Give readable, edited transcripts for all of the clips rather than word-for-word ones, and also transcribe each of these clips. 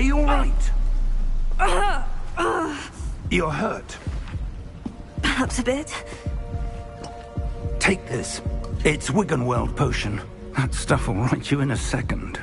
Are you all right? You're hurt. Perhaps a bit. Take this. It's Wiggenweld potion. That stuff will right you in a second.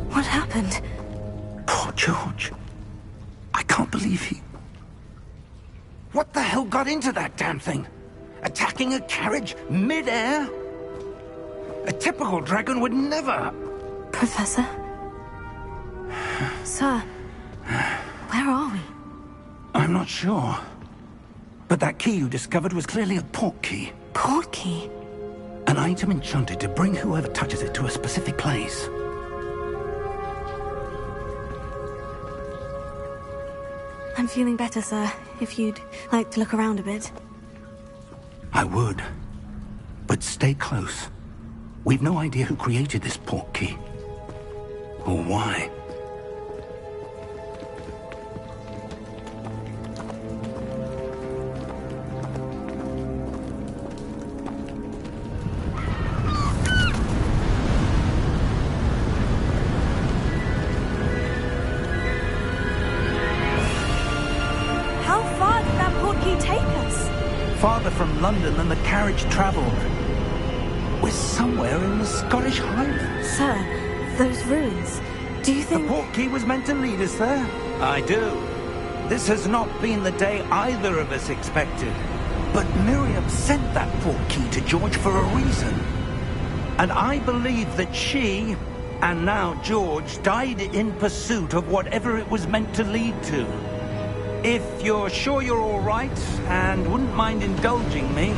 What happened? Poor George. I can't believe he... What the hell got into that damn thing? Attacking a carriage mid-air? A typical dragon would never... Professor? Sir, where are we? I'm not sure. But that key you discovered was clearly a port key. Port key? An item enchanted to bring whoever touches it to a specific place. I'm feeling better, sir, if you'd like to look around a bit. I would. But stay close. We've no idea who created this port key. Or why. How far did that port key take us? Farther from London than the carriage travelled. We're somewhere in the Scottish Highlands. Sir, those ruins. Do you The think... port key was meant to lead us there? I do. This has not been the day either of us expected. But Miriam sent that port key to George for a reason. And I believe that she, and now George, died in pursuit of whatever it was meant to lead to. If you're sure you're all right, and wouldn't mind indulging me,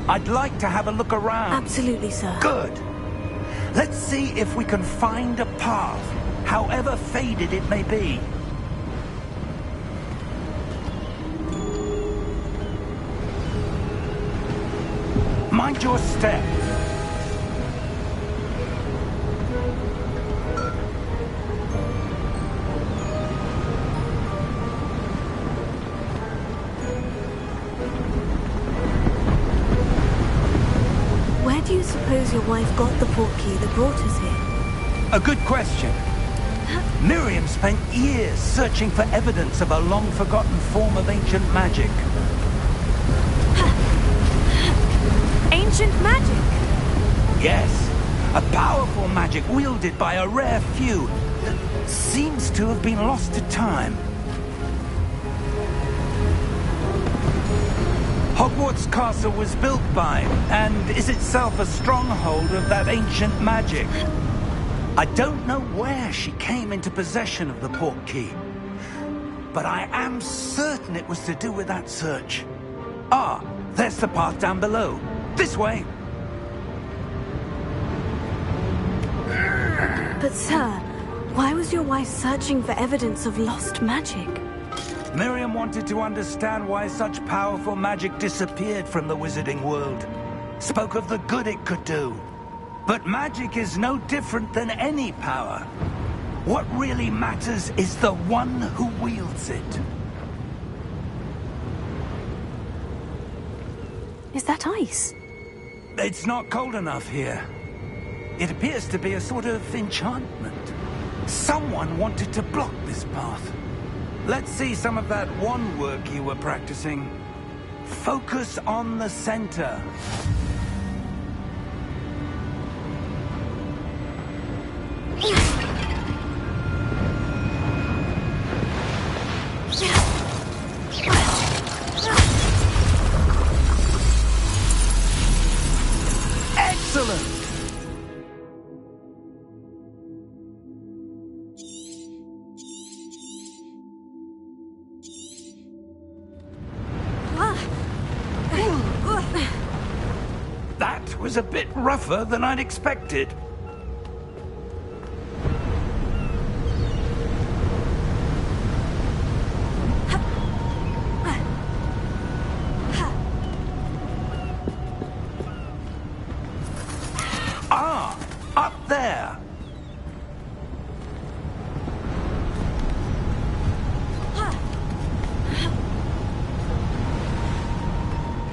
I'd like to have a look around. Absolutely, sir. Good. Let's see if we can find a path, however faded it may be. Mind your step. Where do you suppose your wife got the port key that brought us here? A good question. Miriam spent years searching for evidence of a long-forgotten form of ancient magic. Ancient magic? Yes, a powerful magic wielded by a rare few that seems to have been lost to time. Hogwarts Castle was built by, and is itself a stronghold of that ancient magic. I don't know where she came into possession of the port key, but I am certain it was to do with that search. Ah, there's the path down below. This way. But sir, why was your wife searching for evidence of lost magic? Miriam wanted to understand why such powerful magic disappeared from the wizarding world. Spoke of the good it could do. But magic is no different than any power. What really matters is the one who wields it. Is that ice? It's not cold enough here. It appears to be a sort of enchantment. Someone wanted to block this path. Let's see some of that wand work you were practicing. Focus on the center. Excellent! That was a bit rougher than I'd expected. Ah, there.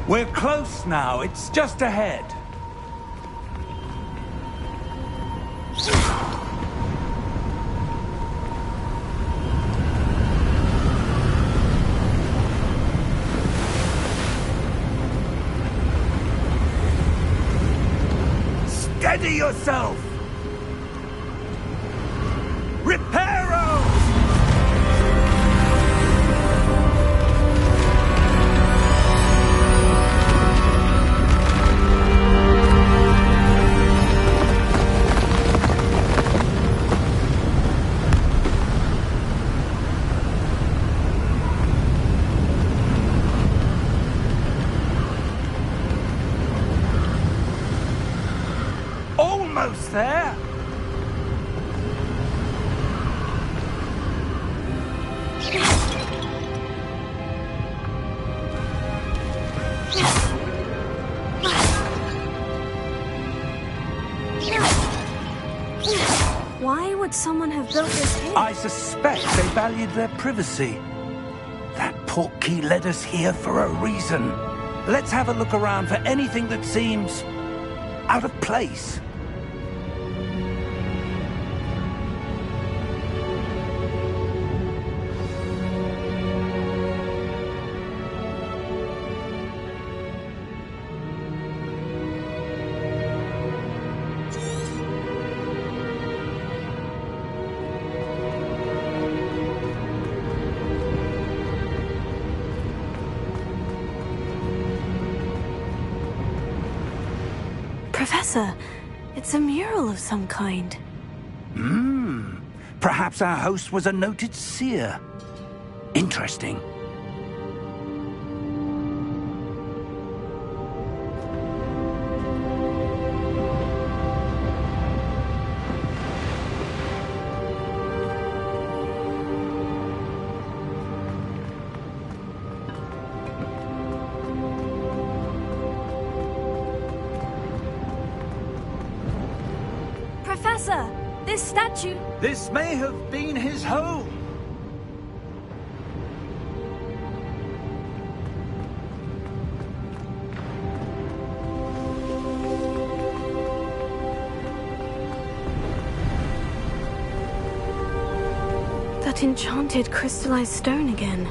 We're close now. It's just ahead. Steady yourself! Reparo! Almost there. Why would someone have built this here? I suspect they valued their privacy. That portkey led us here for a reason. Let's have a look around for anything that seems out of place. Professor, it's a mural of some kind. Perhaps our host was a noted seer. Interesting. Professor, this statue... This may have been his home. That enchanted crystallized stone again.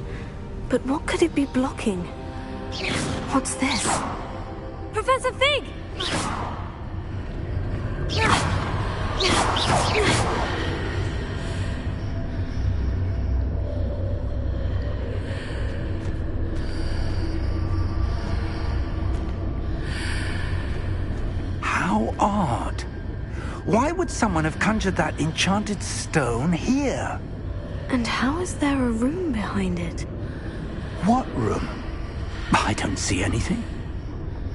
But what could it be blocking? What's this? Professor Fig! How odd. Why would someone have conjured that enchanted stone here? And how is there a room behind it? What room? I don't see anything.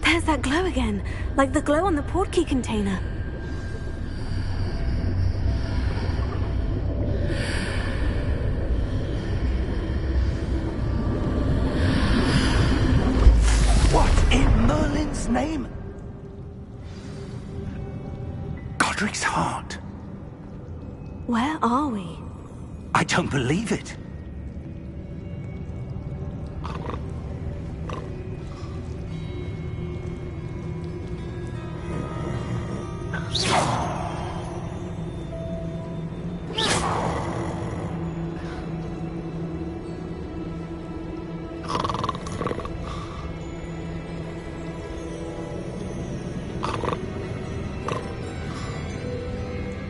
There's that glow again, like the glow on the portkey container. What in Merlin's name? Godric's heart. Where are we? I don't believe it.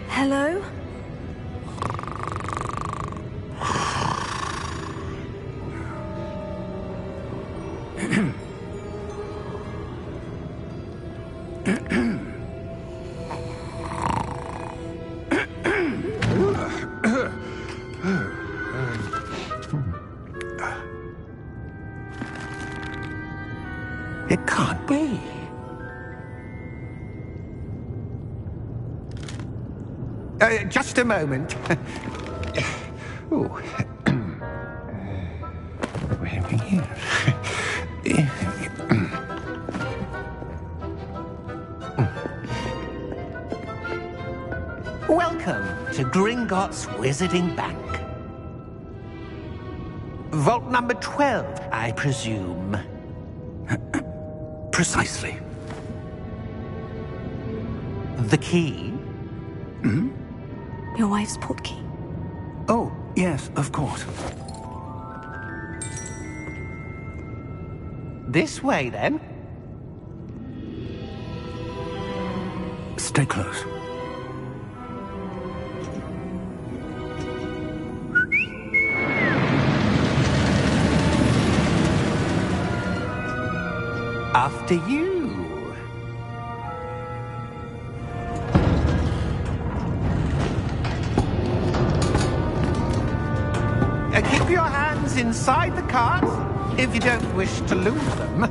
Hello? It can't be. Just a moment. Oh. Where are we here? Welcome to Gringotts Wizarding Bank. Vault number 12, I presume. Precisely. The key? Your wife's portkey. Oh, yes, of course. This way, then. Stay close. After you. Keep your hands inside the cart if you don't wish to lose them.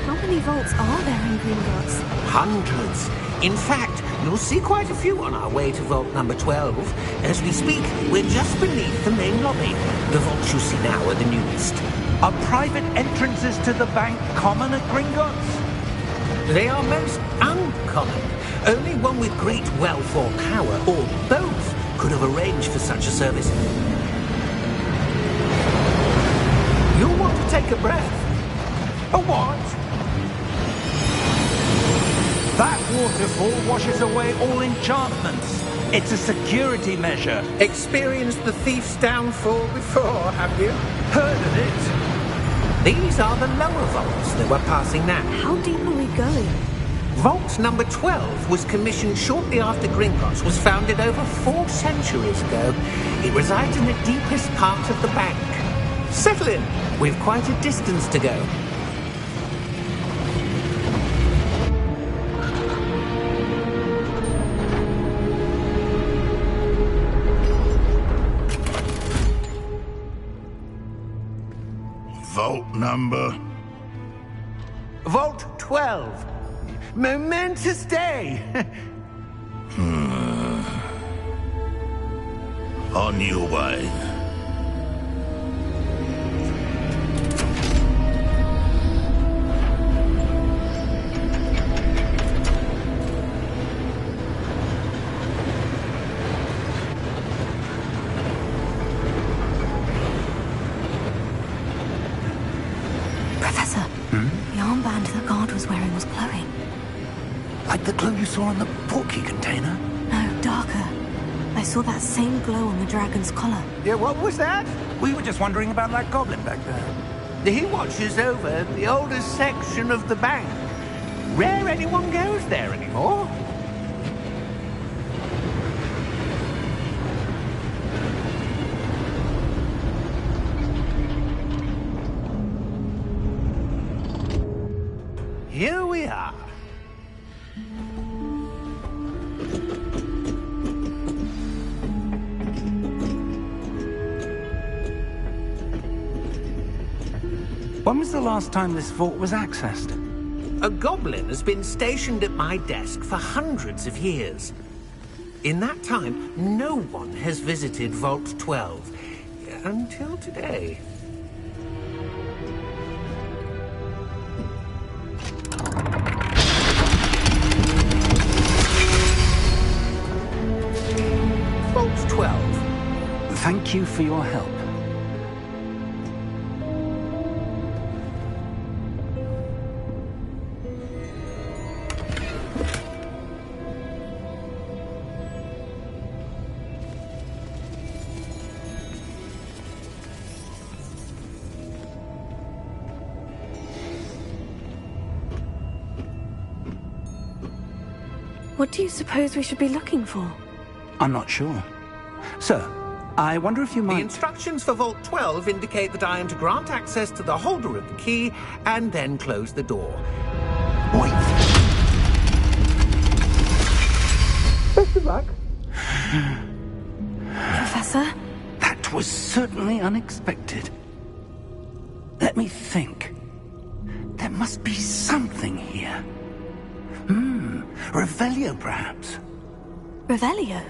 How many vaults are there in Gringotts? Hundreds. In fact, you'll see quite a few on our way to vault number 12. As we speak, we're just beneath the main lobby. The vaults you see now are the newest. Are private entrances to the bank common at Gringotts? They are most uncommon. Only one with great wealth or power, or both, could have arranged for such a service. You'll want to take a breath. A what? That waterfall washes away all enchantments. It's a security measure. Experienced the thief's downfall before, have you? Heard of it? These are the lower vaults that we're passing now. How deep are we going? Vault number 12 was commissioned shortly after Gringotts was founded over 4 centuries ago. It resides in the deepest part of the bank. Settle in. We've quite a distance to go. Vault number? Vault 12. Momentous day. On your way. Professor, the armband the guard was wearing was glowing. Like the glow you saw on the portkey container? No, darker. I saw that same glow on the dragon's collar. Yeah, what was that? We were just wondering about that goblin back there. He watches over the oldest section of the bank. Rare anyone goes there anymore. Here we are. When was the last time this vault was accessed? A goblin has been stationed at my desk for hundreds of years. In that time, no one has visited Vault 12. Until today. Vault 12. Thank you for your help. What do you suppose we should be looking for? I'm not sure. Sir, I wonder if you The might... instructions for Vault 12 indicate that I am to grant access to the holder of the key and then close the door. Wait! Best of luck. Professor? That was certainly unexpected. Let me think. There must be something here. Revelio, perhaps? Revelio?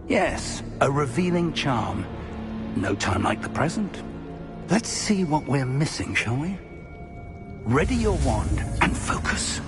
Yes, a revealing charm. No time like the present. Let's see what we're missing, shall we? Ready your wand and focus.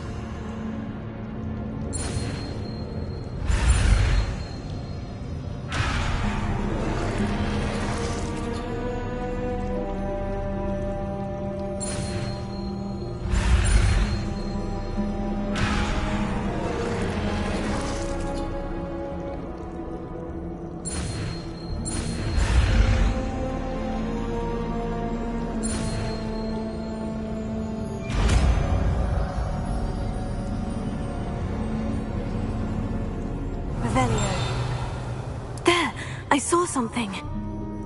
There! I saw something.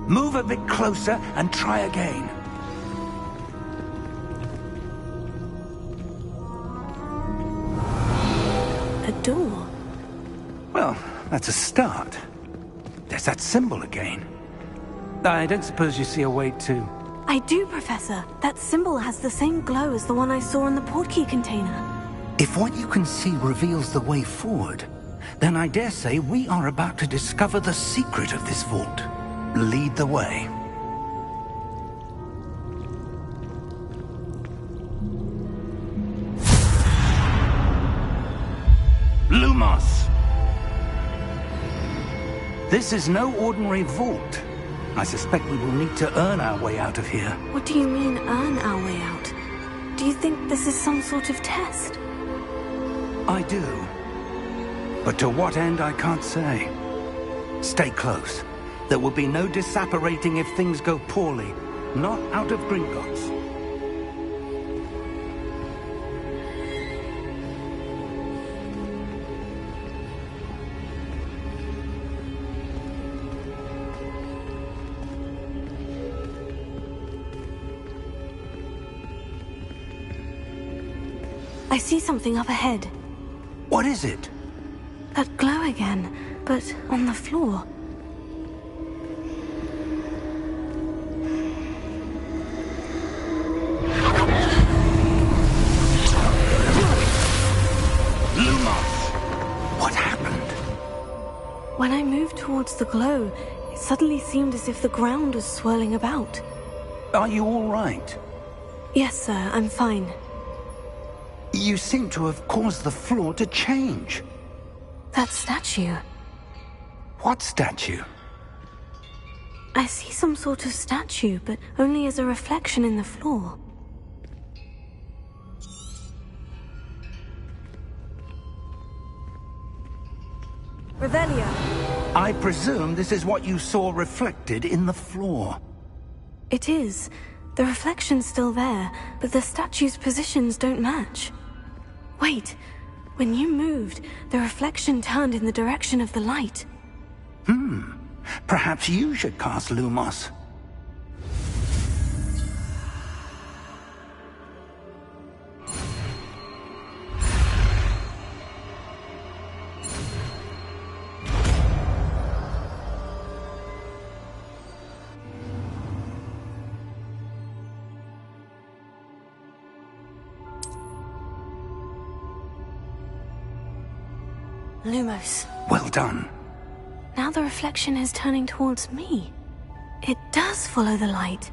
Move a bit closer and try again. A door. Well, that's a start. There's that symbol again. I don't suppose you see a way to... I do, Professor. That symbol has the same glow as the one I saw in the portkey container. If what you can see reveals the way forward, then I dare say we are about to discover the secret of this vault. Lead the way. Lumos! This is no ordinary vault. I suspect we will need to earn our way out of here. What do you mean, earn our way out? Do you think this is some sort of test? I do. But to what end, I can't say. Stay close. There will be no disapparating if things go poorly. Not out of Gringotts. I see something up ahead. What is it? That glow again, but on the floor. Lumos! What happened? When I moved towards the glow, it suddenly seemed as if the ground was swirling about. Are you all right? Yes, sir, I'm fine. You seem to have caused the floor to change. That statue. What statue? I see some sort of statue, but only as a reflection in the floor. Revelio. I presume this is what you saw reflected in the floor. It is. The reflection's still there, but the statue's positions don't match. Wait. When you moved, the reflection turned in the direction of the light. Perhaps you should cast Lumos. Lumos. Well done. Now the reflection is turning towards me. It does follow the light.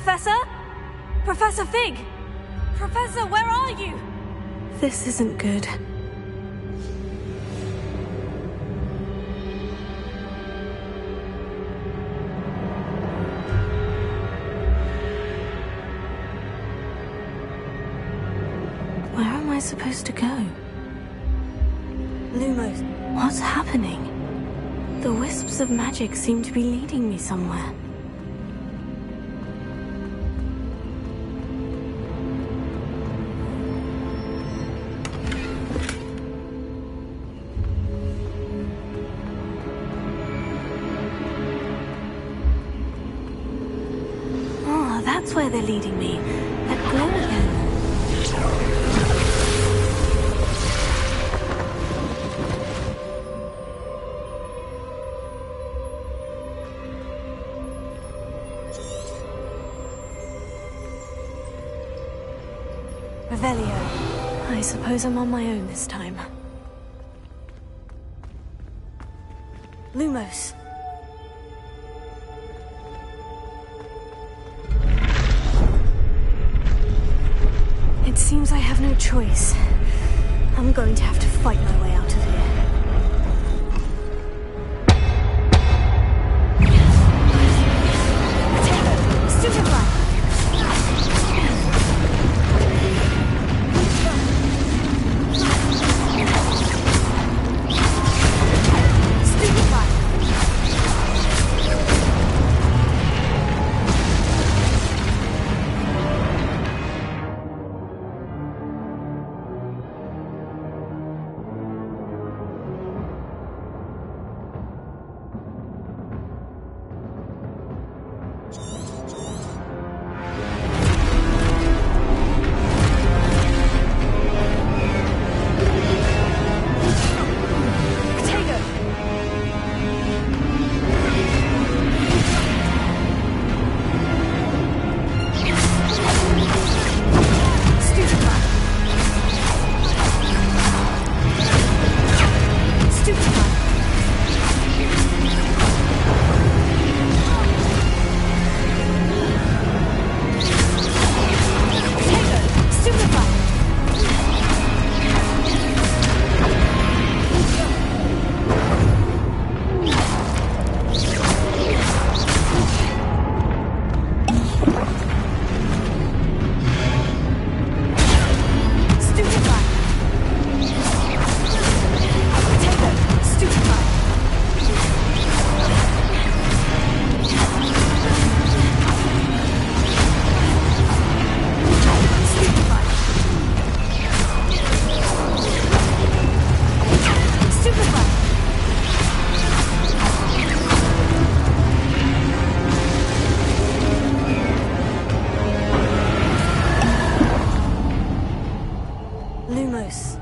Professor? Professor Fig! Professor, where are you? This isn't good. Where am I supposed to go? Lumos, what's happening? The wisps of magic seem to be leading me somewhere. Oh, that's where they're leading me. That glow again. Revelio. I suppose I'm on my own this time. Lumos. It seems I have no choice. I'm going to have to fight my way out of here. Stupid black! Lumos.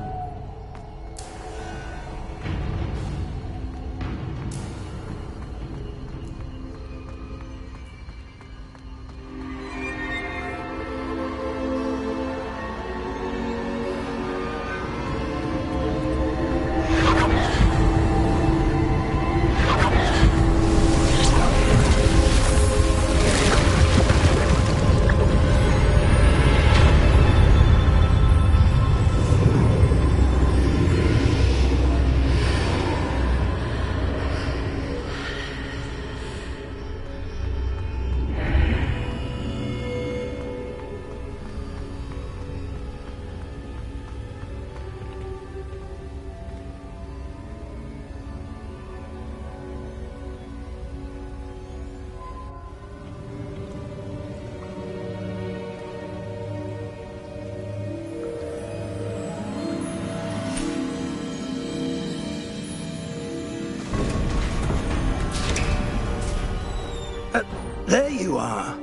There you are.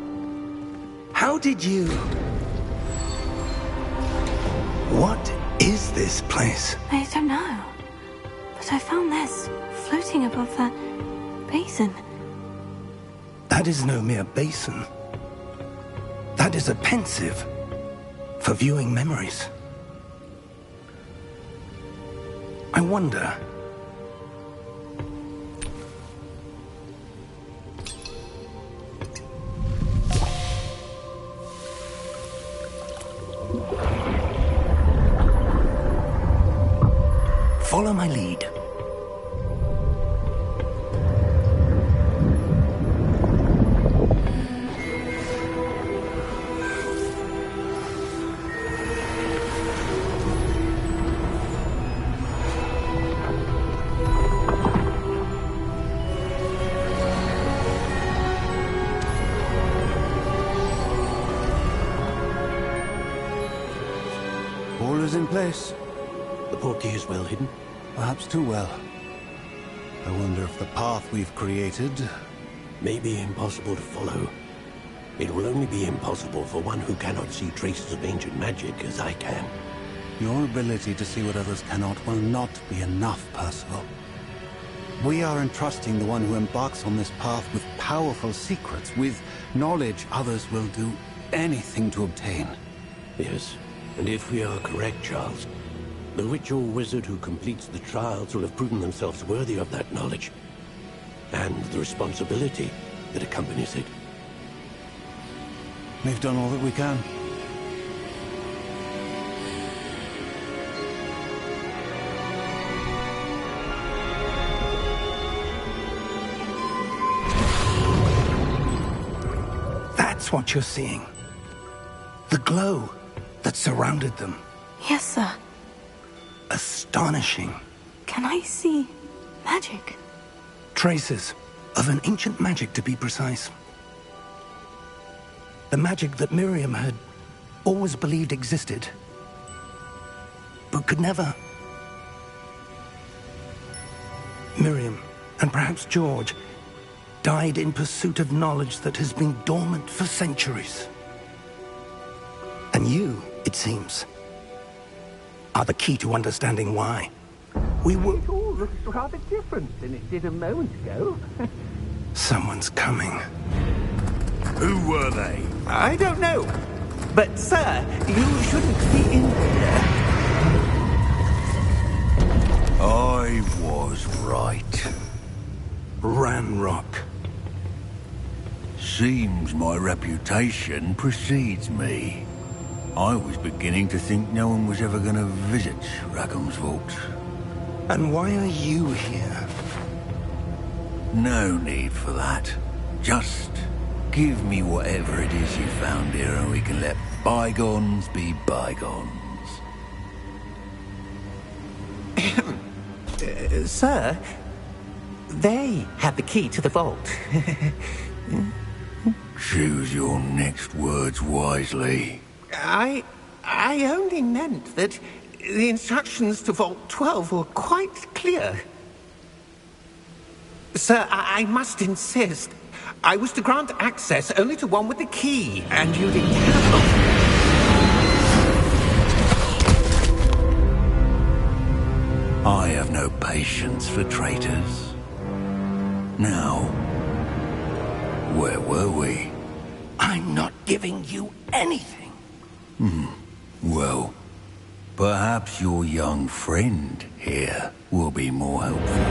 How did you... What is this place? I don't know. But I found this floating above that basin. That is no mere basin. That is a pensive for viewing memories. I wonder... Follow my lead. All is in place. The portkey is well hidden. Perhaps too well. I wonder if the path we've created... May be impossible to follow. It will only be impossible for one who cannot see traces of ancient magic as I can. Your ability to see what others cannot will not be enough, Percival. We are entrusting the one who embarks on this path with powerful secrets, with knowledge others will do anything to obtain. Yes, and if we are correct, Charles, the witch or wizard who completes the trials will have proven themselves worthy of that knowledge, and the responsibility that accompanies it. We've done all that we can. That's what you're seeing. The glow that surrounded them. Yes, sir. Astonishing. Can I see magic? Traces of an ancient magic, to be precise. The magic that Miriam had always believed existed, but could never. Miriam, and perhaps George, died in pursuit of knowledge that has been dormant for centuries. And you, it seems, are the key to understanding why. We were... It all looks rather different than it did a moment ago. Someone's coming. Who were they? I don't know. But, sir, you shouldn't be in here. I was right. Ranrock. Seems my reputation precedes me. I was beginning to think no one was ever going to visit Rackham's vault. And why are you here? No need for that. Just give me whatever it is you found here and we can let bygones be bygones. Sir, they have the key to the vault. Choose your next words wisely. I only meant that the instructions to Vault 12 were quite clear. Sir, I must insist. I was to grant access only to one with the key, and you didn't have I have no patience for traitors. Now, where were we? I'm not giving you anything. Well, perhaps your young friend here will be more helpful.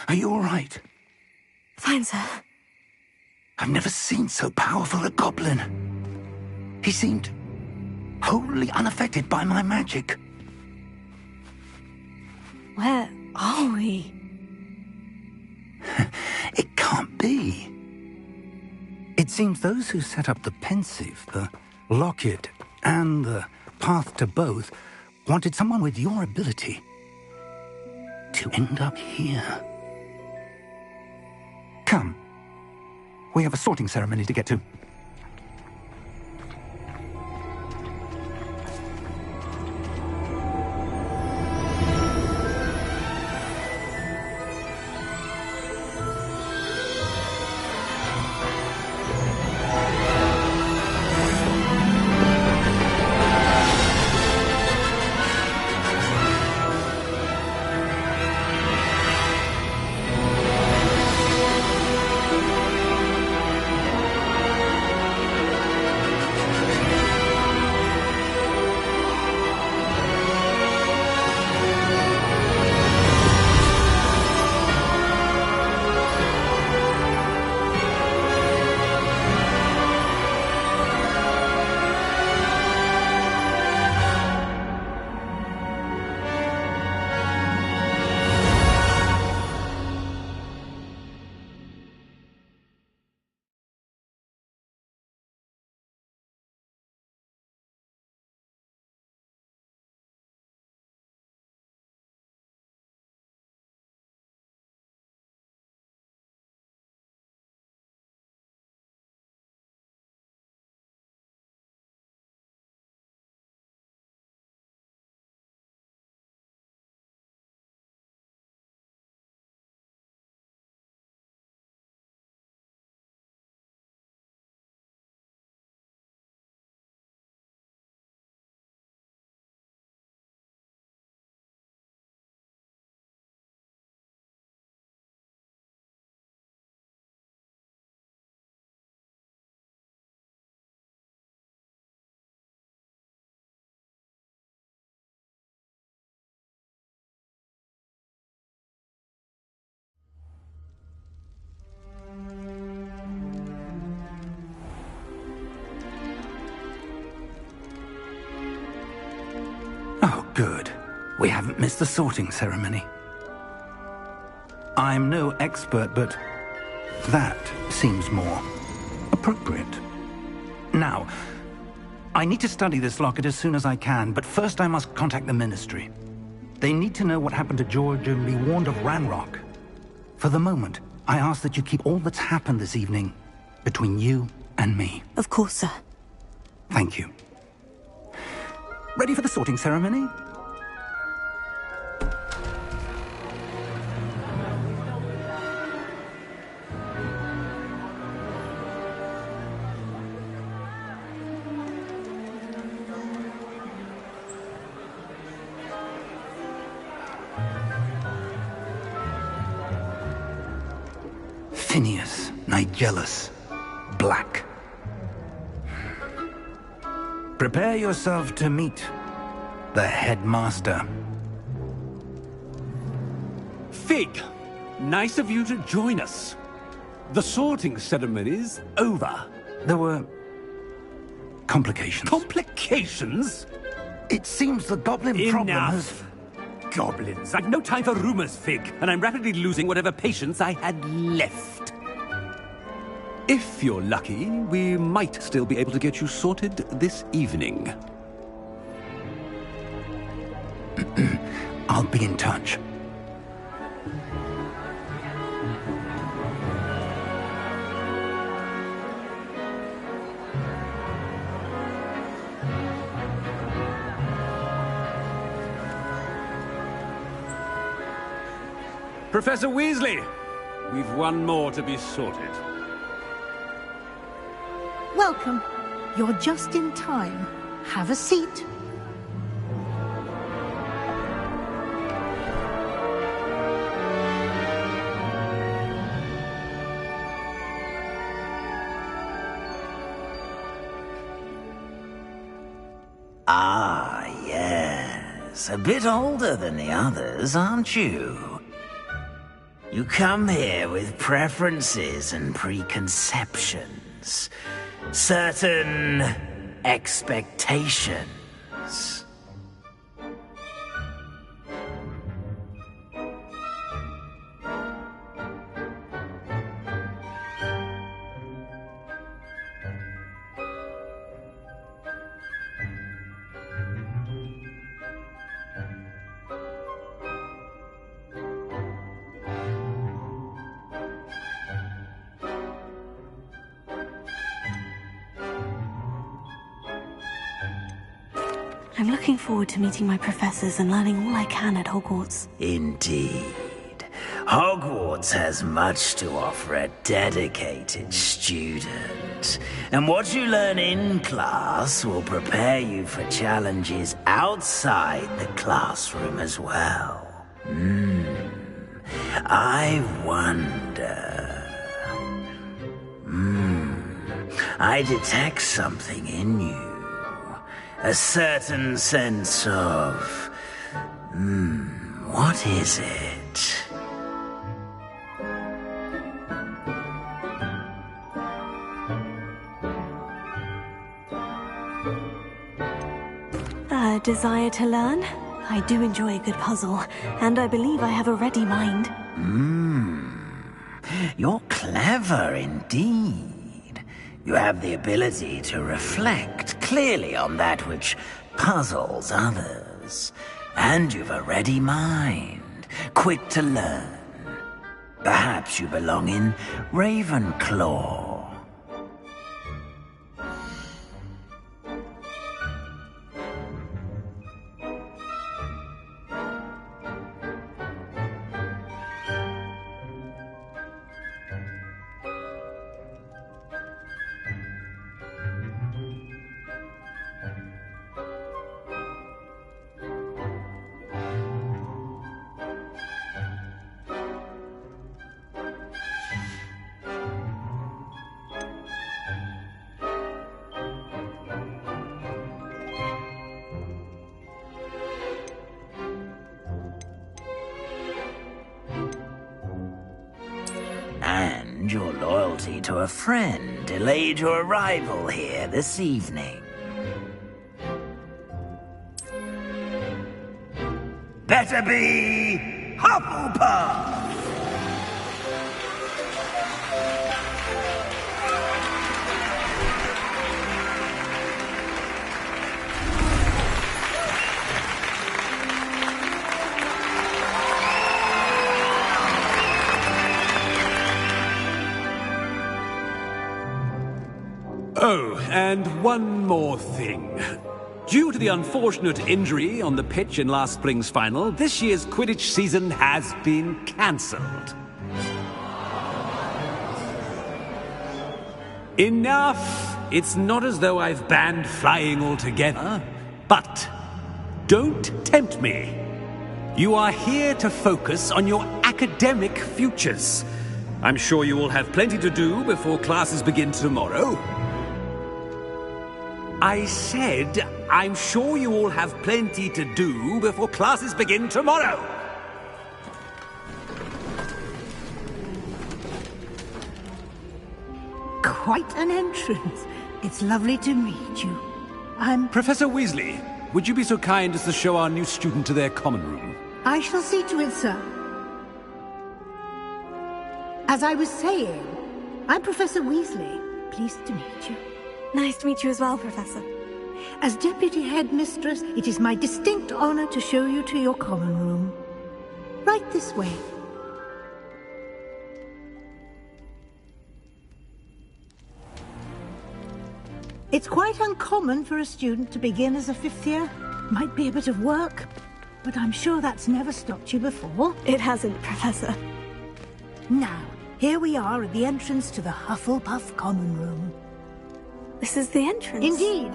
Are you all right? Fine, sir. I've never seen so powerful a goblin. He seemed wholly unaffected by my magic. Where are we? It can't be. It seems those who set up the pensive, the locket, and the path to both wanted someone with your ability to end up here. Come. We have a sorting ceremony to get to. Oh, good. We haven't missed the sorting ceremony. I'm no expert, but that seems more appropriate. Now, I need to study this locket as soon as I can, but first I must contact the Ministry. They need to know what happened to George and be warned of Ranrock. For the moment, I ask that you keep all that's happened this evening between you and me. Of course, sir. Thank you. Ready for the sorting ceremony? Phineas, Nigellus, Black. Prepare yourself to meet the headmaster. Fig, nice of you to join us. The sorting ceremony's over. There were complications. Complications? It seems the goblin problem has... Enough! Goblins. I've no time for rumors, Fig, and I'm rapidly losing whatever patience I had left. If you're lucky, we might still be able to get you sorted this evening. I'll be in touch. Professor Weasley, we've one more to be sorted. Welcome. You're just in time. Have a seat. Ah, yes. A bit older than the others, aren't you? You come here with preferences and preconceptions. Certain expectations. I'm looking forward to meeting my professors and learning all I can at Hogwarts. Indeed. Hogwarts has much to offer a dedicated student. And what you learn in class will prepare you for challenges outside the classroom as well. I wonder... I detect something in you. A certain sense of... what is it? A desire to learn? I do enjoy a good puzzle, and I believe I have a ready mind. You're clever indeed. You have the ability to reflect clearly on that which puzzles others. And you've a ready mind, quick to learn. Perhaps you belong in Ravenclaw. And your loyalty to a friend delayed your arrival here this evening. Better be Hufflepuff! Oh, and one more thing. Due to the unfortunate injury on the pitch in last spring's final, this year's Quidditch season has been cancelled. Enough! It's not as though I've banned flying altogether. But don't tempt me. You are here to focus on your academic futures. I'm sure you will have plenty to do before classes begin tomorrow. I said, I'm sure you all have plenty to do before classes begin tomorrow. Quite an entrance. It's lovely to meet you. I'm... Professor Weasley, would you be so kind as to show our new student to their common room? I shall see to it, sir. As I was saying, I'm Professor Weasley. Pleased to meet you. Nice to meet you as well, Professor. As Deputy Headmistress, it is my distinct honor to show you to your common room. Right this way. It's quite uncommon for a student to begin as a fifth year. Might be a bit of work, but I'm sure that's never stopped you before. It hasn't, Professor. Now, here we are at the entrance to the Hufflepuff common room. This is the entrance? Indeed.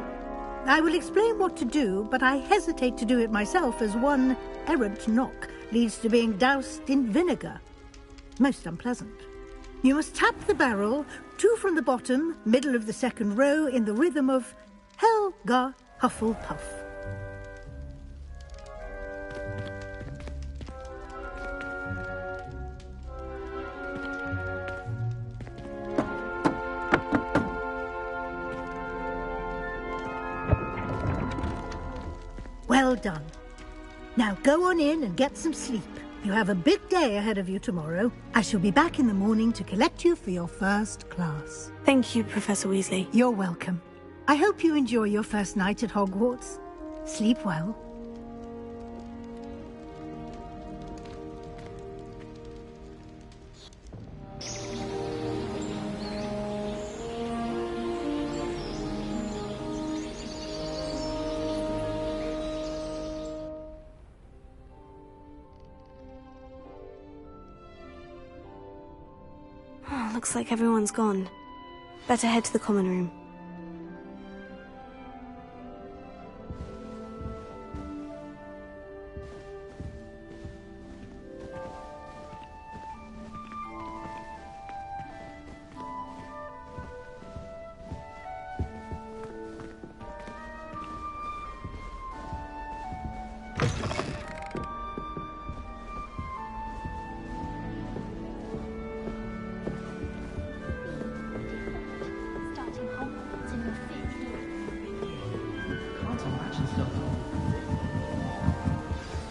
I will explain what to do, but I hesitate to do it myself as one errant knock leads to being doused in vinegar. Most unpleasant. You must tap the barrel, 2 from the bottom, middle of the second row, in the rhythm of Helga Hufflepuff. Well done. Now go on in and get some sleep. You have a big day ahead of you tomorrow. I shall be back in the morning to collect you for your first class. Thank you, Professor Weasley. You're welcome. I hope you enjoy your first night at Hogwarts. Sleep well. Looks like everyone's gone. Better head to the common room.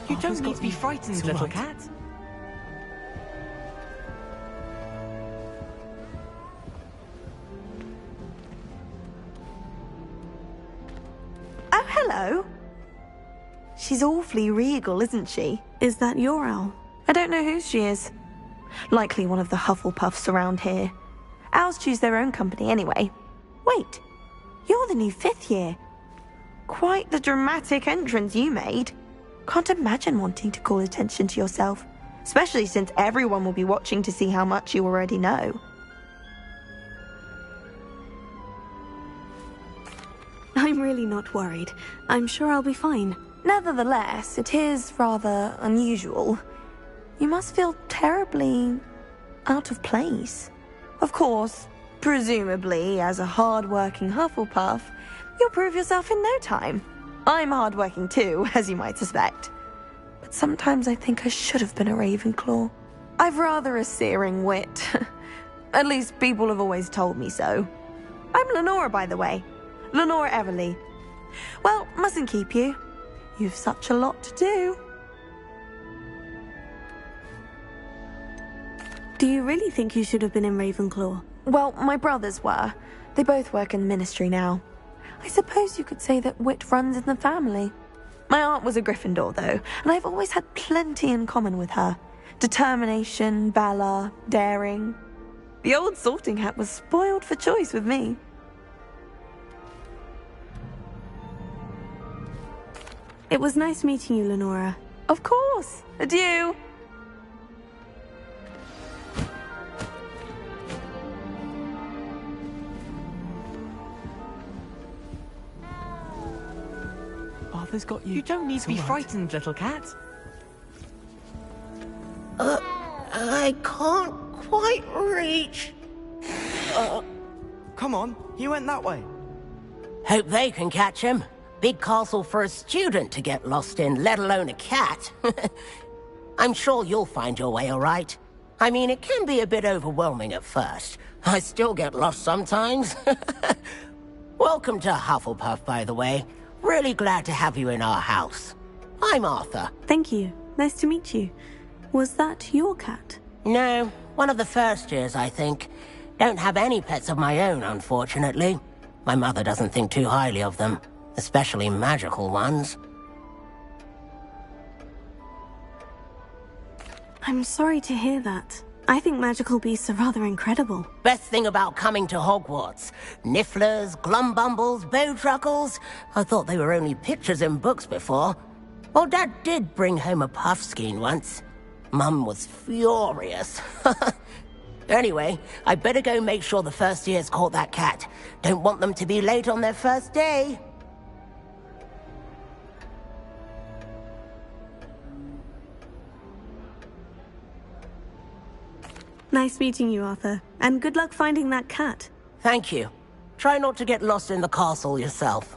You don't need to be frightened, little cat. Oh, hello. She's awfully regal, isn't she? Is that your owl? I don't know who she is. Likely one of the Hufflepuffs around here. Owls choose their own company anyway. Wait, you're the new 5th year. Quite the dramatic entrance you made. Can't imagine wanting to call attention to yourself, especially since everyone will be watching to see how much you already know. I'm really not worried. I'm sure I'll be fine. Nevertheless, it is rather unusual. You must feel terribly out of place. Of course, presumably, as a hard-working Hufflepuff, you'll prove yourself in no time. I'm hard-working too, as you might suspect. But sometimes I think I should have been a Ravenclaw. I've rather a searing wit. At least people have always told me so. I'm Lenora, by the way. Lenora Everly. Well, mustn't keep you. You've such a lot to do. Do you really think you should have been in Ravenclaw? Well, my brothers were. They both work in the Ministry now. I suppose you could say that wit runs in the family. My aunt was a Gryffindor, though, and I've always had plenty in common with her. Determination, valor, daring. The old sorting hat was spoiled for choice with me. It was nice meeting you, Lenora. Of course. Adieu. Arthur's got you. You don't need to be frightened, little cat. I can't quite reach. Come on, he went that way. Hope they can catch him. Big castle for a student to get lost in, let alone a cat. I'm sure you'll find your way all right. I mean, it can be a bit overwhelming at first. I still get lost sometimes. Welcome to Hufflepuff, by the way. Really glad to have you in our house. I'm Arthur. Thank you. Nice to meet you. Was that your cat? No, one of the first years, I think. Don't have any pets of my own, unfortunately. My mother doesn't think too highly of them, especially magical ones. I'm sorry to hear that. I think magical beasts are rather incredible. Best thing about coming to Hogwarts. Nifflers, glumbumbles, bowtruckles. I thought they were only pictures in books before. Well, Dad did bring home a puffskein once. Mum was furious. Anyway, I better go make sure the first years caught that cat. Don't want them to be late on their first day. Nice meeting you, Arthur. And good luck finding that cat. Thank you. Try not to get lost in the castle yourself.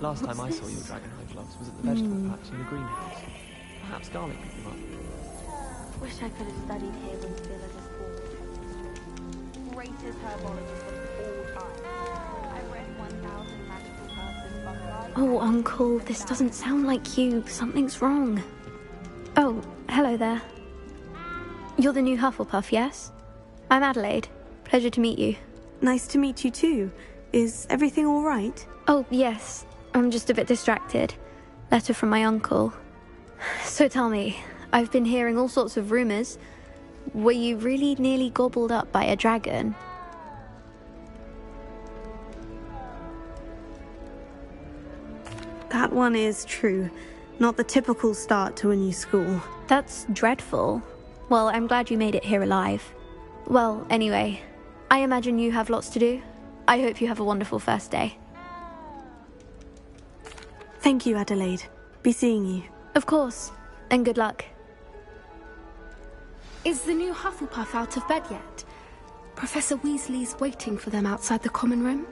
Last time I saw your dragonhide gloves was at the vegetable patch in the greenhouse. Perhaps Garlic picked them up. Wish I could have studied here when Philip was greatest herbologist of all time. I've read 1,000 magical curses, but Oh, Uncle, this doesn't sound like you. Something's wrong. Oh, hello there. You're the new Hufflepuff, yes? I'm Adelaide. Pleasure to meet you. Nice to meet you too. Is everything all right? Oh, yes. I'm just a bit distracted. Letter from my uncle. So tell me, I've been hearing all sorts of rumors. Were you really nearly gobbled up by a dragon? That one is true. Not the typical start to a new school. That's dreadful. Well, I'm glad you made it here alive. Well, anyway, I imagine you have lots to do. I hope you have a wonderful first day. Thank you, Adelaide. Be seeing you. Of course, and good luck. Is the new Hufflepuff out of bed yet? Professor Weasley's waiting for them outside the common room.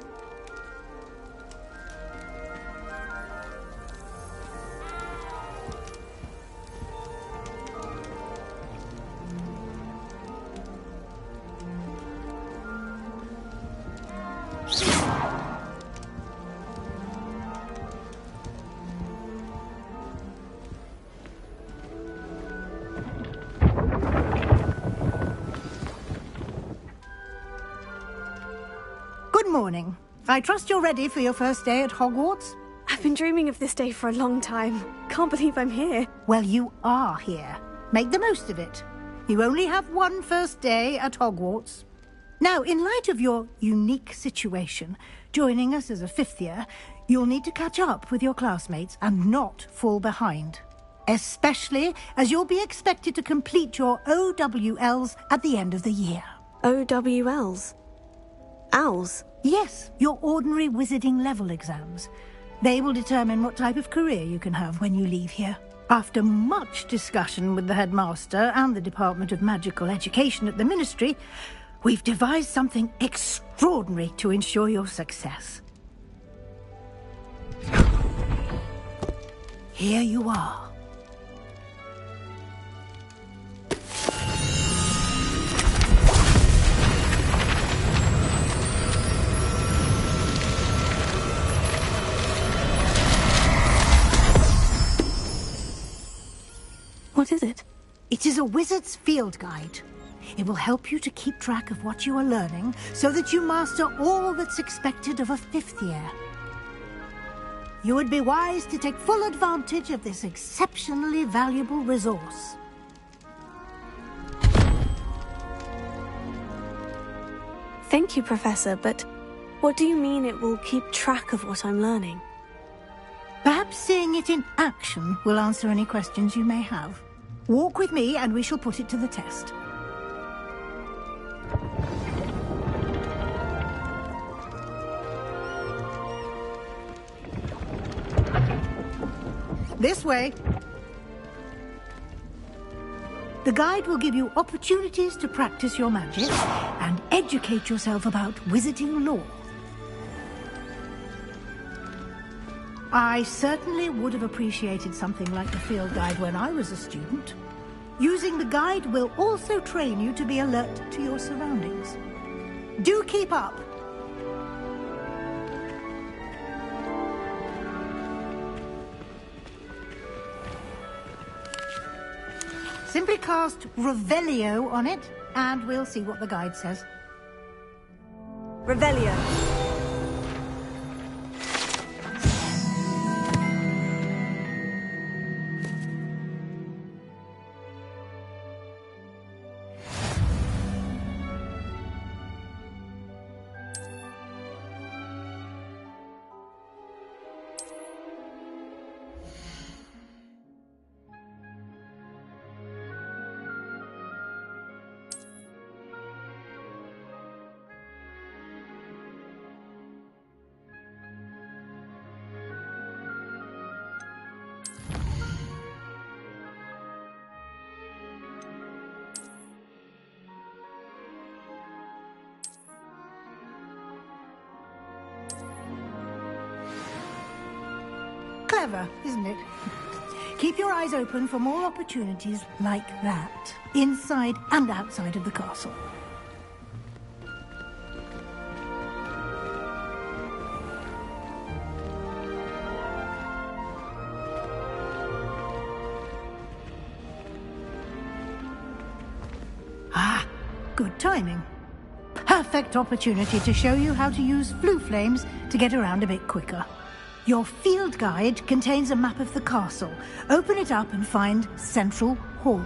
Good morning. I trust you're ready for your first day at Hogwarts? I've been dreaming of this day for a long time. Can't believe I'm here. Well, you are here. Make the most of it. You only have one first day at Hogwarts. Now, in light of your unique situation, joining us as a fifth year, you'll need to catch up with your classmates and not fall behind. Especially as you'll be expected to complete your OWLs at the end of the year. OWLs? Owls? Yes, your ordinary wizarding level exams. They will determine what type of career you can have when you leave here. After much discussion with the headmaster and the Department of Magical Education at the Ministry, we've devised something extraordinary to ensure your success. Here you are. What is it? It is a wizard's field guide. It will help you to keep track of what you are learning so that you master all that's expected of a fifth year. You would be wise to take full advantage of this exceptionally valuable resource. Thank you, Professor, but what do you mean it will keep track of what I'm learning? Perhaps seeing it in action will answer any questions you may have. Walk with me and we shall put it to the test. This way. The guide will give you opportunities to practice your magic and educate yourself about wizarding lore. I certainly would have appreciated something like the field guide when I was a student. Using the guide will also train you to be alert to your surroundings. Do keep up! Simply cast Revelio on it, and we'll see what the guide says. Revelio. Clever, isn't it? Keep your eyes open for more opportunities like that, inside and outside of the castle. Ah, good timing. Perfect opportunity to show you how to use flue flames to get around a bit quicker. Your field guide contains a map of the castle. Open it up and find Central Hall.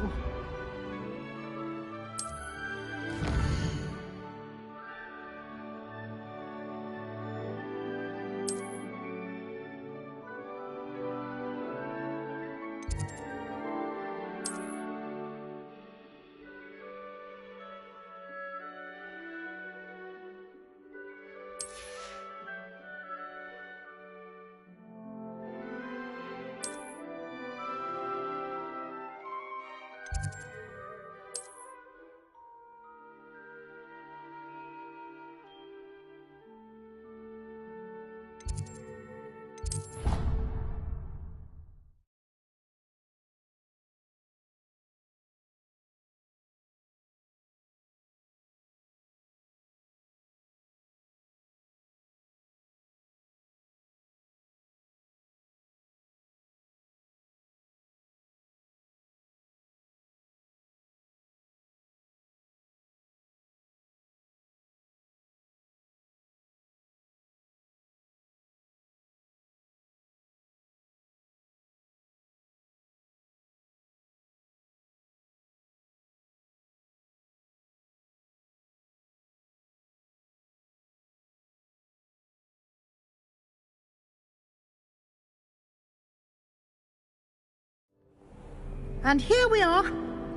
And here we are.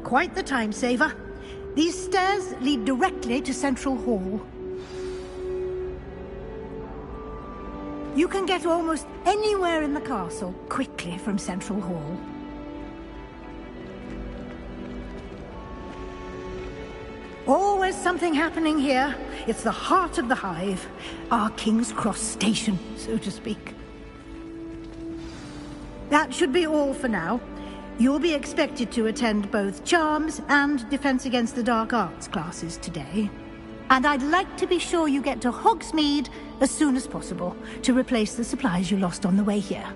Quite the time saver. These stairs lead directly to Central Hall. You can get almost anywhere in the castle quickly from Central Hall. Always something happening here. It's the heart of the Hive. Our King's Cross station, so to speak. That should be all for now. You'll be expected to attend both Charms and Defense Against the Dark Arts classes today. And I'd like to be sure you get to Hogsmeade as soon as possible to replace the supplies you lost on the way here.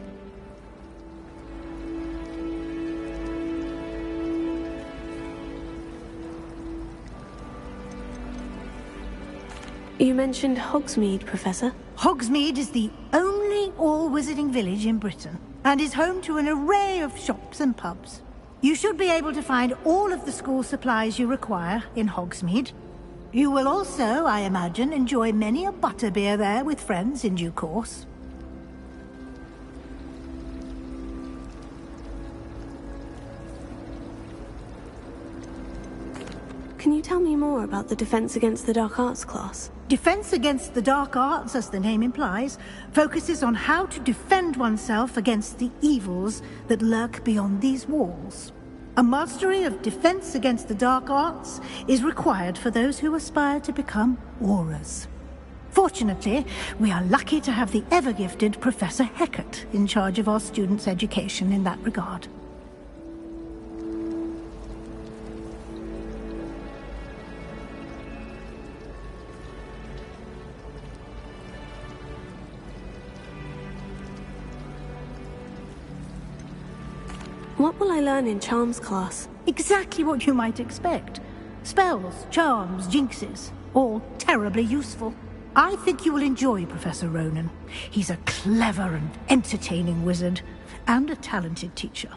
You mentioned Hogsmeade, Professor. Hogsmeade is the only all-wizarding village in Britain, and is home to an array of shops and pubs. You should be able to find all of the school supplies you require in Hogsmeade. You will also, I imagine, enjoy many a butterbeer there with friends in due course. Can you tell me more about the Defense Against the Dark Arts class? Defense Against the Dark Arts, as the name implies, focuses on how to defend oneself against the evils that lurk beyond these walls. A mastery of Defense Against the Dark Arts is required for those who aspire to become Aurors. Fortunately, we are lucky to have the ever-gifted Professor Hecat in charge of our students' education in that regard. What will I learn in Charms class? Exactly what you might expect. Spells, charms, jinxes, all terribly useful. I think you will enjoy Professor Ronan. He's a clever and entertaining wizard, and a talented teacher.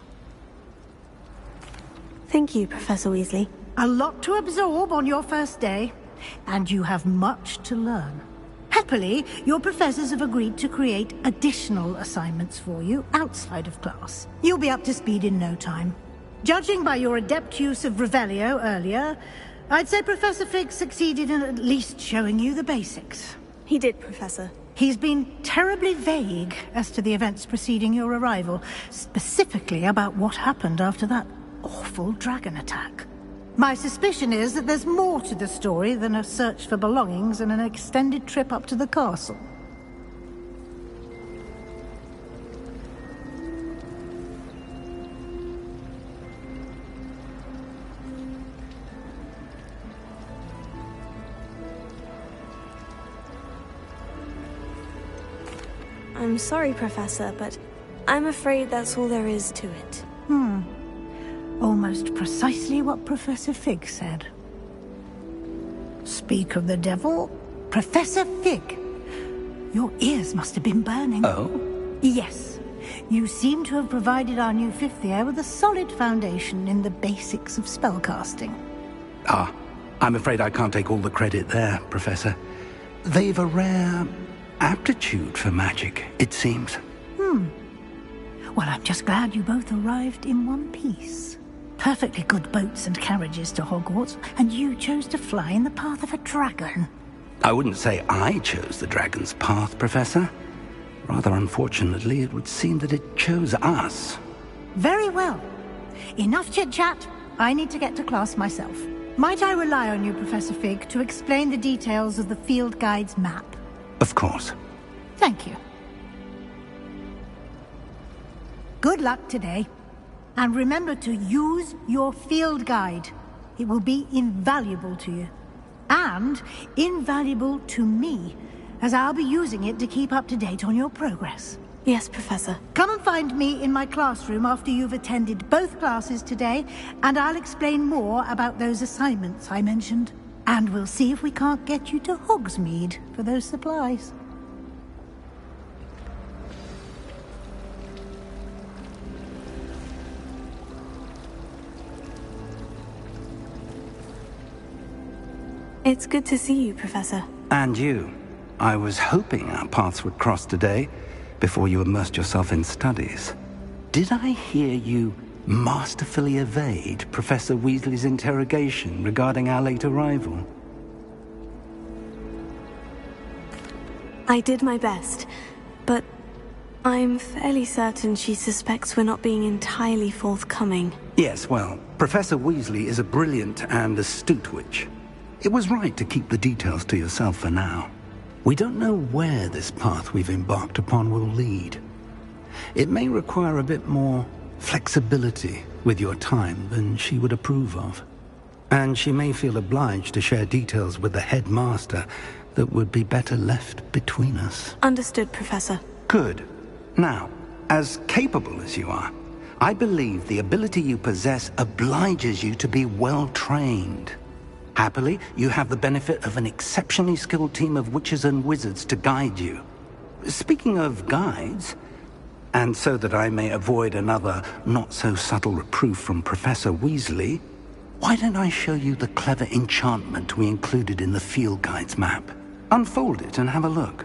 Thank you, Professor Weasley. A lot to absorb on your first day, and you have much to learn. Happily, your professors have agreed to create additional assignments for you outside of class. You'll be up to speed in no time. Judging by your adept use of Revelio earlier, I'd say Professor Fig succeeded in at least showing you the basics. He did, Professor. He's been terribly vague as to the events preceding your arrival, specifically about what happened after that awful dragon attack. My suspicion is that there's more to the story than a search for belongings and an extended trip up to the castle. I'm sorry, Professor, but I'm afraid that's all there is to it. Almost precisely what Professor Fig said. Speak of the devil, Professor Fig. Your ears must have been burning. Oh? Yes. You seem to have provided our new fifth year with a solid foundation in the basics of spellcasting. I'm afraid I can't take all the credit there, Professor. They've a rare aptitude for magic, it seems. Well, I'm just glad you both arrived in one piece. Perfectly good boats and carriages to Hogwarts, and you chose to fly in the path of a dragon. I wouldn't say I chose the dragon's path, Professor. Rather unfortunately, it would seem that it chose us. Very well. Enough chit-chat. I need to get to class myself. Might I rely on you, Professor Fig, to explain the details of the field guide's map? Of course. Thank you. Good luck today. And remember to use your field guide. It will be invaluable to you. And invaluable to me, as I'll be using it to keep up to date on your progress. Yes, Professor. Come and find me in my classroom after you've attended both classes today, and I'll explain more about those assignments I mentioned. And we'll see if we can't get you to Hogsmeade for those supplies. It's good to see you, Professor. And you. I was hoping our paths would cross today, before you immersed yourself in studies. Did I hear you masterfully evade Professor Weasley's interrogation regarding our late arrival. I did my best, but I'm fairly certain she suspects we're not being entirely forthcoming. Yes, well, Professor Weasley is a brilliant and astute witch. It was right to keep the details to yourself for now. We don't know where this path we've embarked upon will lead. It may require a bit more flexibility with your time than she would approve of. And she may feel obliged to share details with the headmaster that would be better left between us. Understood, Professor. Good. Now, as capable as you are, I believe the ability you possess obliges you to be well trained. Happily, you have the benefit of an exceptionally skilled team of witches and wizards to guide you. Speaking of guides, and so that I may avoid another not-so-subtle reproof from Professor Weasley, why don't I show you the clever enchantment we included in the field guide's map? Unfold it and have a look.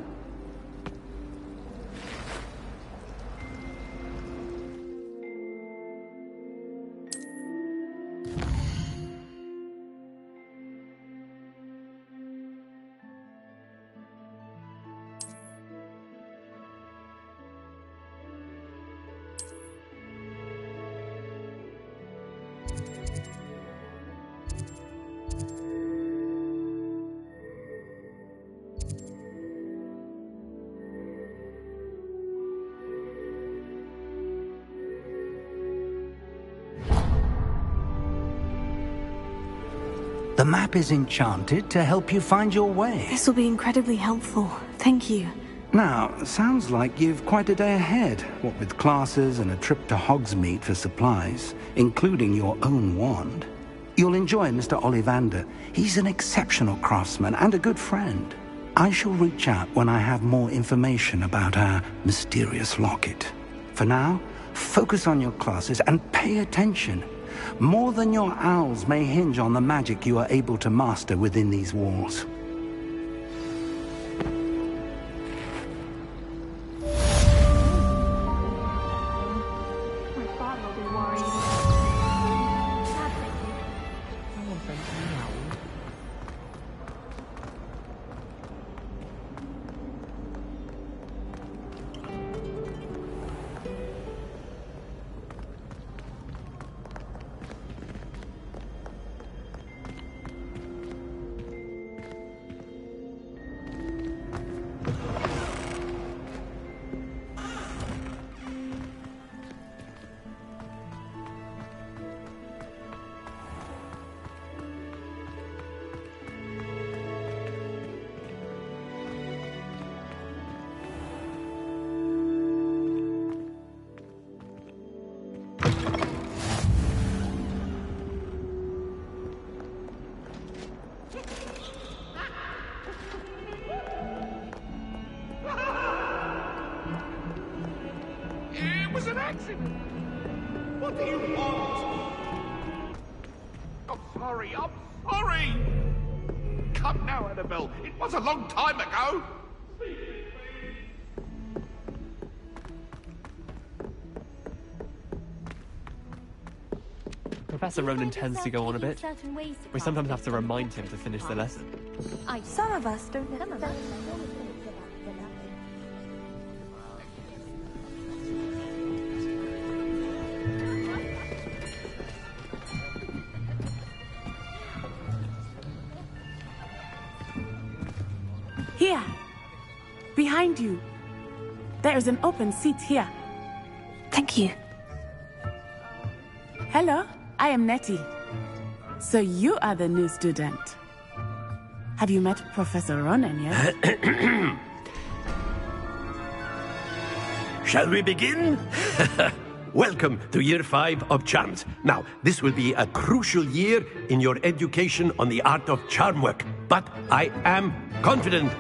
The map is enchanted to help you find your way. This will be incredibly helpful. Thank you. Now, sounds like you've quite a day ahead, what with classes and a trip to Hogsmeade for supplies, including your own wand. You'll enjoy Mr. Ollivander. He's an exceptional craftsman and a good friend. I shall reach out when I have more information about our mysterious locket. For now, focus on your classes and pay attention. More than your owls may hinge on the magic you are able to master within these walls. It was an accident. What do you want? I'm sorry. Come now, Annabelle. It was a long time ago. Professor Ronan tends to go on a bit. We sometimes have to remind him to finish the lesson. Some of us don't know. Here, behind you. There is an open seat here. Thank you. Hello, I am Nettie. So you are the new student. Have you met Professor Ronan yet? Shall we begin? Welcome to Year 5 of Charms. Now, this will be a crucial year in your education on the art of charm work, but I am confident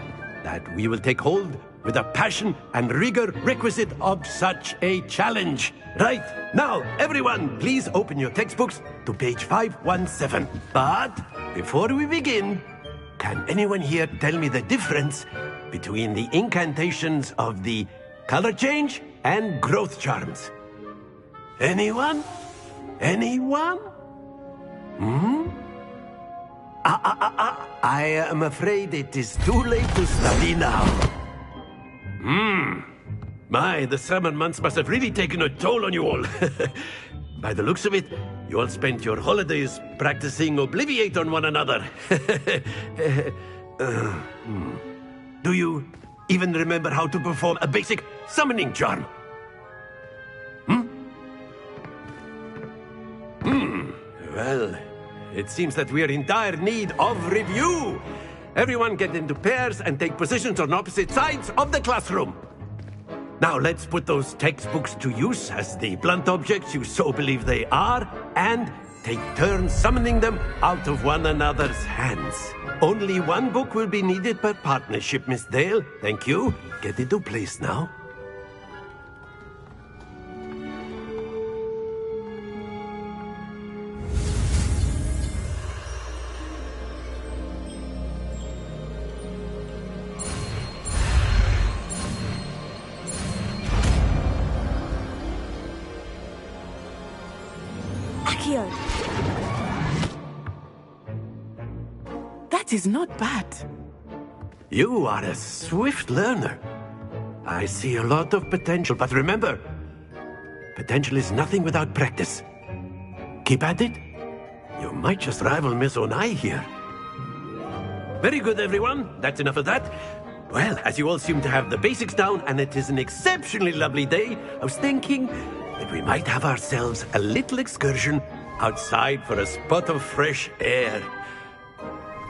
that we will take hold with the passion and rigor requisite of such a challenge. Right, now, everyone, please open your textbooks to page 517. But before we begin, can anyone here tell me the difference between the incantations of the color change and growth charms? Anyone? Anyone? Hmm? I am afraid it is too late to study now. My, the summer months must have really taken a toll on you all. By the looks of it, you all spent your holidays practicing Obliviate on one another. Do you even remember how to perform a basic summoning charm? Well, it seems that we are in dire need of review. Everyone get into pairs and take positions on opposite sides of the classroom. Now let's put those textbooks to use as the blunt objects you so believe they are, and take turns summoning them out of one another's hands. Only one book will be needed per partnership, Miss Dale. Thank you. Get into place now. That is not bad. You are a swift learner. I see a lot of potential, but remember, potential is nothing without practice. Keep at it. You might just rival Miss Onai here. Very good, everyone. That's enough of that. Well, as you all seem to have the basics down, and it is an exceptionally lovely day, I was thinking that we might have ourselves a little excursion outside for a spot of fresh air.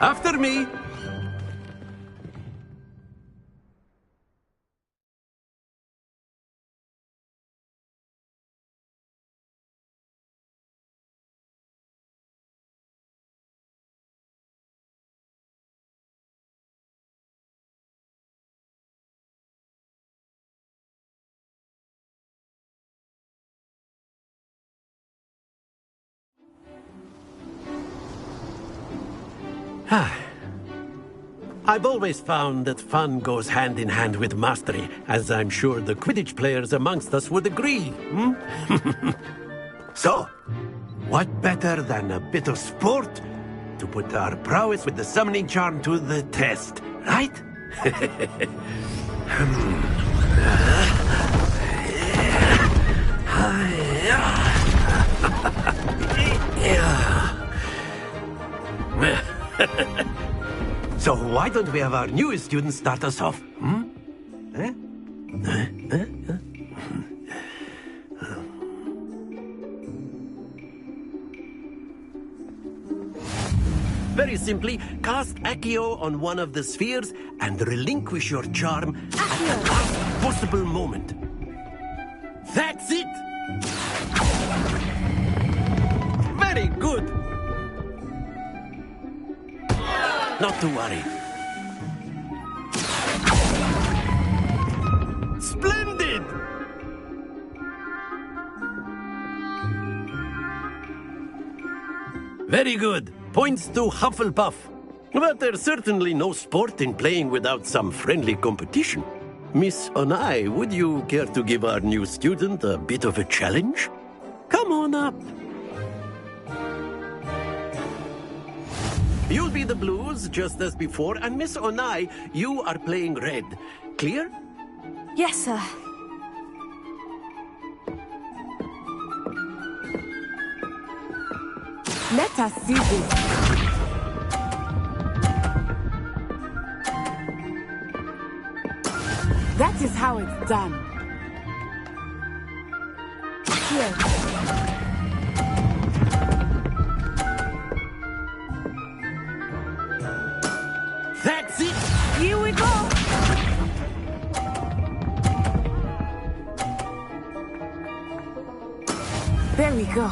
After me. I've always found that fun goes hand in hand with mastery, as I'm sure the Quidditch players amongst us would agree. So, what better than a bit of sport to put our prowess with the summoning charm to the test, right? So why don't we have our newest student start us off? Very simply, cast Accio on one of the spheres and relinquish your charm at the last possible moment. That's it! Very good! Not to worry. Splendid! Very good. Points to Hufflepuff. But there's certainly no sport in playing without some friendly competition. Miss Onai, would you care to give our new student a bit of a challenge? Come on up. You'll be the blues, just as before, and Miss Onai, you are playing red. Clear? Yes, sir. Let us see this. That is how it's done. Here. That's it! Here we go! There we go.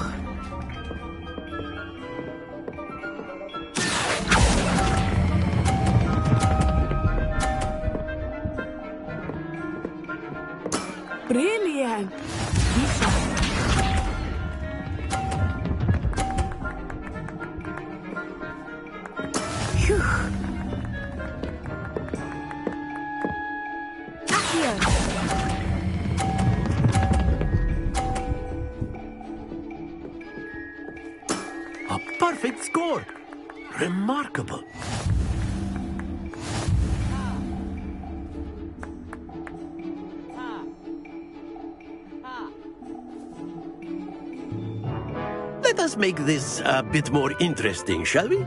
Brilliant! Phew. more. Remarkable. Let us make this a bit more interesting, shall we?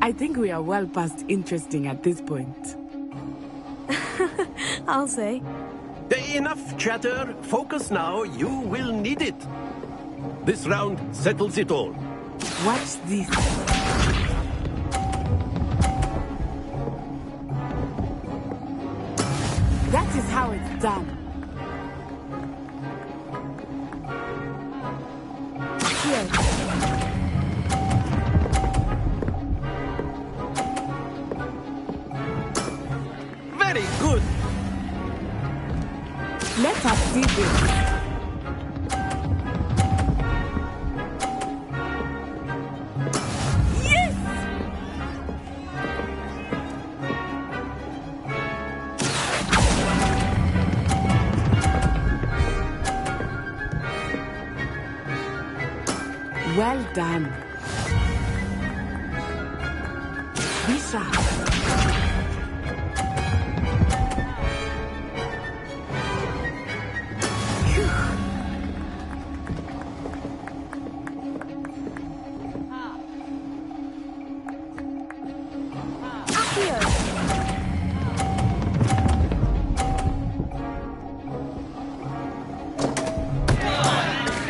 I think we are well past interesting at this point. I'll say. Enough chatter. Focus now. You will need it. This round settles it all. Watch this. That is how it's done. Here. Very good. Let us see this. Yes! Well done. Lisa.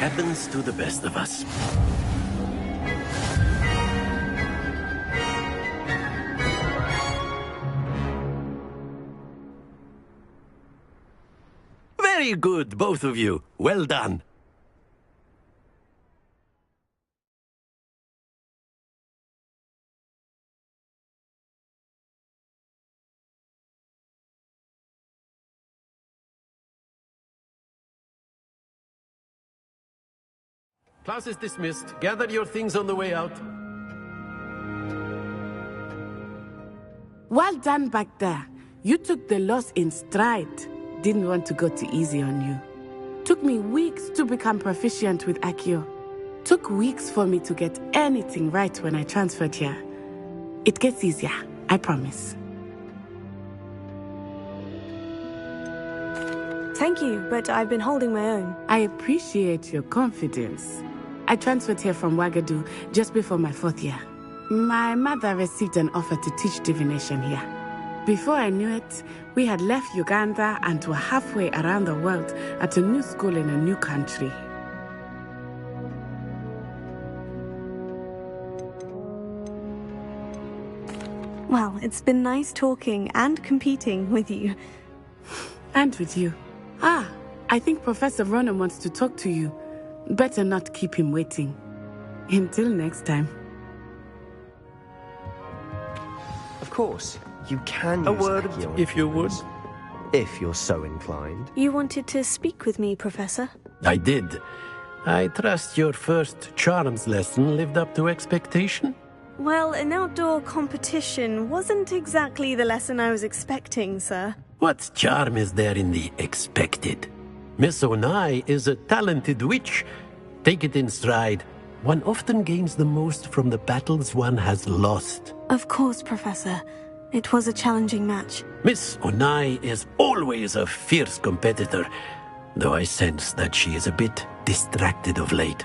Happens to the best of us. Very good, both of you. Well done. Class is dismissed. Gather your things on the way out. Well done back there. You took the loss in stride. Didn't want to go too easy on you. Took me weeks to become proficient with Accio. Took weeks for me to get anything right when I transferred here. It gets easier, I promise. Thank you, but I've been holding my own. I appreciate your confidence. I transferred here from Wagadu just before my 4th year. My mother received an offer to teach divination here. Before I knew it, we had left Uganda and were halfway around the world at a new school in a new country. Well, it's been nice talking and competing with you. And with you. Ah, I think Professor Ronan wants to talk to you. Better not keep him waiting. Until next time. Of course, you can A use word, Accio on if you would. humans, if you're so inclined. You wanted to speak with me, Professor? I did. I trust your first charms lesson lived up to expectation? Well, an outdoor competition wasn't exactly the lesson I was expecting, sir. What charm is there in the expected? Miss Onai is a talented witch. Take it in stride. One often gains the most from the battles one has lost. Of course, Professor. It was a challenging match. Miss Onai is always a fierce competitor, though I sense that she is a bit distracted of late.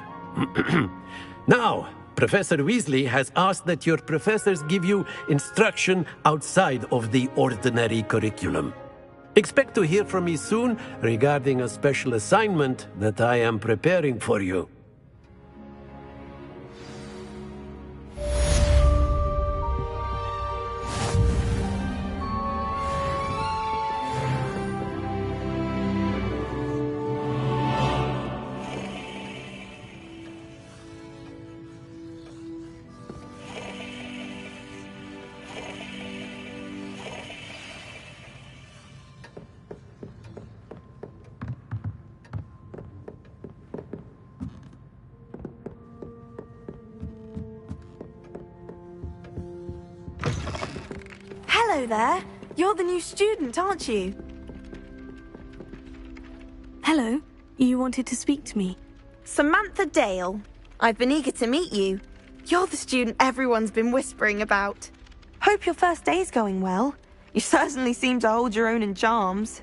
Now, Professor Weasley has asked that your professors give you instruction outside of the ordinary curriculum. Expect to hear from me soon regarding a special assignment that I am preparing for you. Hello there. You're the new student, aren't you? Hello. You wanted to speak to me? Samantha Dale. I've been eager to meet you. You're the student everyone's been whispering about. Hope your first day's going well. You certainly seem to hold your own in charms.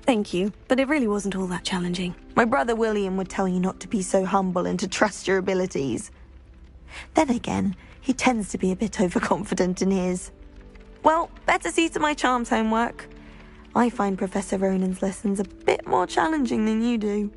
Thank you, but it really wasn't all that challenging. My brother William would tell you not to be so humble and to trust your abilities. Then again, he tends to be a bit overconfident in his. Well, better see to my charms homework. I find Professor Ronan's lessons a bit more challenging than you do.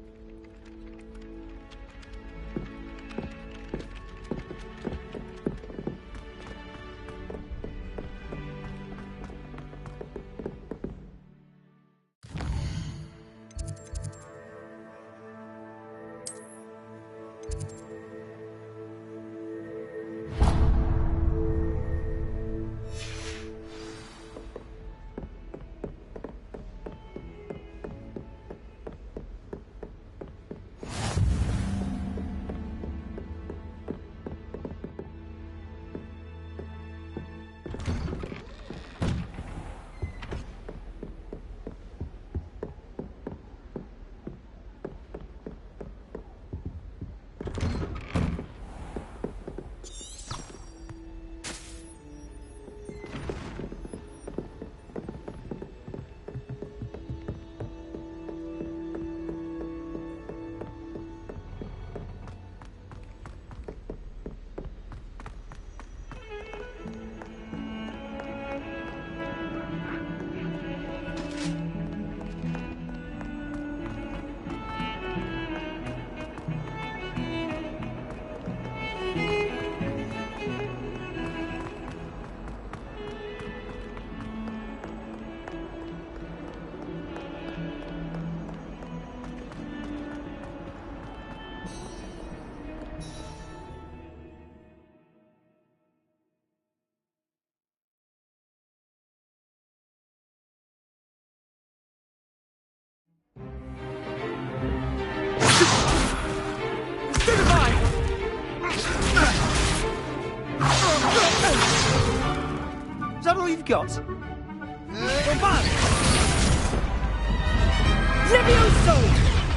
Is that all you've got? Levioso!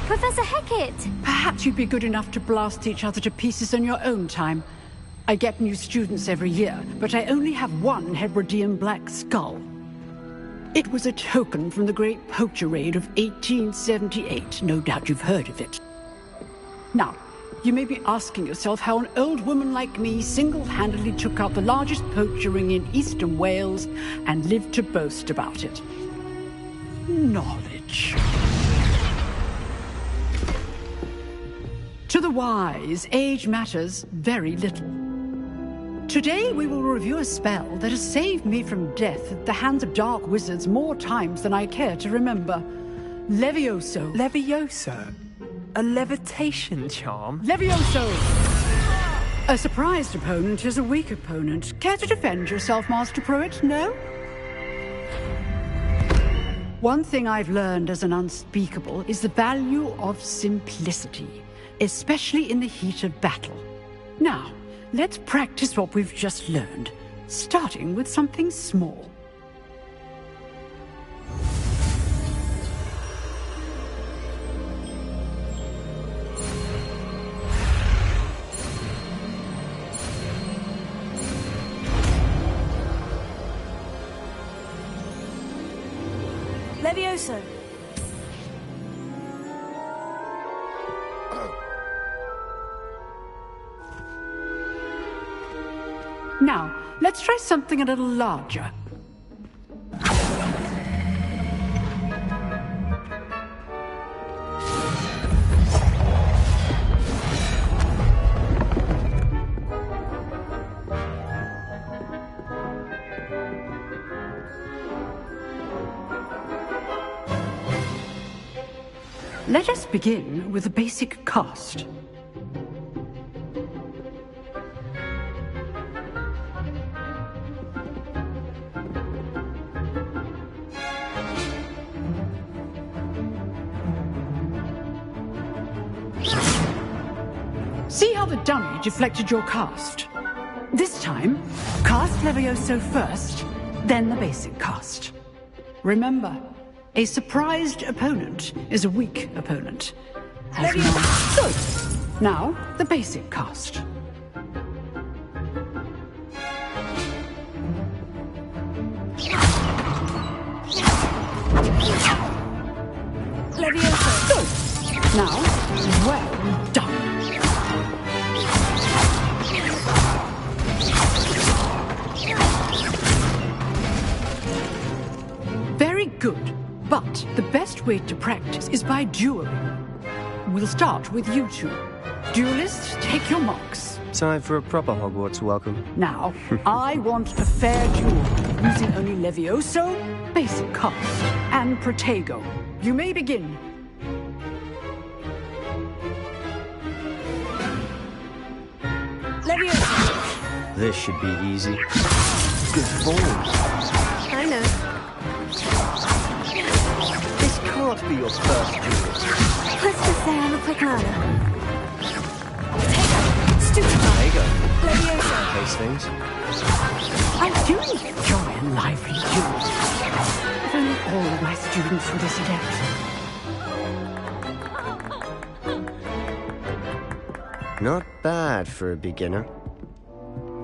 Professor Hecat! Perhaps you'd be good enough to blast each other to pieces in your own time. I get new students every year, but I only have one Hebridean black skull. It was a token from the Great Poacher Raid of 1878. No doubt you've heard of it. Now, you may be asking yourself how an old woman like me single-handedly took out the largest poacher ring in eastern Wales and lived to boast about it. Knowledge. To the wise, age matters very little. Today we will review a spell that has saved me from death at the hands of dark wizards more times than I care to remember. Levioso. Levioso? A levitation charm? Levioso! A surprised opponent is a weak opponent. Care to defend yourself, Master Pruitt? No? One thing I've learned as an unspeakable is the value of simplicity, especially in the heat of battle. Now, let's practice what we've just learned, starting with something small. Levioso! Now, let's try something a little larger. Let us begin with a basic cast. See how the dummy deflected your cast? This time, cast Levioso first, then the basic cast. Remember, a surprised opponent is a weak opponent. Good. Now, the basic cast. Leviosa. Good. Now, well done. Very good. But the best way to practice is by dueling. We'll start with you two. Duelists, take your marks. Time for a proper Hogwarts welcome. Now, I want a fair duel, using only Levioso, basic cast, and Protego. You may begin. Leviosa. This should be easy. Good form. I know. This can't be your first duel. Let's just say I'm a quick learner. There you go. Leviosa. Case things. I do enjoy a lively duel. If only all of my students were this adept. Not bad for a beginner.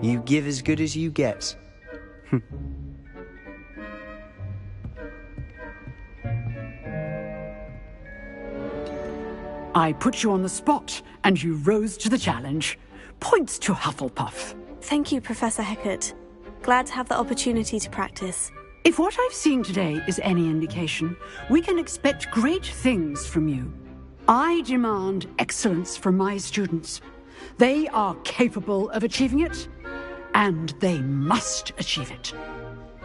You give as good as you get. I put you on the spot, and you rose to the challenge. Points to Hufflepuff. Thank you, Professor Hecat. Glad to have the opportunity to practice. If what I've seen today is any indication, we can expect great things from you. I demand excellence from my students. They are capable of achieving it, and they must achieve it.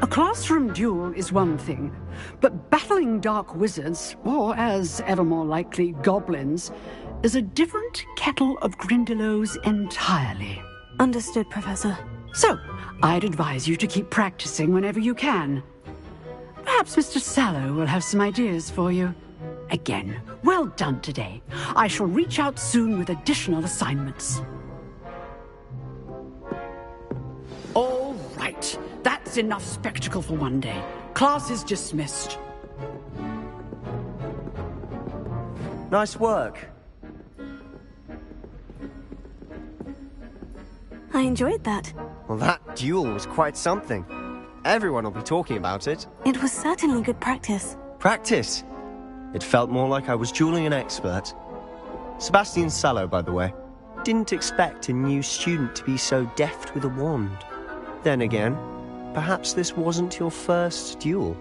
A classroom duel is one thing, but battling dark wizards, or as ever more likely, goblins, is a different kettle of Grindylows entirely. Understood, Professor. So, I'd advise you to keep practicing whenever you can. Perhaps Mr. Sallow will have some ideas for you. Again, well done today. I shall reach out soon with additional assignments. All right. That's enough spectacle for one day. Class is dismissed. Nice work. I enjoyed that. Well, that duel was quite something. Everyone will be talking about it. It was certainly good practice. Practice? It felt more like I was dueling an expert. Sebastian Sallow, by the way. Didn't expect a new student to be so deft with a wand. Then again, perhaps this wasn't your first duel.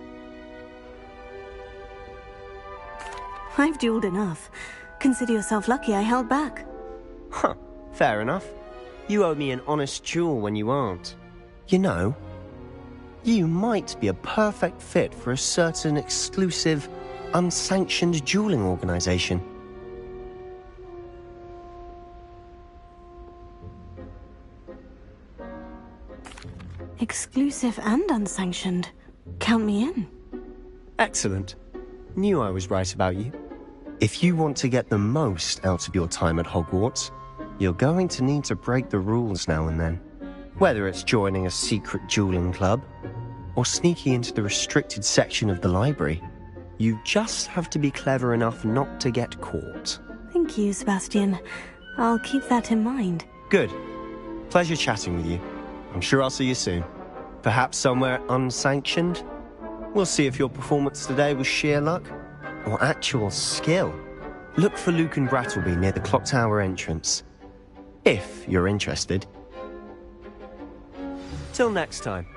I've dueled enough. Consider yourself lucky I held back. Huh, fair enough. You owe me an honest duel when you aren't. You know, you might be a perfect fit for a certain exclusive, unsanctioned dueling organization. Exclusive and unsanctioned. Count me in. Excellent. Knew I was right about you. If you want to get the most out of your time at Hogwarts, you're going to need to break the rules now and then. Whether it's joining a secret dueling club, or sneaking into the restricted section of the library, you just have to be clever enough not to get caught. Thank you, Sebastian. I'll keep that in mind. Good. Pleasure chatting with you. I'm sure I'll see you soon. Perhaps somewhere unsanctioned? We'll see if your performance today was sheer luck or actual skill. Look for Luke and Brattleby near the clock tower entrance. If you're interested. Till next time.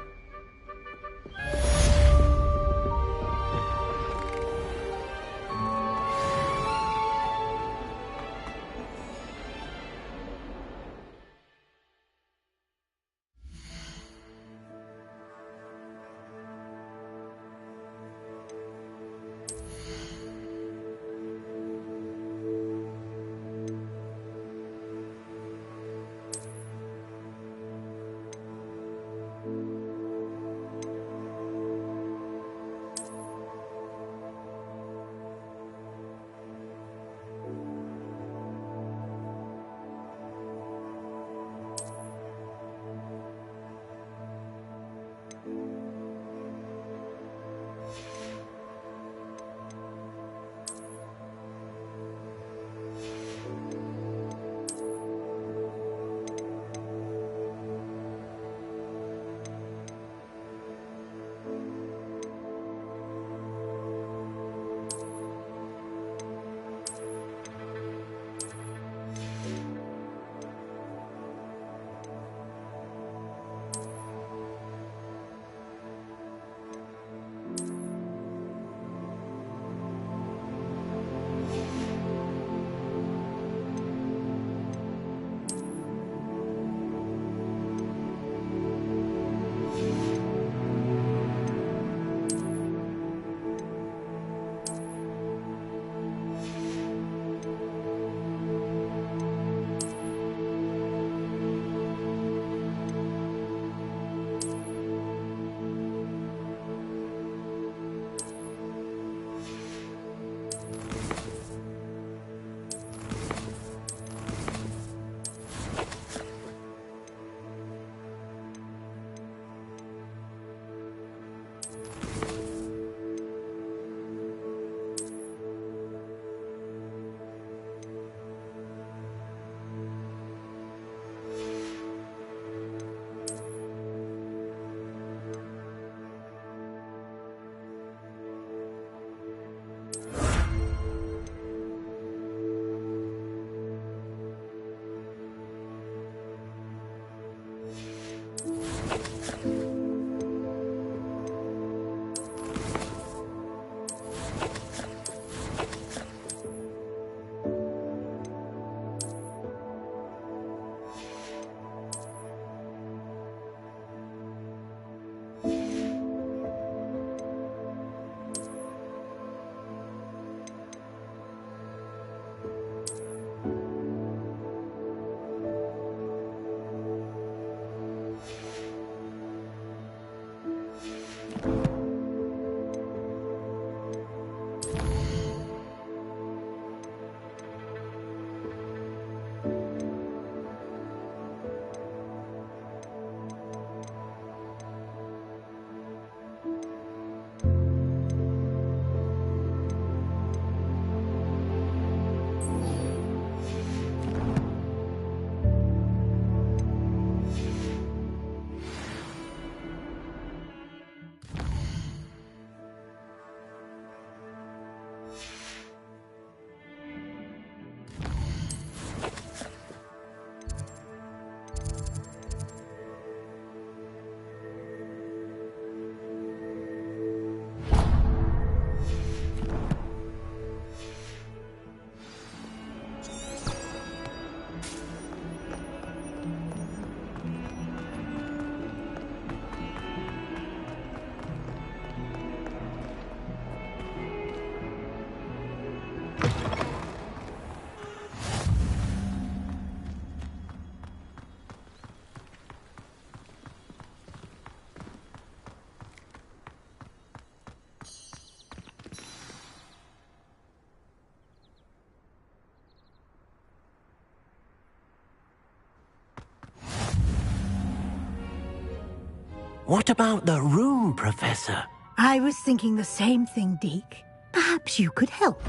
What about the room, Professor? I was thinking the same thing, Deke. Perhaps you could help.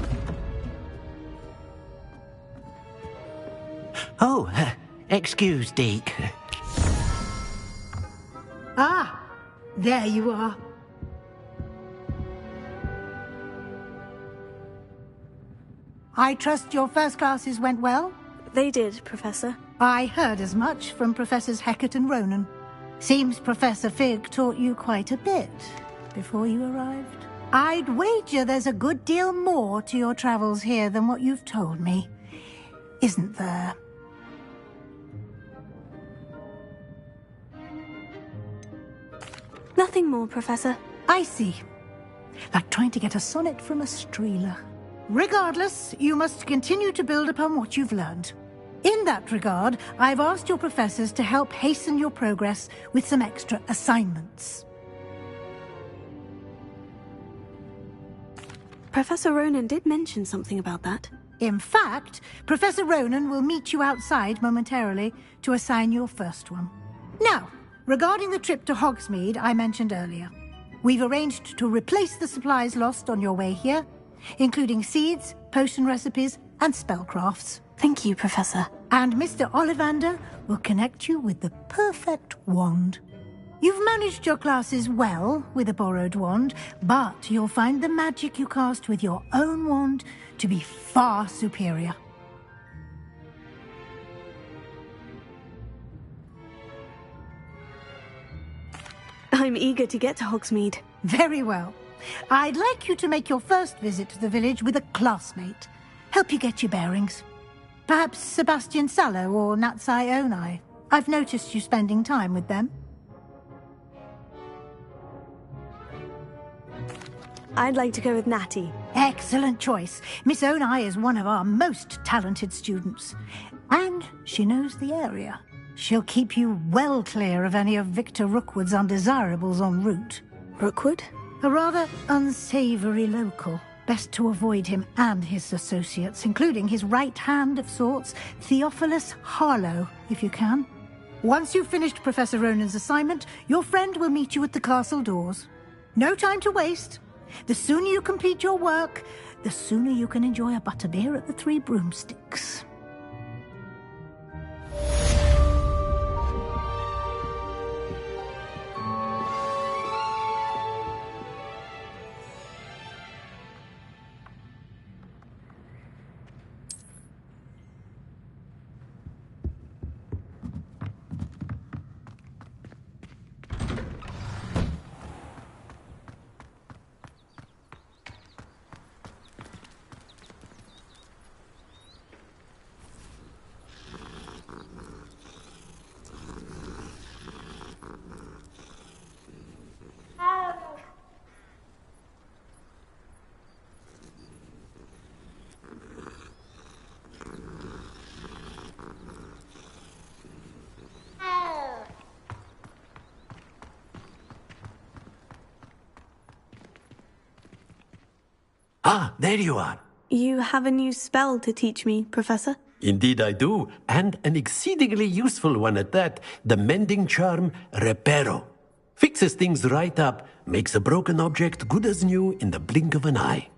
Oh, excuse, Deke. Ah, there you are. I trust your first classes went well? They did, Professor. I heard as much from Professors Hecat and Ronan. Seems Professor Fig taught you quite a bit before you arrived. I'd wager there's a good deal more to your travels here than what you've told me. Isn't there? Nothing more, Professor. I see. Like trying to get a sonnet from a streeler. Regardless, you must continue to build upon what you've learned. In that regard, I've asked your professors to help hasten your progress with some extra assignments. Professor Ronan did mention something about that. In fact, Professor Ronan will meet you outside momentarily to assign your first one. Now, regarding the trip to Hogsmeade I mentioned earlier, we've arranged to replace the supplies lost on your way here, including seeds, potion recipes, and spellcrafts. Thank you, Professor. And Mr. Ollivander will connect you with the perfect wand. You've managed your classes well with a borrowed wand, but you'll find the magic you cast with your own wand to be far superior. I'm eager to get to Hogsmeade. Very well. I'd like you to make your first visit to the village with a classmate. Help you get your bearings. Perhaps Sebastian Sallow or Natsai Onai. I've noticed you spending time with them. I'd like to go with Natty. Excellent choice. Miss Onai is one of our most talented students. And she knows the area. She'll keep you well clear of any of Victor Rookwood's undesirables en route. Rookwood? A rather unsavory local. Best to avoid him and his associates, including his right hand of sorts, Theophilus Harlow, if you can. Once you've finished Professor Ronan's assignment, your friend will meet you at the castle doors. No time to waste. The sooner you complete your work, the sooner you can enjoy a butterbeer at the Three Broomsticks. Ah, there you are. You have a new spell to teach me, Professor? Indeed I do, and an exceedingly useful one at that, the mending charm Reparo. Fixes things right up, makes a broken object good as new in the blink of an eye.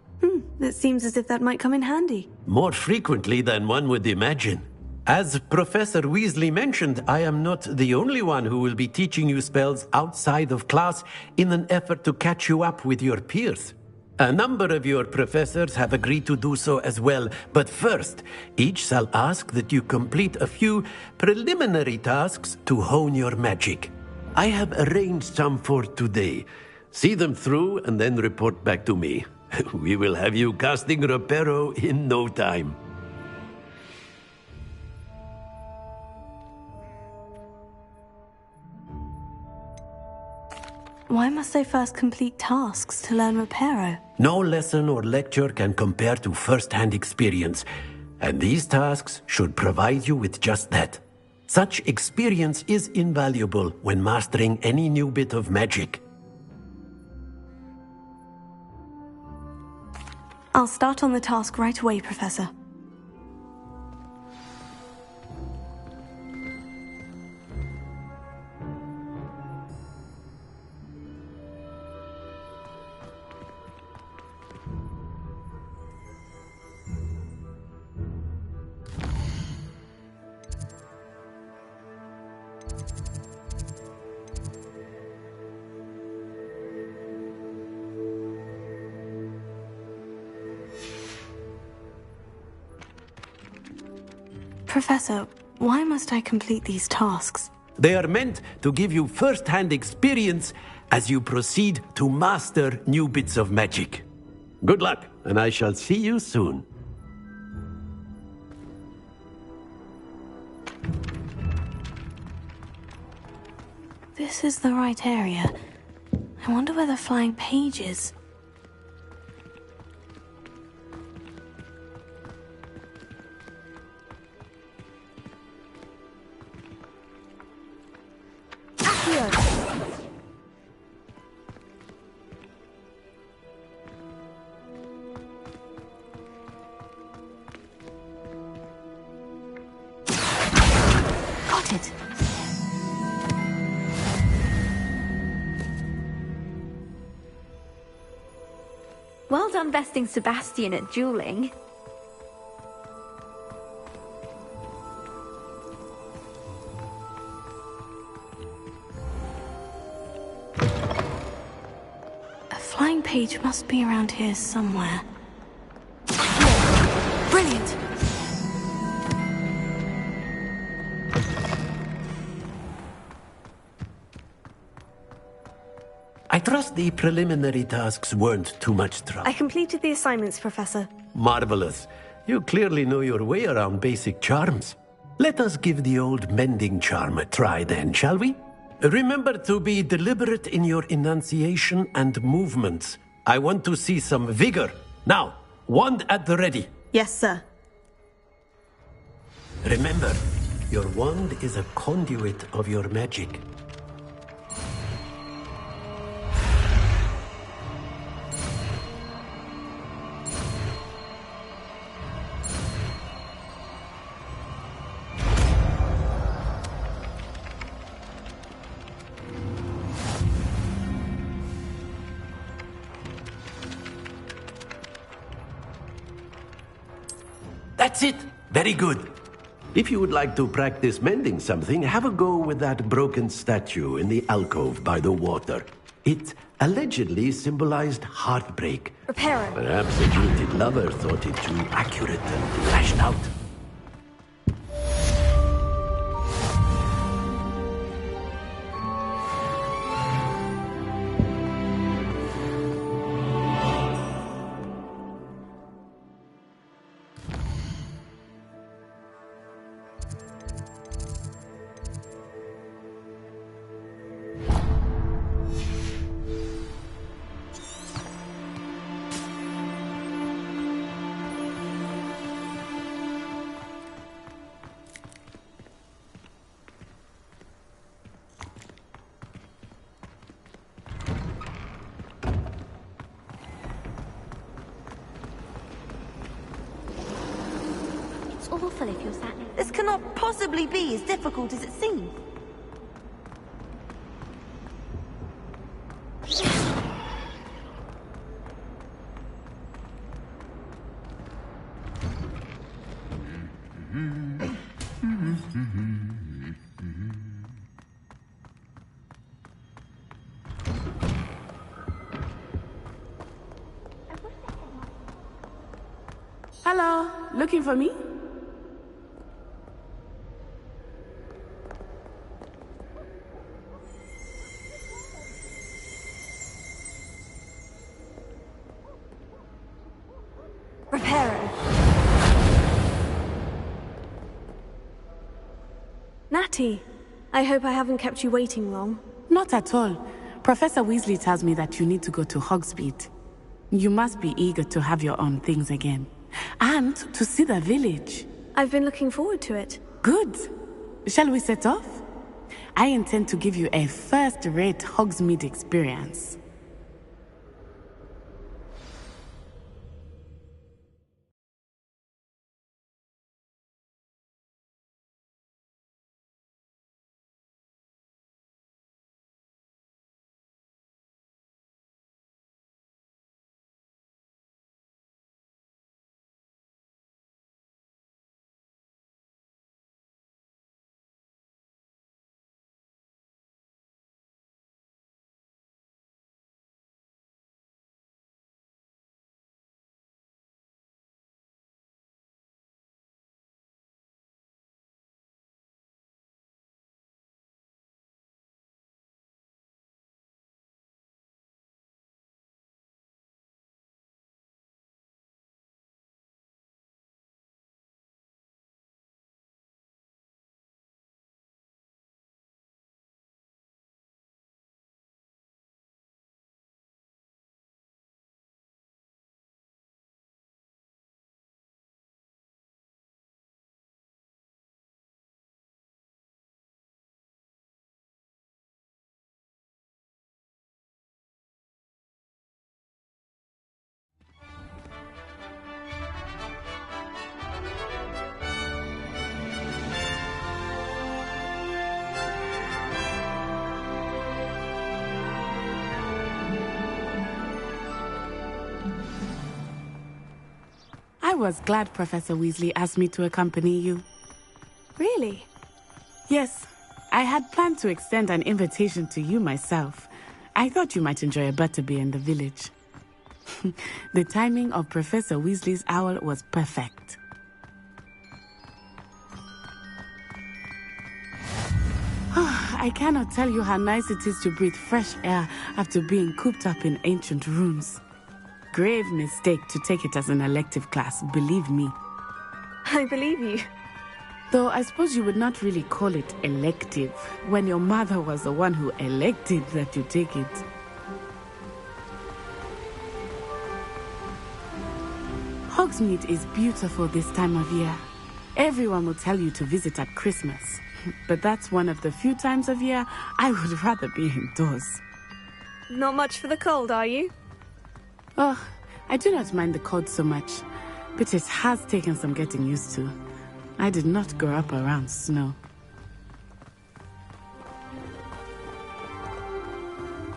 It seems as if that might come in handy. More frequently than one would imagine. As Professor Weasley mentioned, I am not the only one who will be teaching you spells outside of class in an effort to catch you up with your peers. A number of your professors have agreed to do so as well, but first, each shall ask that you complete a few preliminary tasks to hone your magic. I have arranged some for today. See them through and then report back to me. We will have you casting Reparo in no time. Why must I first complete tasks to learn Reparo? No lesson or lecture can compare to first-hand experience, and these tasks should provide you with just that. Such experience is invaluable when mastering any new bit of magic. I'll start on the task right away, Professor. Professor, why must I complete these tasks? They are meant to give you first-hand experience as you proceed to master new bits of magic. Good luck, and I shall see you soon. This is the right area. I wonder where the flying page is. Got it. Well done besting Sebastian at dueling. A flying page must be around here somewhere. Brilliant! I trust the preliminary tasks weren't too much trouble. I completed the assignments, Professor. Marvelous. You clearly know your way around basic charms. Let us give the old mending charm a try then, shall we? Remember to be deliberate in your enunciation and movements. I want to see some vigor. Now, wand at the ready. Yes, sir. Remember, your wand is a conduit of your magic. That's it. Very good. If you would like to practice mending something, have a go with that broken statue in the alcove by the water. It allegedly symbolized heartbreak. Repair it. Perhaps a jilted lover thought it too accurate and lashed out. It's awful if you're sat. This cannot possibly be as difficult as it seems. Hello, looking for me? Reparo. Natty, I hope I haven't kept you waiting long. Not at all. Professor Weasley tells me that you need to go to Hogsmeade. You must be eager to have your own things again. And to see the village. I've been looking forward to it. Good. Shall we set off? I intend to give you a first-rate Hogsmeade experience. was glad Professor Weasley asked me to accompany you. Really? Yes. I had planned to extend an invitation to you myself. I thought you might enjoy a butterbeer in the village. The timing of Professor Weasley's owl was perfect. I cannot tell you how nice it is to breathe fresh air after being cooped up in ancient rooms. Grave mistake to take it as an elective class, believe me. I believe you. Though I suppose you would not really call it elective when your mother was the one who elected that you take it. Hogsmeade is beautiful this time of year. Everyone will tell you to visit at Christmas. But that's one of the few times of year I would rather be indoors. Not much for the cold, are you? Oh, I do not mind the cold so much, but it has taken some getting used to. I did not grow up around snow.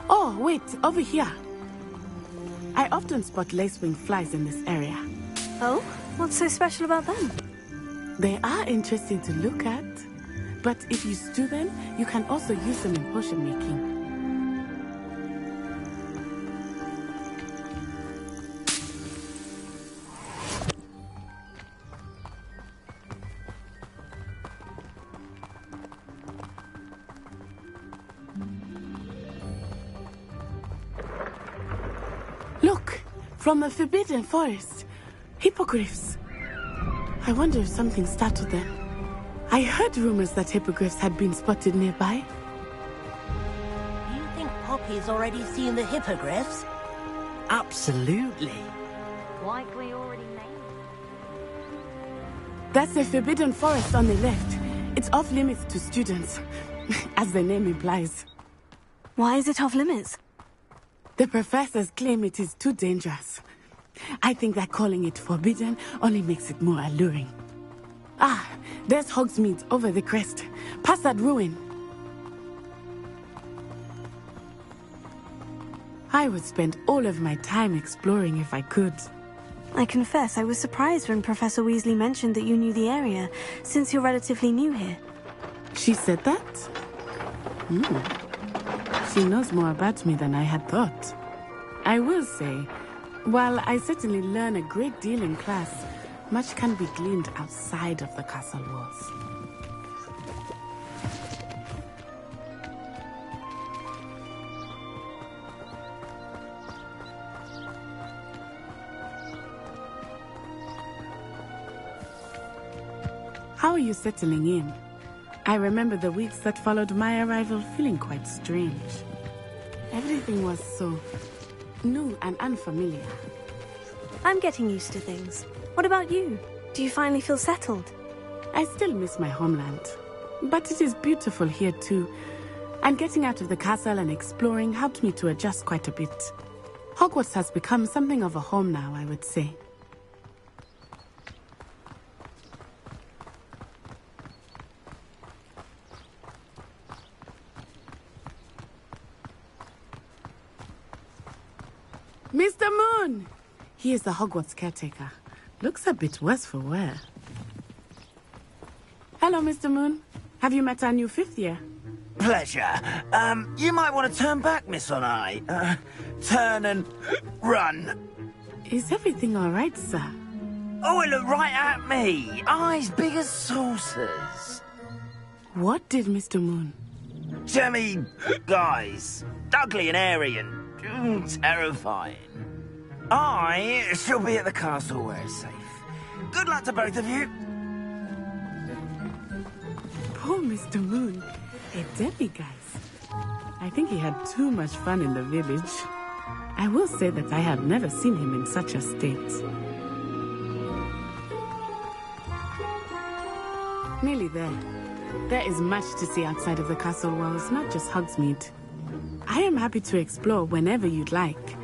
Oh, wait, over here. I often spot lacewing flies in this area. Oh? What's so special about them? They are interesting to look at, but if you stew them, you can also use them in potion making. Look, from the Forbidden Forest, hippogriffs. I wonder if something startled them. I heard rumors that hippogriffs had been spotted nearby. You think Poppy's already seen the hippogriffs? Absolutely. Like we already named. That's the Forbidden Forest on the left. It's off limits to students, as the name implies. Why is it off limits? The professors claim it is too dangerous. I think that calling it forbidden only makes it more alluring. Ah, there's Hogsmeade over the crest. Past that ruin. I would spend all of my time exploring if I could. I confess I was surprised when Professor Weasley mentioned that you knew the area, since you're relatively new here. She said that? She knows more about me than I had thought. I will say, while I certainly learn a great deal in class, much can be gleaned outside of the castle walls. How are you settling in? I remember the weeks that followed my arrival feeling quite strange. Everything was so new and unfamiliar. I'm getting used to things. What about you? Do you finally feel settled? I still miss my homeland, but it is beautiful here too. And getting out of the castle and exploring helped me to adjust quite a bit. Hogwarts has become something of a home now, I would say. Mr. Moon! He is the Hogwarts caretaker. Looks a bit worse for wear. Hello, Mr. Moon. Have you met our new fifth year? Pleasure. You might want to turn back, Miss Onai. Turn and run. Is everything all right, sir? Oh, it looked right at me. Eyes big as saucers. What did Mr. Moon? Jemmy guys. Ugly and airy and terrifying. I shall be at the castle where it's safe. Good luck to both of you. Poor Mr. Moon. A demiguise. I think he had too much fun in the village. I will say that I have never seen him in such a state. Nearly there. There is much to see outside of the castle walls, not just Hogsmeade. I am happy to explore whenever you'd like.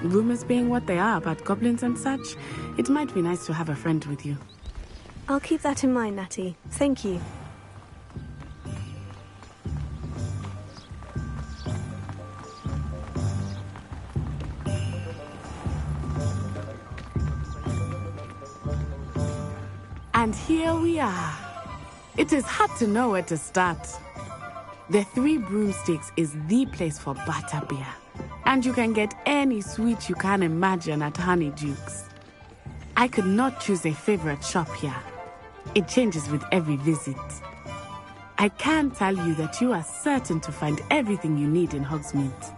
Rumors being what they are about goblins and such, it might be nice to have a friend with you. I'll keep that in mind, Natty. Thank you. And here we are. It is hard to know where to start. The Three Broomsticks is the place for butterbeer. And you can get any sweet you can imagine at Honeyduke's. I could not choose a favorite shop here. It changes with every visit. I can tell you that you are certain to find everything you need in Hogsmeade.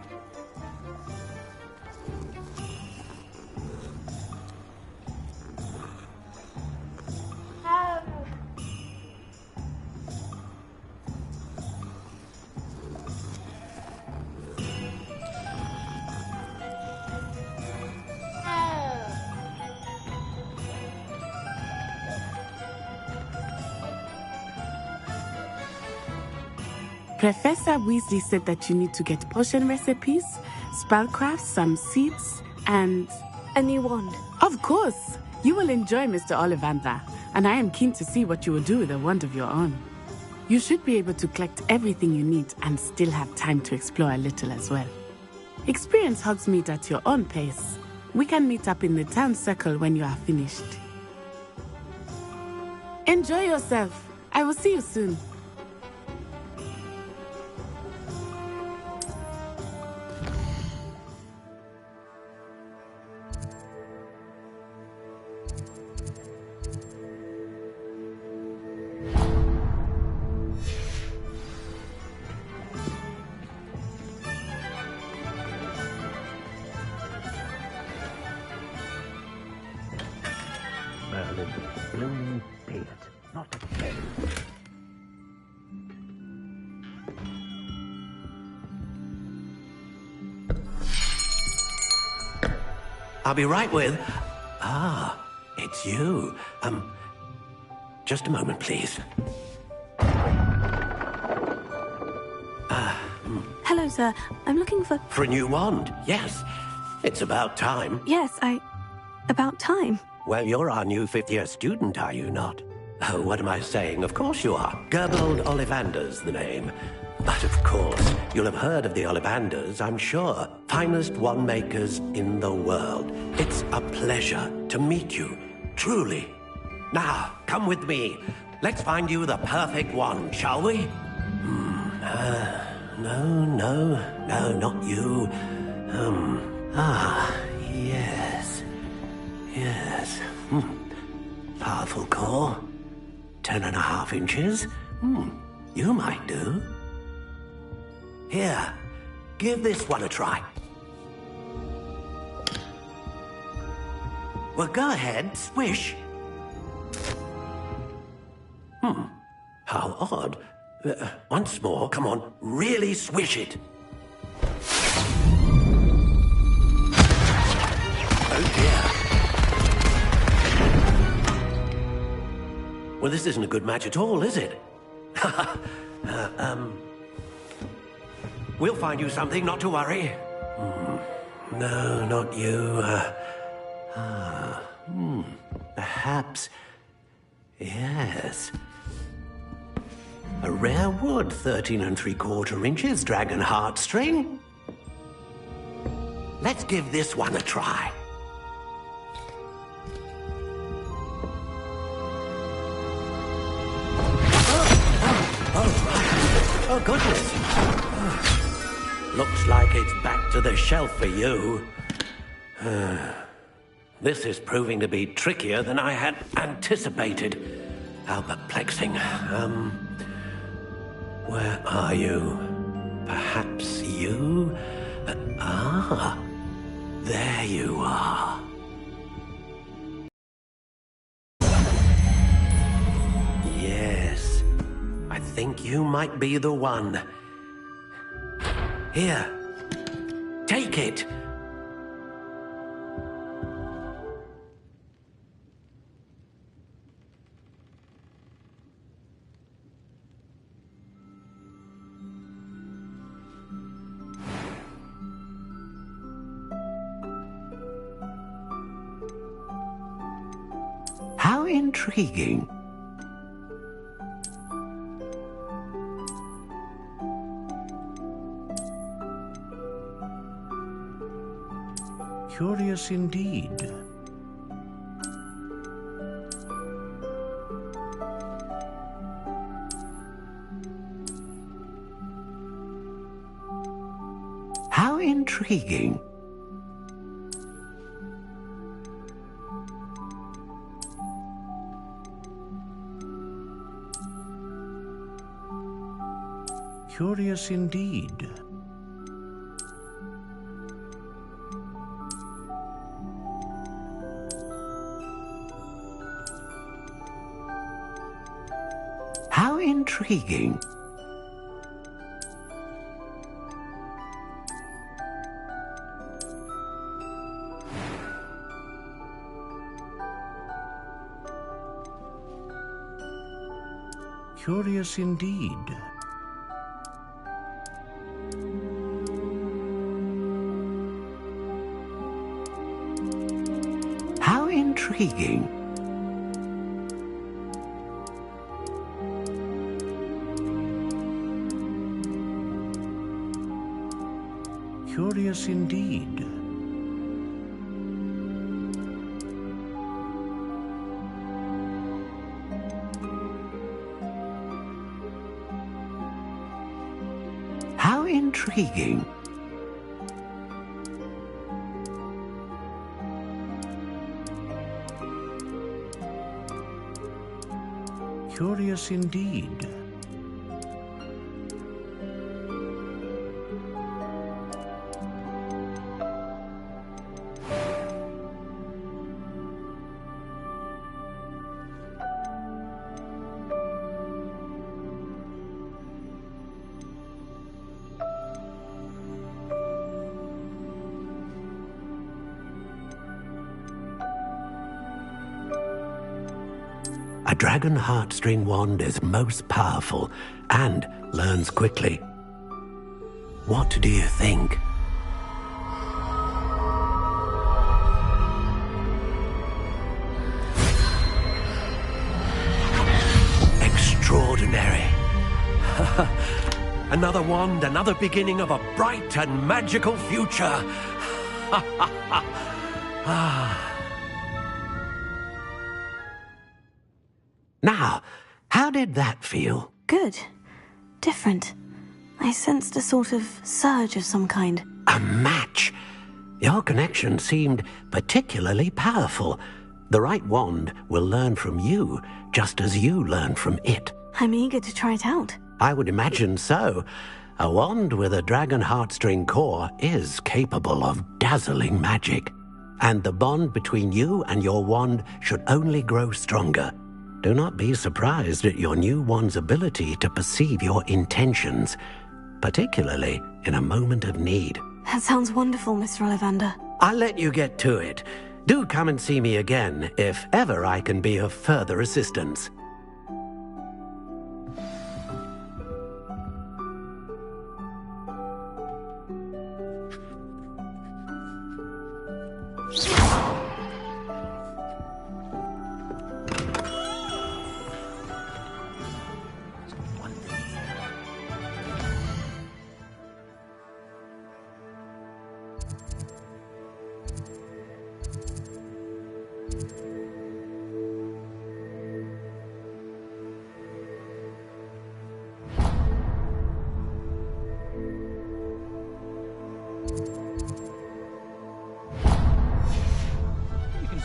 Professor Weasley said that you need to get potion recipes, spellcraft, some seeds, and... a new wand. Of course! You will enjoy Mr. Ollivander, and I am keen to see what you will do with a wand of your own. You should be able to collect everything you need and still have time to explore a little as well. Experience Hogsmeade at your own pace. We can meet up in the town circle when you are finished. Enjoy yourself. I will see you soon. Blooming beard, not a pen. I'll be right with... Ah, it's you. Just a moment, please. Hello, sir. I'm looking for... For a new wand, yes. It's about time. Yes, about time. Well, you're our new fifth-year student, are you not? Oh, what am I saying? Of course you are. Gerbold Ollivander's the name. But of course, you'll have heard of the Ollivanders, I'm sure. Finest wand makers in the world. It's a pleasure to meet you, truly. Now, come with me. Let's find you the perfect wand, shall we? No, not you. Yes. Yes. Powerful core. 10.5 inches. You might do. Here, give this one a try. Well, go ahead, swish. How odd. Once more, come on, really swish it. Oh dear. Well, this isn't a good match at all, is it? We'll find you something, not to worry. No, not you. Perhaps... Yes. A rare wood, 13 3/4 inches, dragon heartstring. Let's give this one a try. Oh, goodness. Looks like it's back to the shelf for you. This is proving to be trickier than I had anticipated. How perplexing. Where are you? Perhaps you? There you are. Yes, I think you might be the one. Here, take it. How intriguing. Curious indeed. How intriguing. Curious indeed. How intriguing. Curious indeed. How intriguing. Curious indeed. How intriguing. Curious indeed. A dragon heartstring wand is most powerful and learns quickly. What do you think? Extraordinary. Another wand, another beginning of a bright and magical future. Now, how did that feel? Good. Different. I sensed a sort of surge of some kind. A match? Your connection seemed particularly powerful. The right wand will learn from you, just as you learn from it. I'm eager to try it out. I would imagine so. A wand with a dragon heartstring core is capable of dazzling magic. And the bond between you and your wand should only grow stronger. Do not be surprised at your new wand's ability to perceive your intentions, particularly in a moment of need. That sounds wonderful, Mr. Ollivander. I'll let you get to it. Do come and see me again if ever I can be of further assistance.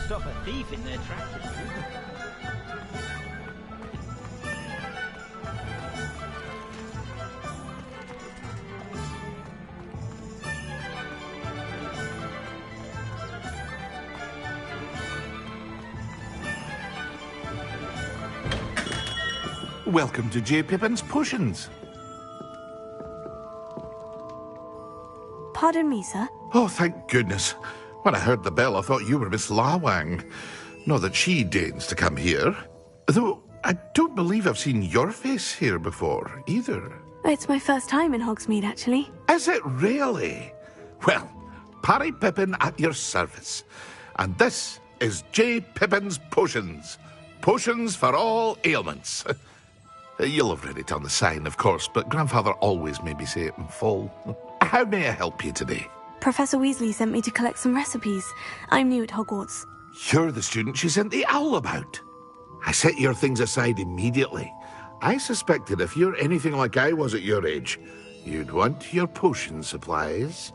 Stop a thief in their tracks. Welcome to J. Pippin's Potions. Pardon me, sir. Oh, thank goodness. When I heard the bell, I thought you were Miss Lawang. Not that she deigns to come here. Though, I don't believe I've seen your face here before, either. It's my first time in Hogsmeade, actually. Is it really? Well, Parry Pippin at your service. And this is J. Pippin's Potions. Potions for all ailments. You'll have read it on the sign, of course, but Grandfather always made me say it in full. How may I help you today? Professor Weasley sent me to collect some recipes. I'm new at Hogwarts. You're the student she sent the owl about. I set your things aside immediately. I suspected if you're anything like I was at your age, you'd want your potion supplies.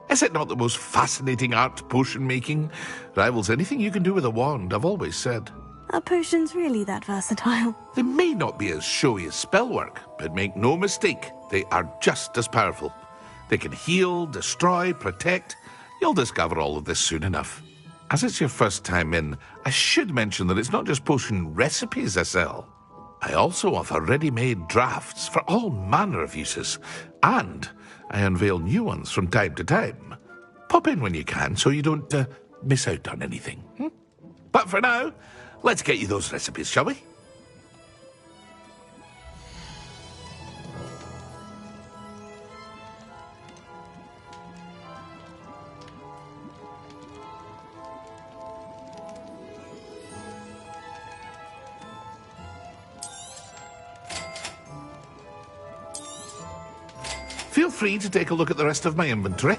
Is it not the most fascinating art, potion making? Rivals anything you can do with a wand, I've always said. Are potions really that versatile? They may not be as showy as spellwork, but make no mistake, they are just as powerful. They can heal, destroy, protect. You'll discover all of this soon enough. As it's your first time in, I should mention that it's not just potion recipes I sell. I also offer ready-made drafts for all manner of uses, and I unveil new ones from time to time. Pop in when you can so you don't miss out on anything. But for now, let's get you those recipes, shall we? Feel free to take a look at the rest of my inventory,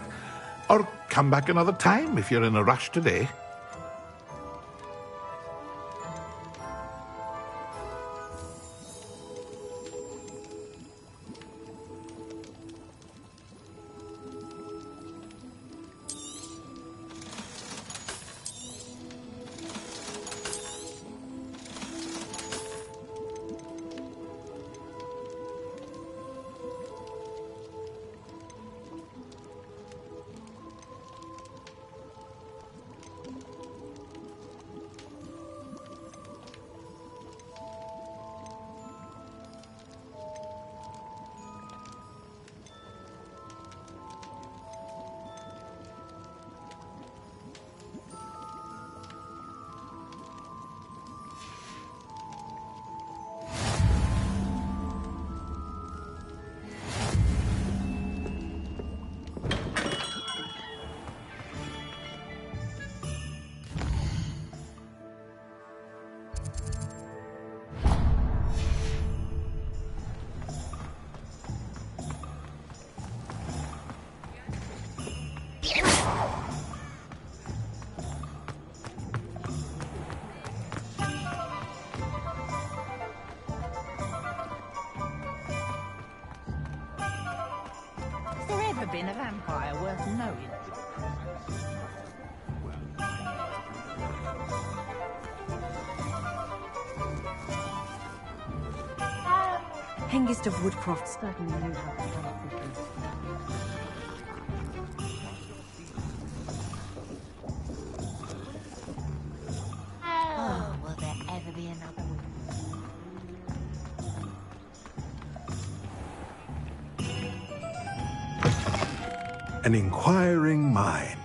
or come back another time if you're in a rush today. Has there ever been a vampire worth knowing? Hengist of Woodcroft certainly knew how to come up with this. Oh, will there ever be another one? An inquiring mind.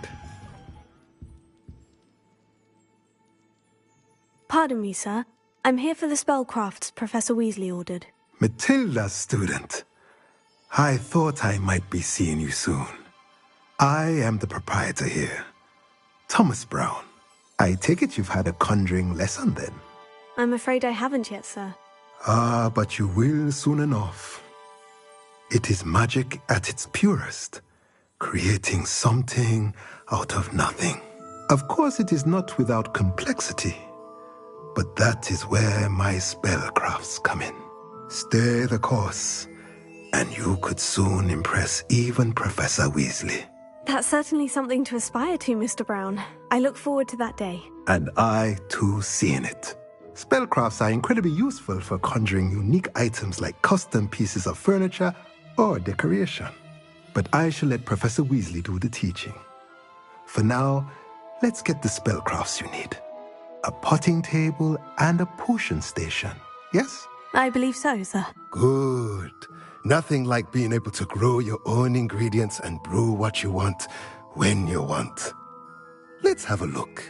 Pardon me, sir. I'm here for the spellcrafts Professor Weasley ordered. Matilda's student. I thought I might be seeing you soon. I am the proprietor here, Thomas Brown. I take it you've had a conjuring lesson then? I'm afraid I haven't yet, sir. Ah, but you will soon enough. It is magic at its purest, creating something out of nothing. Of course, it is not without complexity, but that is where my spellcrafts come in. Stay the course, and you could soon impress even Professor Weasley. That's certainly something to aspire to, Mr. Brown. I look forward to that day. And I, too, seeing it. Spellcrafts are incredibly useful for conjuring unique items like custom pieces of furniture or decoration. But I shall let Professor Weasley do the teaching. For now, let's get the spellcrafts you need. A potting table and a potion station, yes? I believe so, sir. Good. Nothing like being able to grow your own ingredients and brew what you want when you want. Let's have a look.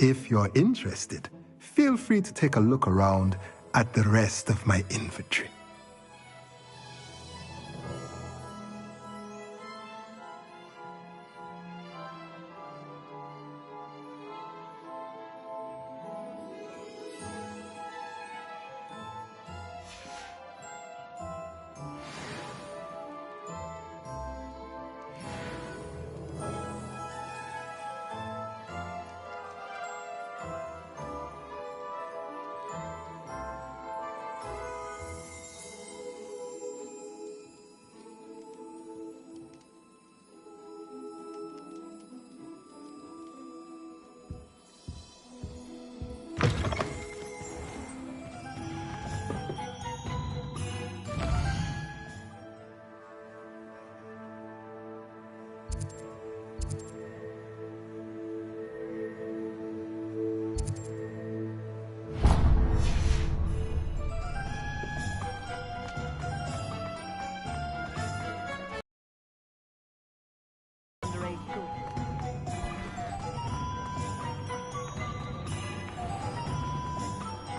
If you're interested, feel free to take a look around at the rest of my inventory.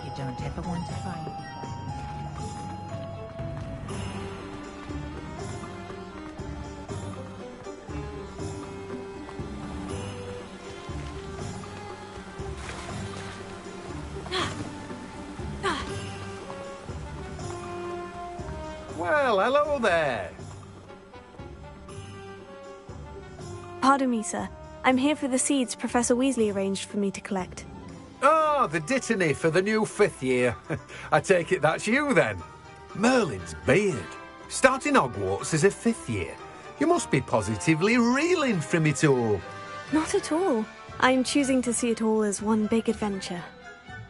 You don't ever want to fight. Well, hello there. Pardon me, sir. I'm here for the seeds Professor Weasley arranged for me to collect. Oh, the dittany for the new 5th year. I take it that's you, then. Merlin's beard. Starting Hogwarts as a 5th year. You must be positively reeling from it all. Not at all. I'm choosing to see it all as one big adventure.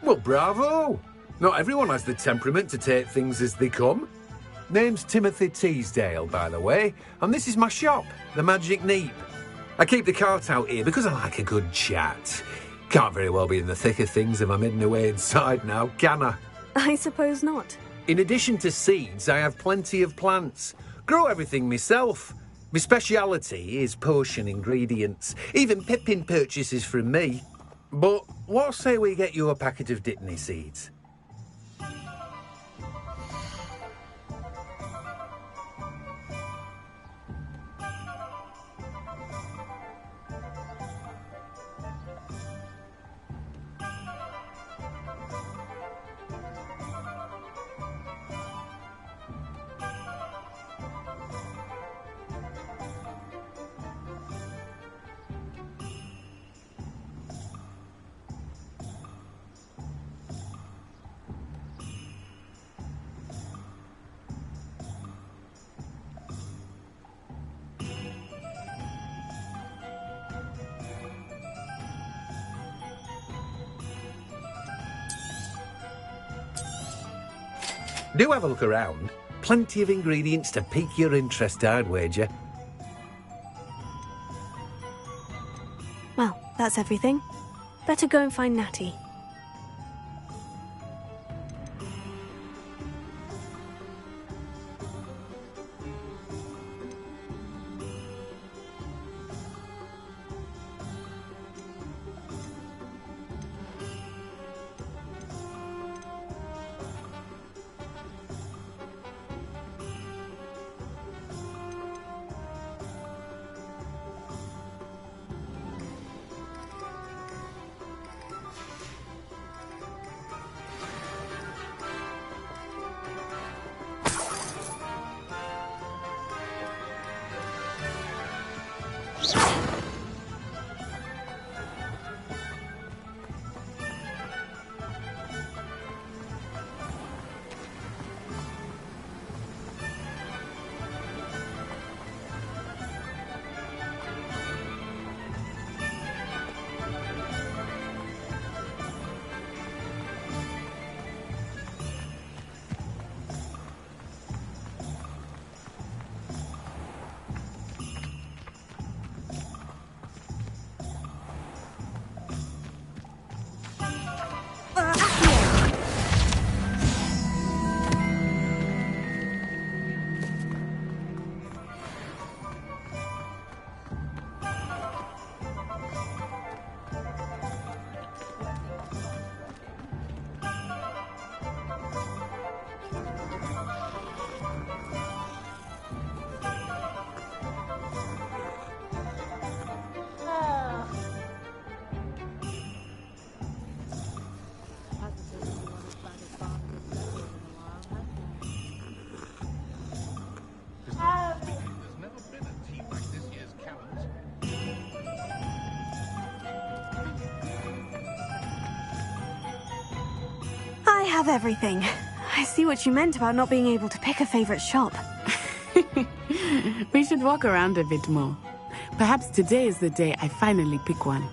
Well, bravo. Not everyone has the temperament to take things as they come. Name's Timothy Teasdale, by the way, and this is my shop, the Magic Neep. I keep the cart out here because I like a good chat. Can't very well be in the thick of things if I'm hidden away inside now, can I? I suppose not. In addition to seeds, I have plenty of plants. Grow everything myself. My speciality is potion ingredients. Even Pippin purchases from me. But what say we get you a packet of Dittany seeds? Do have a look around. Plenty of ingredients to pique your interest, I'd wager. Well, that's everything. Better go and find Natty. have everything. I see what you meant about not being able to pick a favorite shop. We should walk around a bit more. Perhaps today is the day I finally pick one.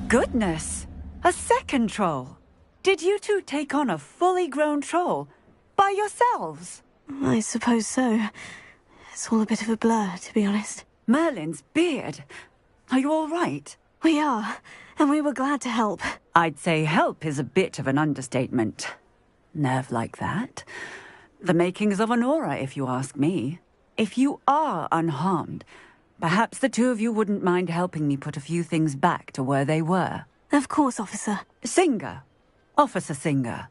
Goodness! A second troll! Did you two take on a fully grown troll? By yourselves? I suppose so. It's all a bit of a blur, to be honest. Merlin's beard. Are you all right? We are, and we were glad to help. I'd say help is a bit of an understatement. Nerve like that. The makings of an aura, if you ask me. If you are unharmed, perhaps the two of you wouldn't mind helping me put a few things back to where they were. Of course, officer. Singer. Officer Singer.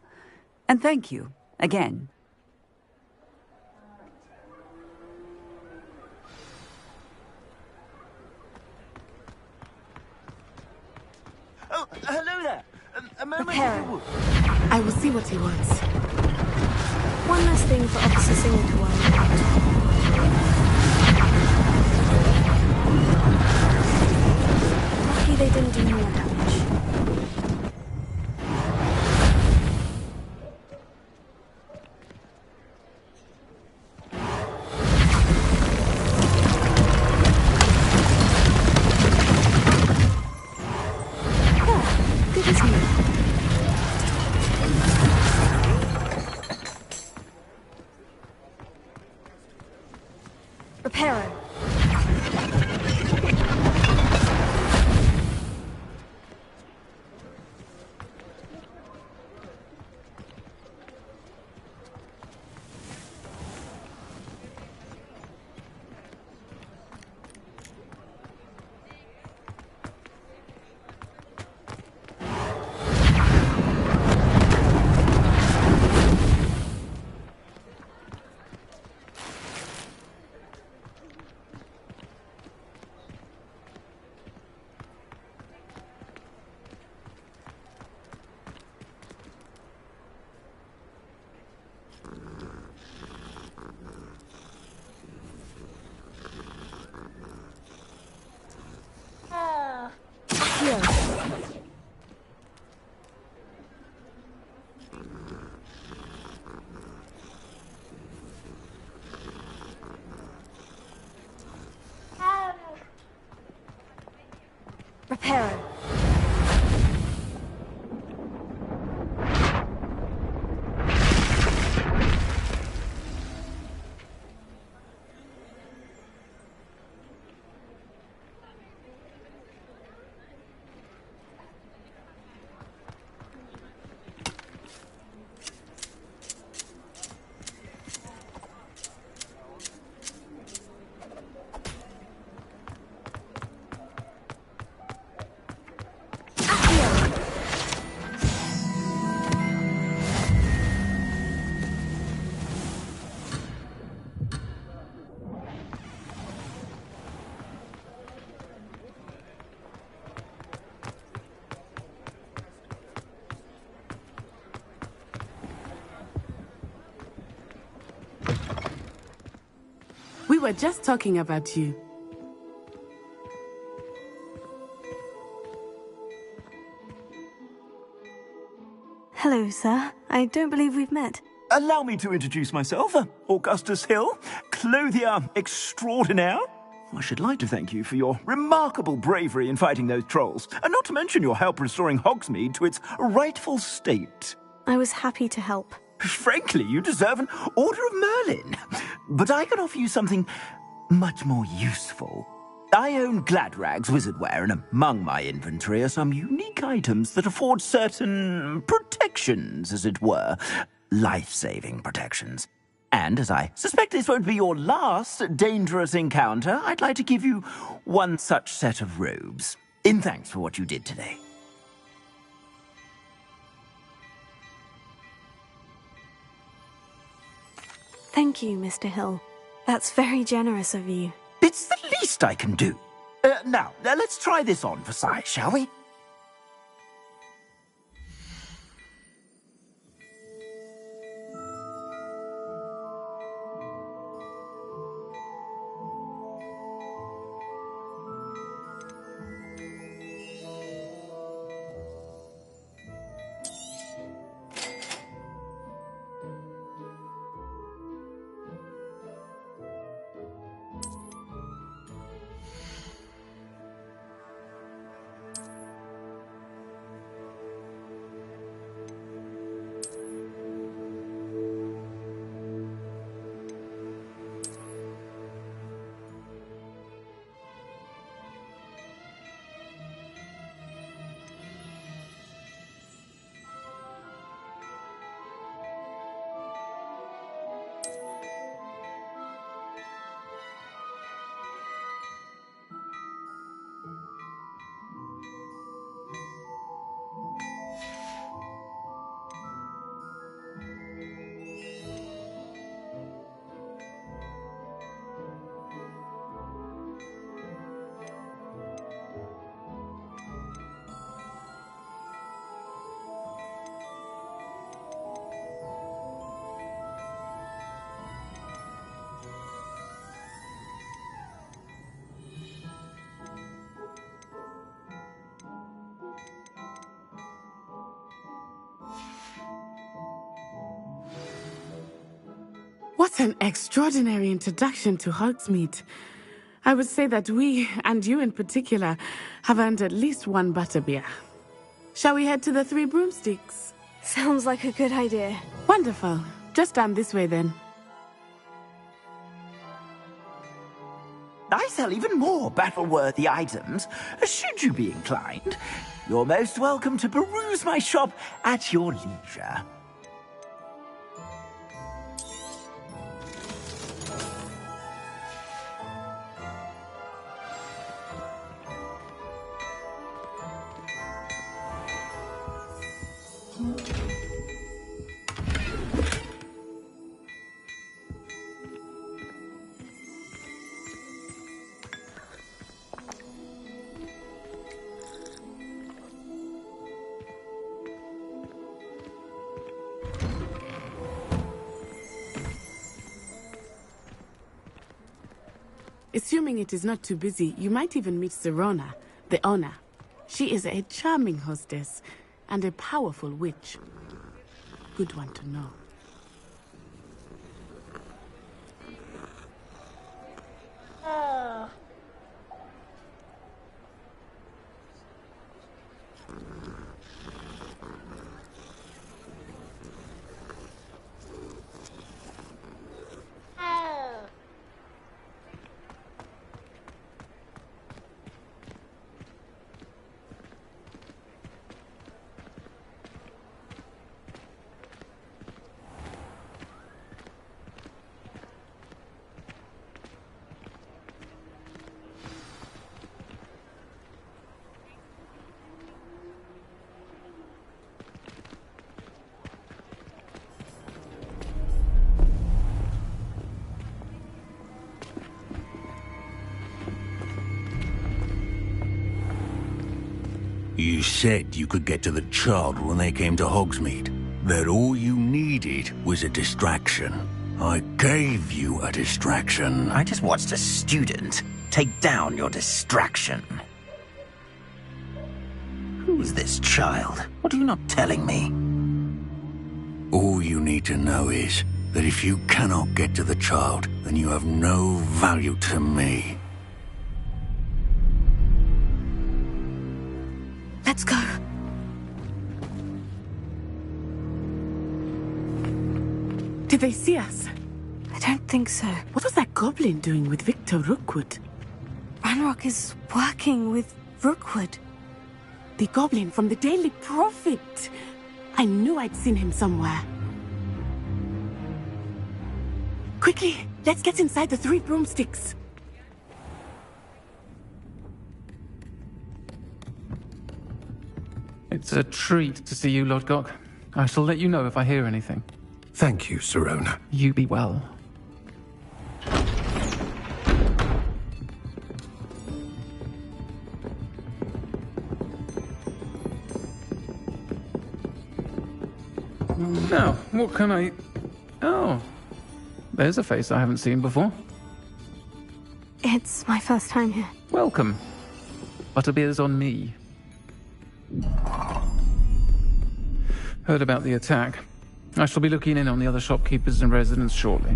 And thank you, again. Oh, hello there. A moment. Repairer. I will see what he wants. One last thing for Officer Singer to worry about. Lucky they didn't do more damage. We were just talking about you. Hello, sir. I don't believe we've met. Allow me to introduce myself, Augustus Hill, clothier extraordinaire. I should like to thank you for your remarkable bravery in fighting those trolls, and not to mention your help restoring Hogsmeade to its rightful state. I was happy to help. Frankly, you deserve an Order of Merlin. But I can offer you something much more useful. I own Gladrag's wizardwear, and among my inventory are some unique items that afford certain protections, as it were. Life-saving protections. And as I suspect this won't be your last dangerous encounter, I'd like to give you one such set of robes, in thanks for what you did today. Thank you, Mr. Hill. That's very generous of you. It's the least I can do. Now, let's try this on for size, shall we? What an extraordinary introduction to Hogsmeade. I would say that we, and you in particular, have earned at least one butterbeer. Shall we head to the Three Broomsticks? Sounds like a good idea. Wonderful. Just down this way then. I sell even more battle-worthy items. Should you be inclined, you're most welcome to peruse my shop at your leisure. Assuming it is not too busy, you might even meet Serona, the owner. She is a charming hostess and a powerful witch. Good one to know. You said you could get to the child when they came to Hogsmeade. That all you needed was a distraction. I gave you a distraction. I just watched a student take down your distraction. Who is this child? What are you not telling me? All you need to know is that if you cannot get to the child, then you have no value to me. Let's go. Did they see us? I don't think so. What was that goblin doing with Victor Rookwood? Ranrock is working with Rookwood. The goblin from the Daily Prophet. I knew I'd seen him somewhere. Quickly, let's get inside the 3 broomsticks. It's a treat to see you, Lodgok. I shall let you know if I hear anything. Thank you, Sirona. You be well. Now, what can I... Oh, there's a face I haven't seen before. It's my first time here. Welcome. Butterbeer's on me. Heard about the attack. I shall be looking in on the other shopkeepers and residents shortly.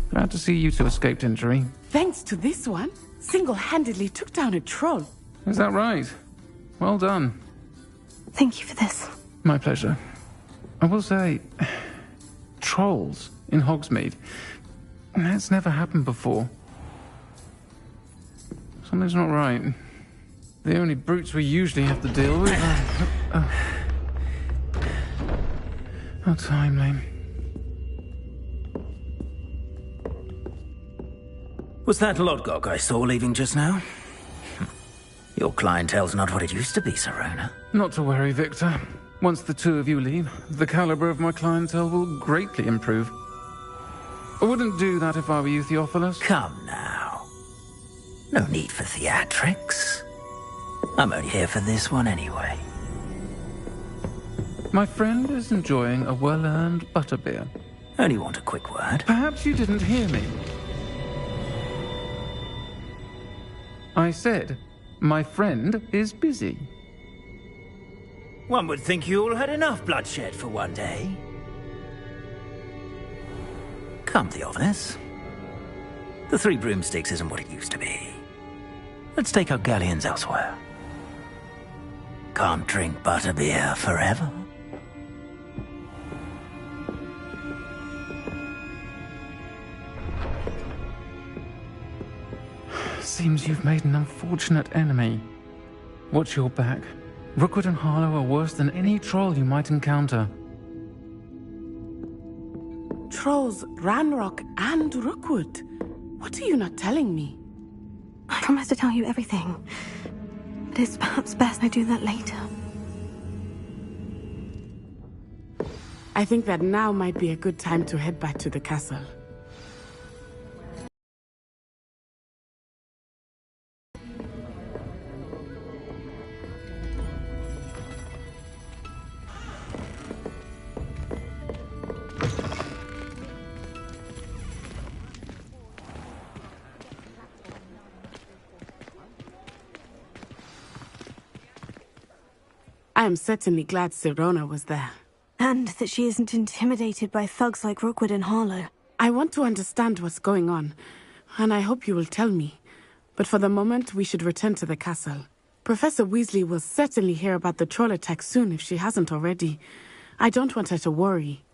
Glad to see you two escaped injury. Thanks to this one, single-handedly took down a troll. Is that right? Well done. Thank you for this. My pleasure. I will say, trolls in Hogsmeade. That's never happened before. Something's not right. The only brutes we usually have to deal with are... How timely. Was that Lodgok I saw leaving just now? Your clientele's not what it used to be, Sirona. Not to worry, Victor. Once the two of you leave, the caliber of my clientele will greatly improve. I wouldn't do that if I were you, Theophilus. Come now. No need for theatrics. I'm only here for this one anyway. My friend is enjoying a well-earned butterbeer. Only want a quick word. Perhaps you didn't hear me. I said, my friend is busy. One would think you all had enough bloodshed for one day. Come, Theophilus. The 3 broomsticks isn't what it used to be. Let's take our galleons elsewhere. Can't drink butterbeer forever. Seems you've made an unfortunate enemy. Watch your back. Rookwood and Harlow are worse than any troll you might encounter. Trolls, Ranrock, and Rookwood. What are you not telling me? I promise to tell you everything. But it's perhaps best I do that later. I think that now might be a good time to head back to the castle. I am certainly glad Sirona was there. And that she isn't intimidated by thugs like Rookwood and Harlow. I want to understand what's going on, and I hope you will tell me. But for the moment, we should return to the castle. Professor Weasley will certainly hear about the troll attack soon if she hasn't already. I don't want her to worry.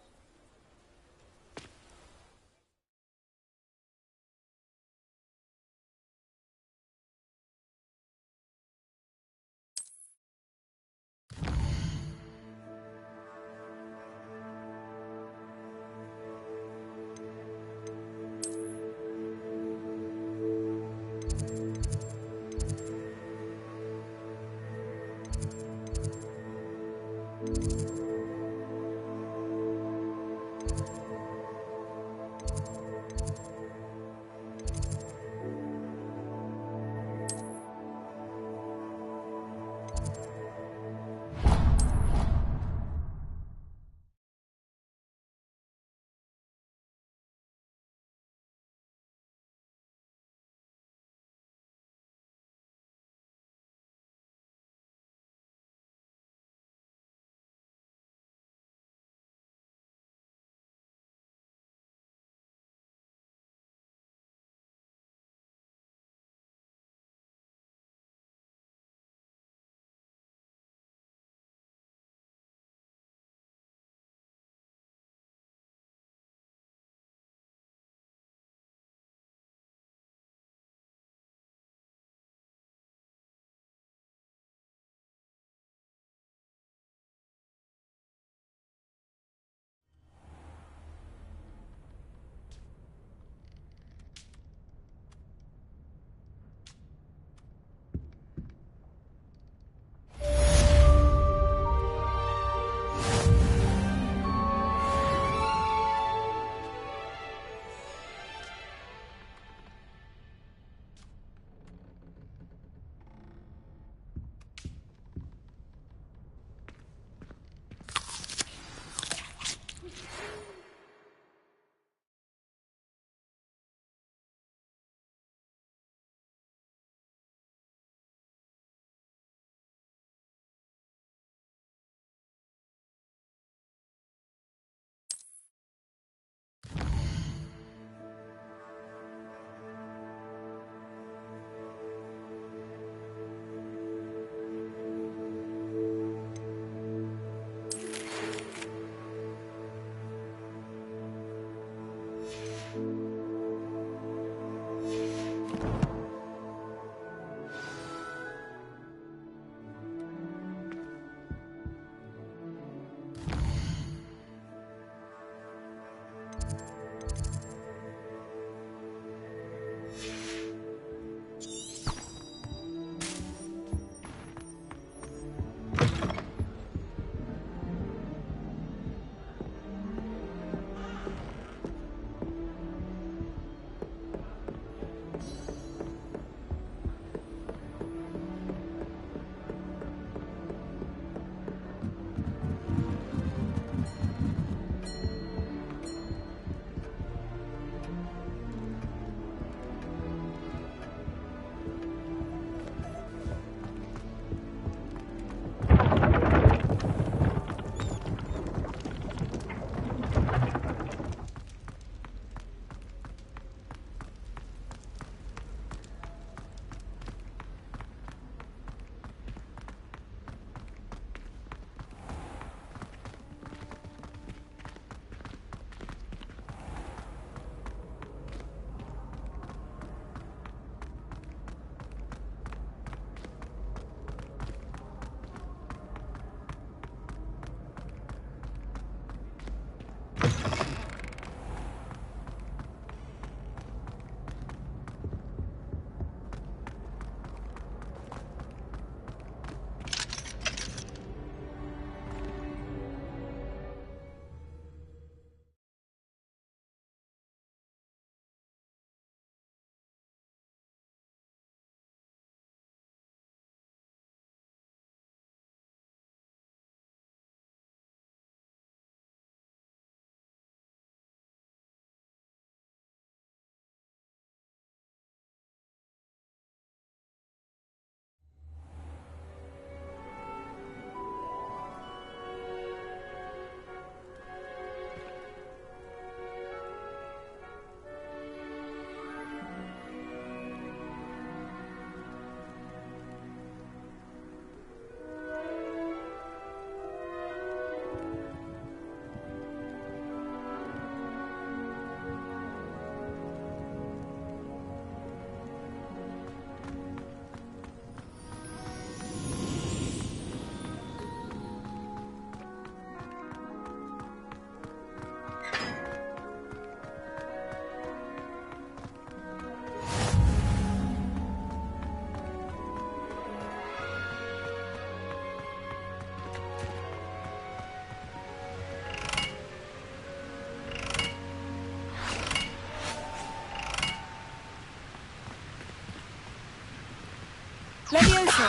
Levioso!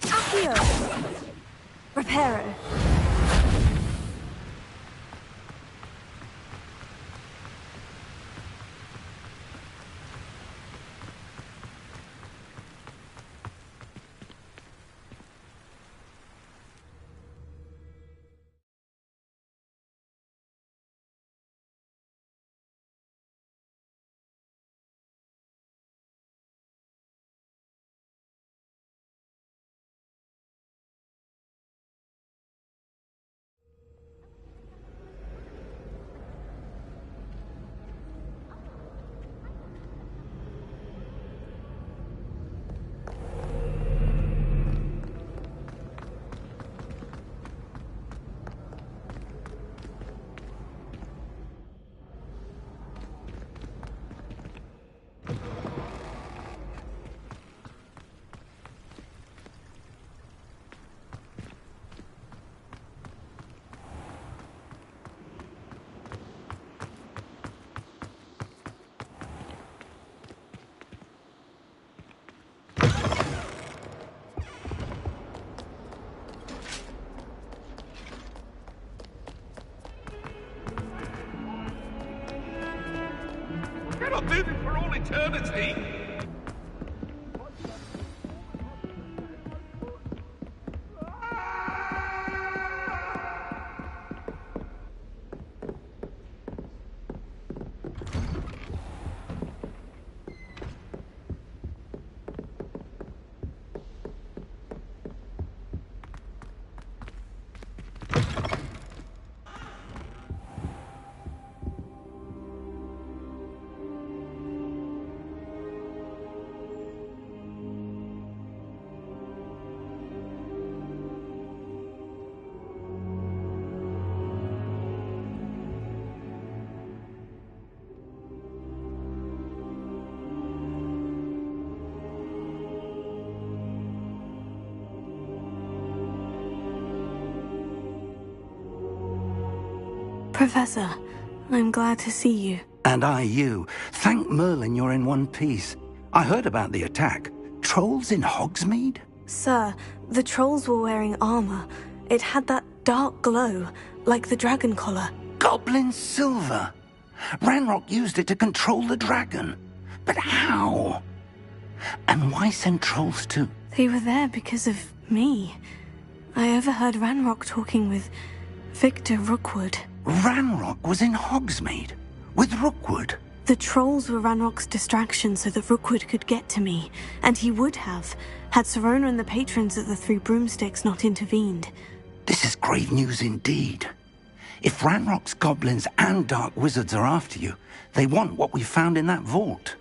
Accio! Reparo! You're not moving for all eternity! Professor, I'm glad to see you. And I you. Thank Merlin you're in one piece. I heard about the attack. Trolls in Hogsmeade? Sir, the trolls were wearing armor. It had that dark glow, like the dragon collar. Goblin silver! Ranrock used it to control the dragon. But how? And why send trolls too? They were there because of me. I overheard Ranrock talking with Victor Rookwood. Ranrock was in Hogsmeade? With Rookwood? The trolls were Ranrock's distraction so that Rookwood could get to me. And he would have, had Serona and the patrons of the Three Broomsticks not intervened. This is grave news indeed. If Ranrock's goblins and dark wizards are after you, they want what we found in that vault.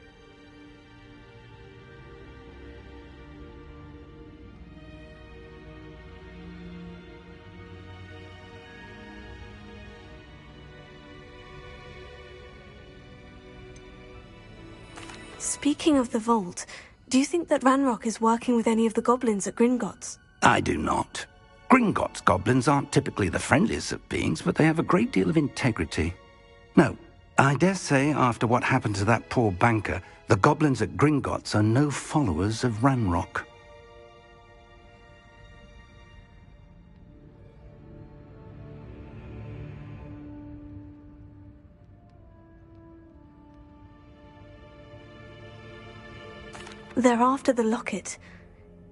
Speaking of the vault, do you think that Ranrock is working with any of the goblins at Gringotts? I do not. Gringotts goblins aren't typically the friendliest of beings, but they have a great deal of integrity. No, I dare say after what happened to that poor banker, the goblins at Gringotts are no followers of Ranrock. They're after the locket.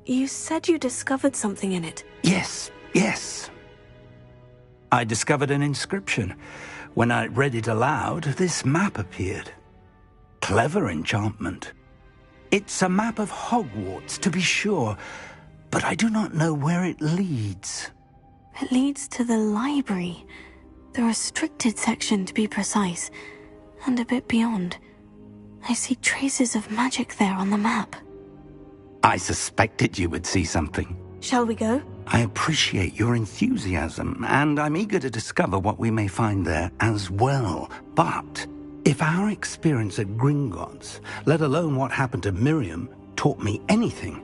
You said you discovered something in it. Yes. I discovered an inscription. When I read it aloud, this map appeared. Clever enchantment. It's a map of Hogwarts, to be sure, but I do not know where it leads. It leads to the library. The restricted section, to be precise, and a bit beyond. I see traces of magic there on the map. I suspected you would see something. Shall we go? I appreciate your enthusiasm, and I'm eager to discover what we may find there as well. But if our experience at Gringotts, let alone what happened to Miriam, taught me anything,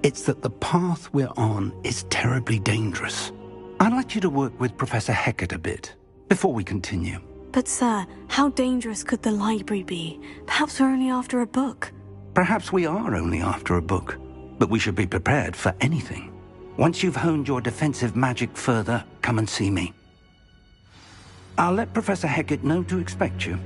it's that the path we're on is terribly dangerous. I'd like you to work with Professor Hecat a bit before we continue. But sir, how dangerous could the library be? Perhaps we're only after a book. Perhaps we are only after a book. but we should be prepared for anything. Once you've honed your defensive magic further, come and see me. I'll let Professor Hecat know to expect you.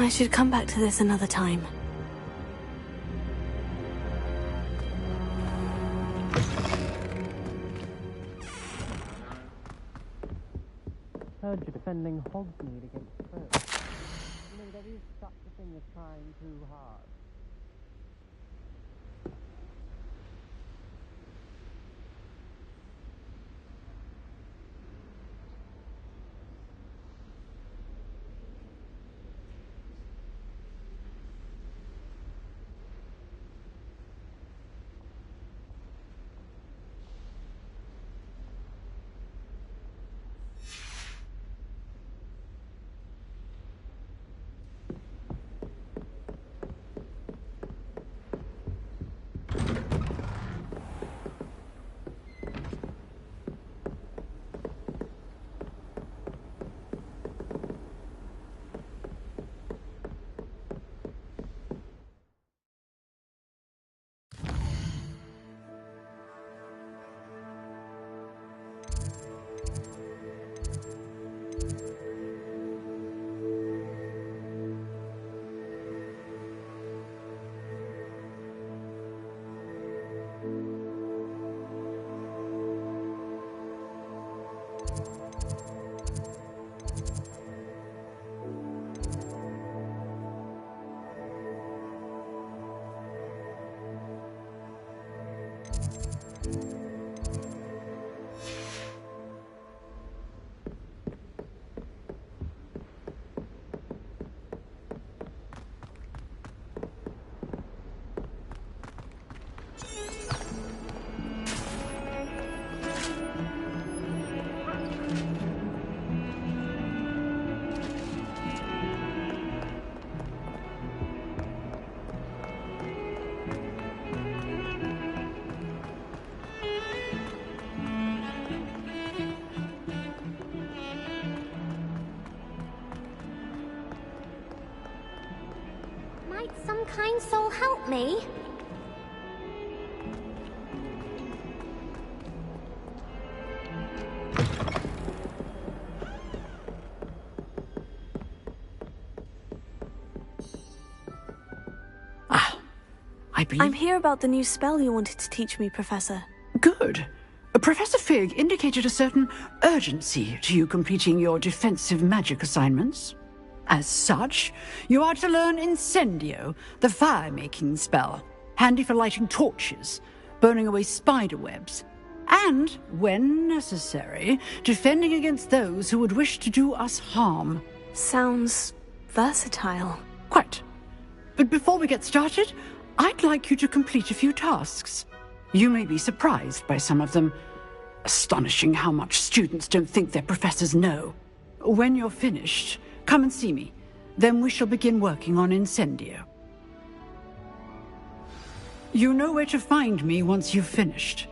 I should come back to this another time. Heard you're defending Hogsmeade against foes. You know, there is such a thing as trying too hard. Might some kind soul help me? I'm here about the new spell you wanted to teach me, Professor. Good. Professor Fig indicated a certain urgency to you completing your defensive magic assignments. As such, you are to learn Incendio, the fire-making spell, handy for lighting torches, burning away spider webs, and, when necessary, defending against those who would wish to do us harm. Sounds versatile. Quite. But before we get started, I'd like you to complete a few tasks. You may be surprised by some of them. Astonishing how much students don't think their professors know. When you're finished, come and see me. Then we shall begin working on Incendio. You know where to find me once you've finished.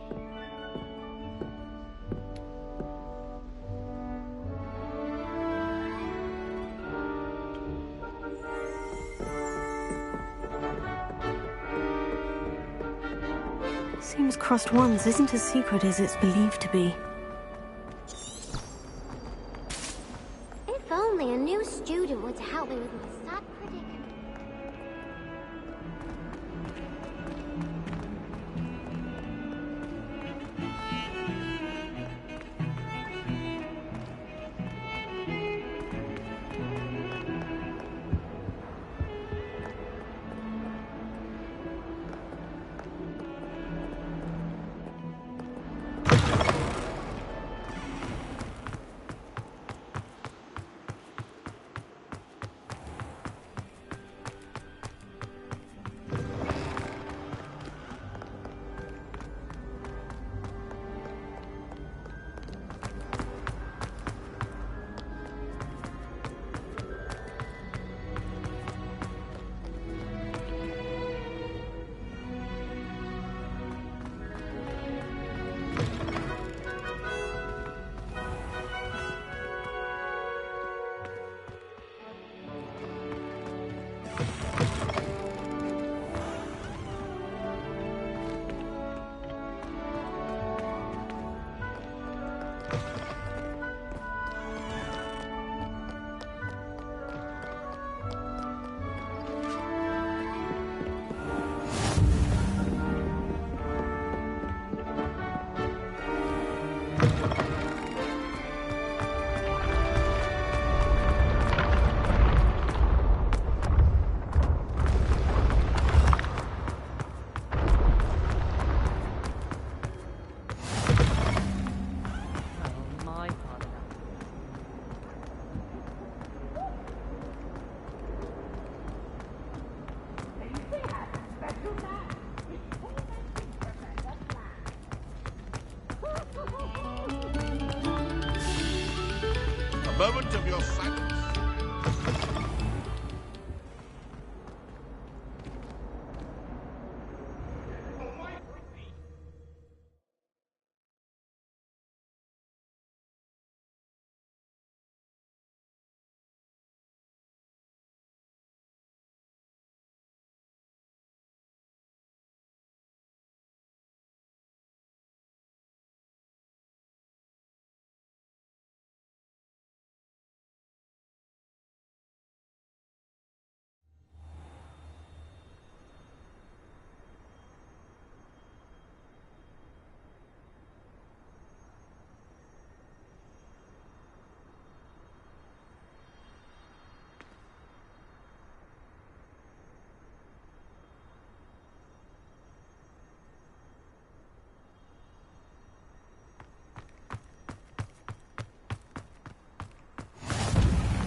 Seems crossed wands isn't as secret as it's believed to be. If only a new student were to help me with my sad predicament. moment of your silence.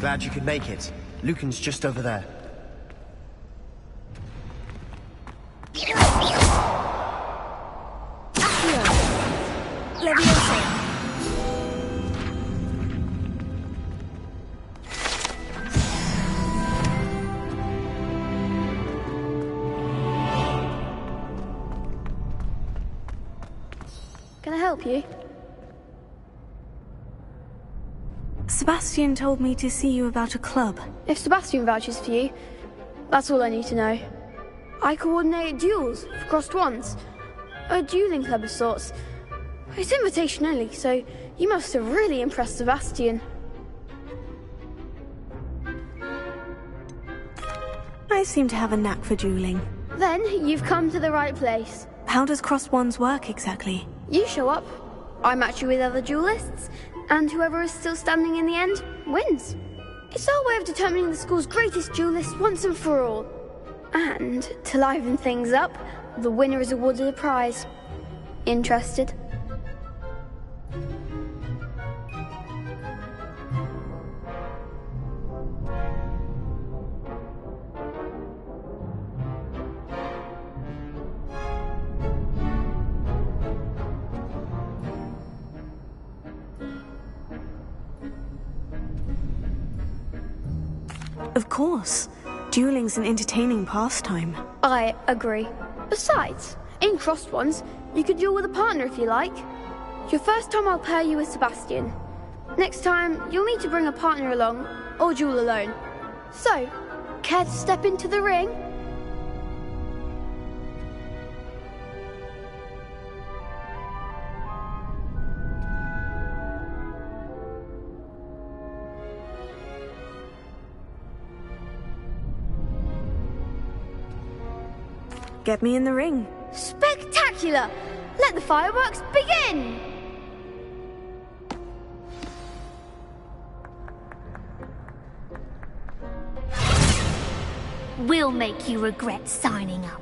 Glad you could make it. Lucan's just over there. Can I help you? Sebastian told me to see you about a club. If Sebastian vouches for you, that's all I need to know. I coordinate duels for crossed wands. A dueling club of sorts. It's invitation only, so you must have really impressed Sebastian. I seem to have a knack for dueling. Then you've come to the right place. How does crossed wands work exactly? You show up, I match you with other duelists, and whoever is still standing in the end wins. It's our way of determining the school's greatest duelist once and for all. And to liven things up, the winner is awarded a prize. Interested? Of course. Dueling's an entertaining pastime. I agree. Besides, in crossed ones, you could duel with a partner if you like. Your first time I'll pair you with Sebastian. Next time, you'll need to bring a partner along, or duel alone. So, care to step into the ring? Get me in the ring. Spectacular! Let the fireworks begin! We'll make you regret signing up.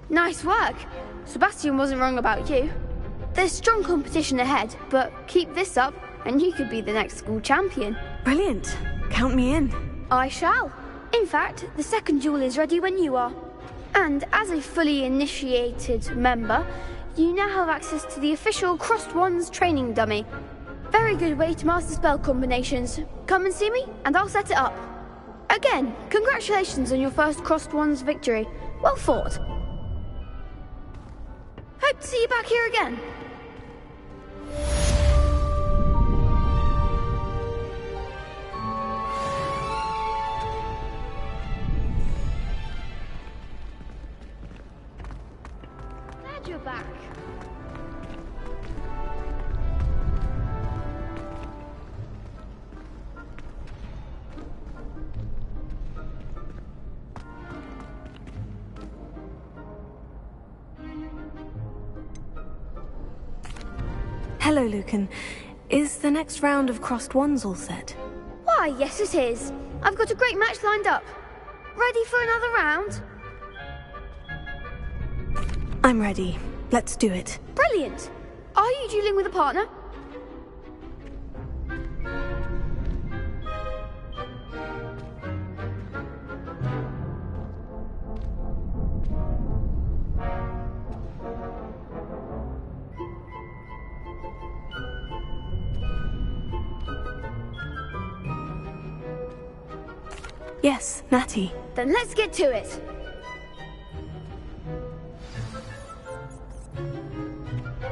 Nice work. Sebastian wasn't wrong about you. There's strong competition ahead, but keep this up and you could be the next school champion. Brilliant. Count me in. I shall. In fact, the second duel is ready when you are. And as a fully initiated member, you now have access to the official Crossed Wands training dummy. Very good way to master spell combinations. Come and see me, and I'll set it up. Again, congratulations on your first Crossed Wands victory. Well fought. Hope to see you back here again. back. Hello, Lucan. Is the next round of crossed wands all set? Why, yes it is. I've got a great match lined up. Ready for another round? I'm ready. Let's do it. Brilliant. Are you dueling with a partner? Yes, Natty. Then let's get to it.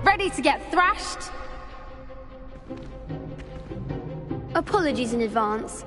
Ready to get thrashed? Apologies in advance.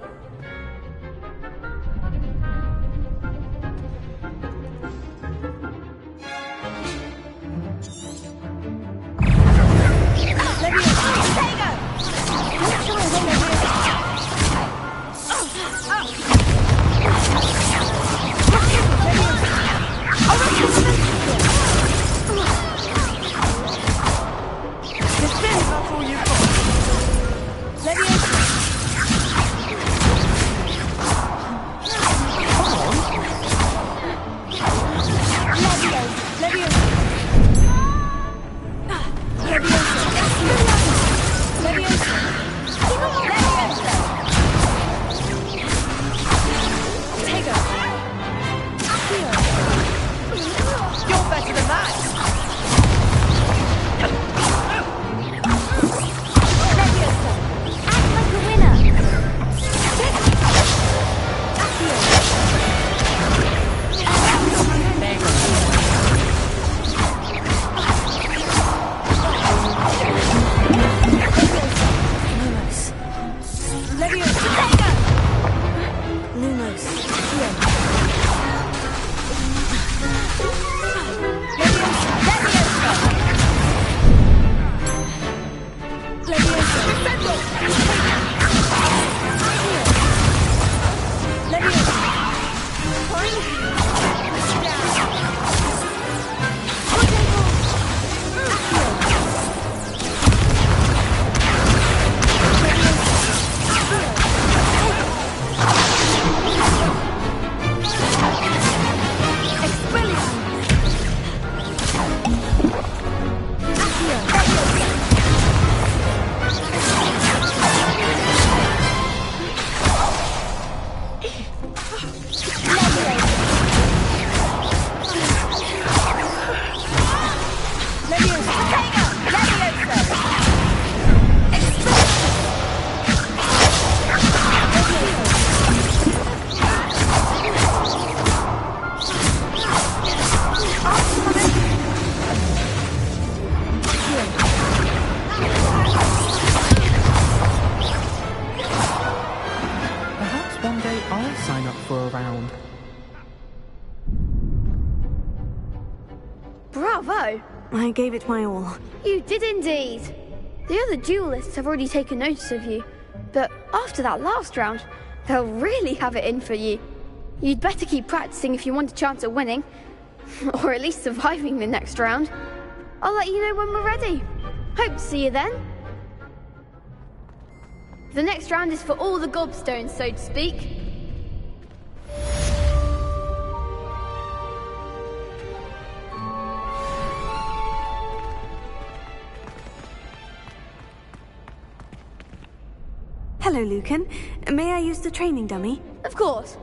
Bravo! I gave it my all. You did indeed. The other duelists have already taken notice of you, but after that last round, they'll really have it in for you. You'd better keep practicing if you want a chance at winning, or at least surviving the next round. I'll let you know when we're ready. Hope to see you then. The next round is for all the gobstones, so to speak. Hello, Lucan. May I use the training dummy? Of course.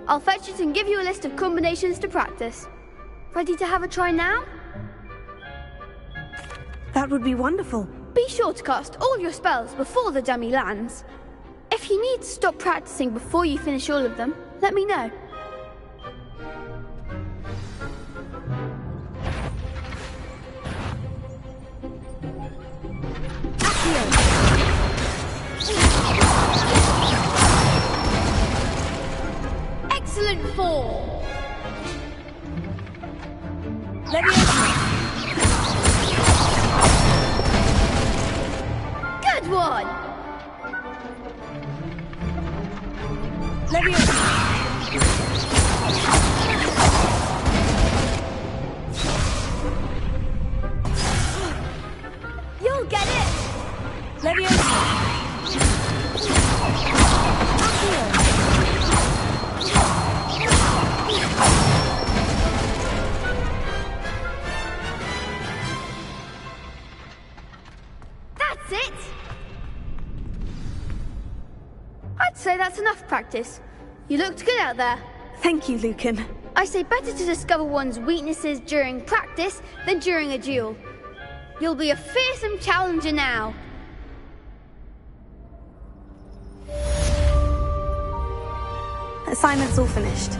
I'll fetch it and give you a list of combinations to practice. Ready to have a try now? That would be wonderful. Be sure to cast all your spells before the dummy lands. If you need to stop practicing before you finish all of them, let me know. Excellent form! Leviosa! one! You'll get it! That's it! I'd say that's enough practice. You looked good out there. Thank you, Lucan. I say better to discover one's weaknesses during practice than during a duel. You'll be a fearsome challenger now. Assignment's all finished.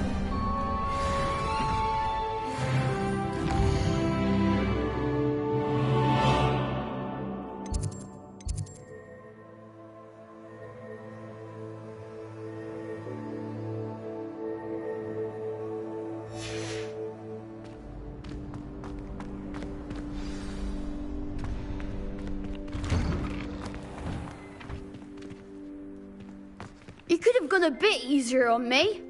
You could have gone a bit easier on me.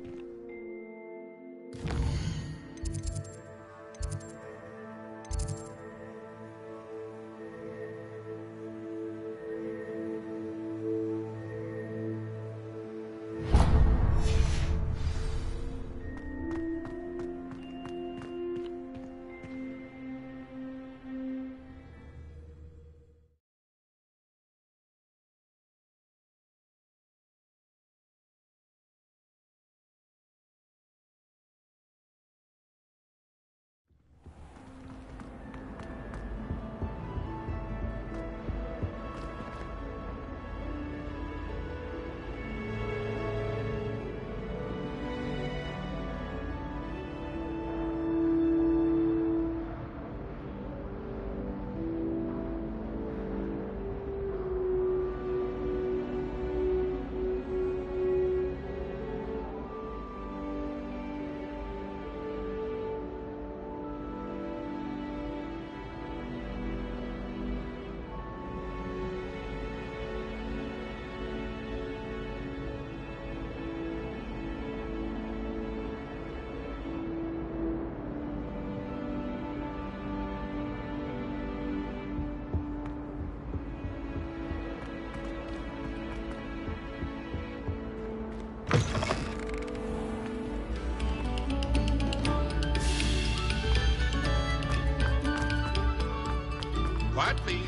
Quiet, please.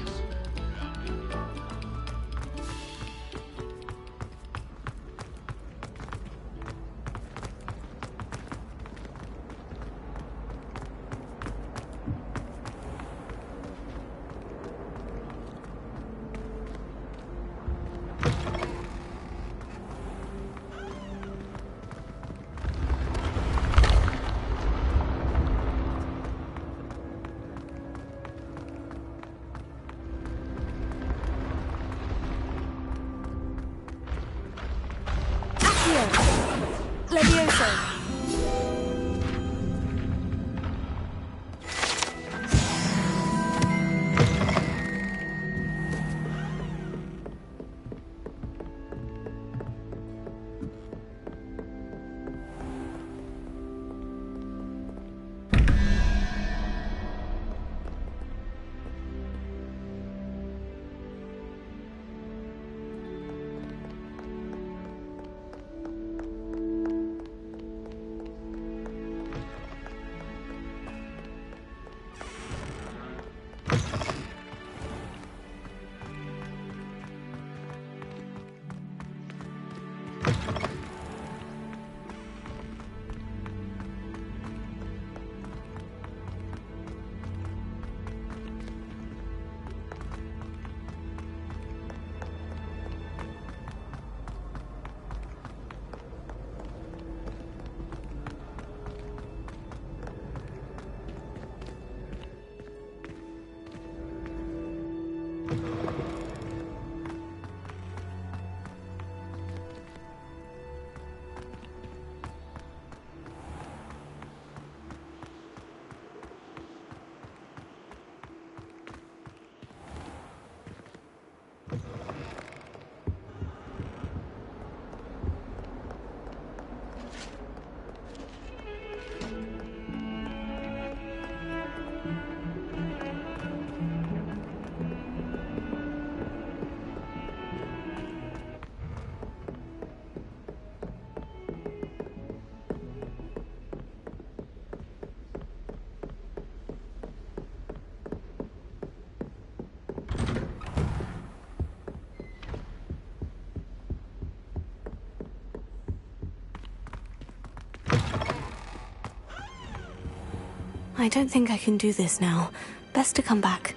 I don't think I can do this now. Best to come back.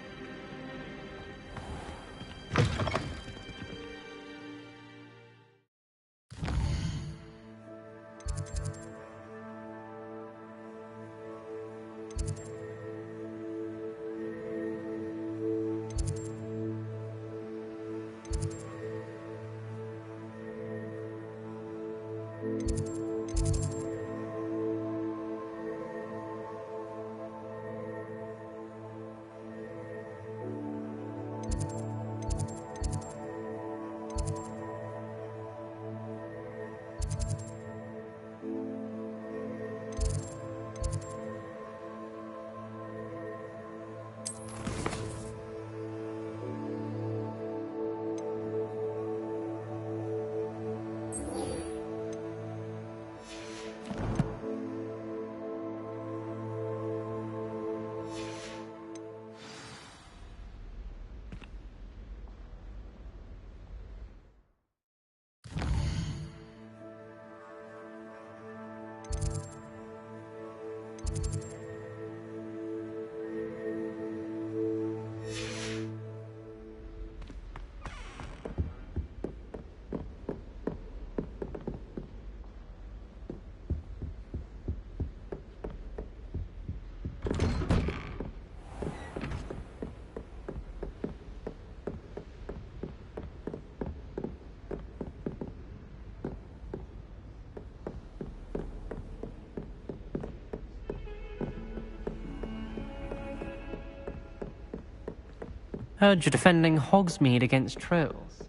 Heard you're defending Hogsmeade against trolls.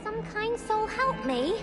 Some kind soul help me?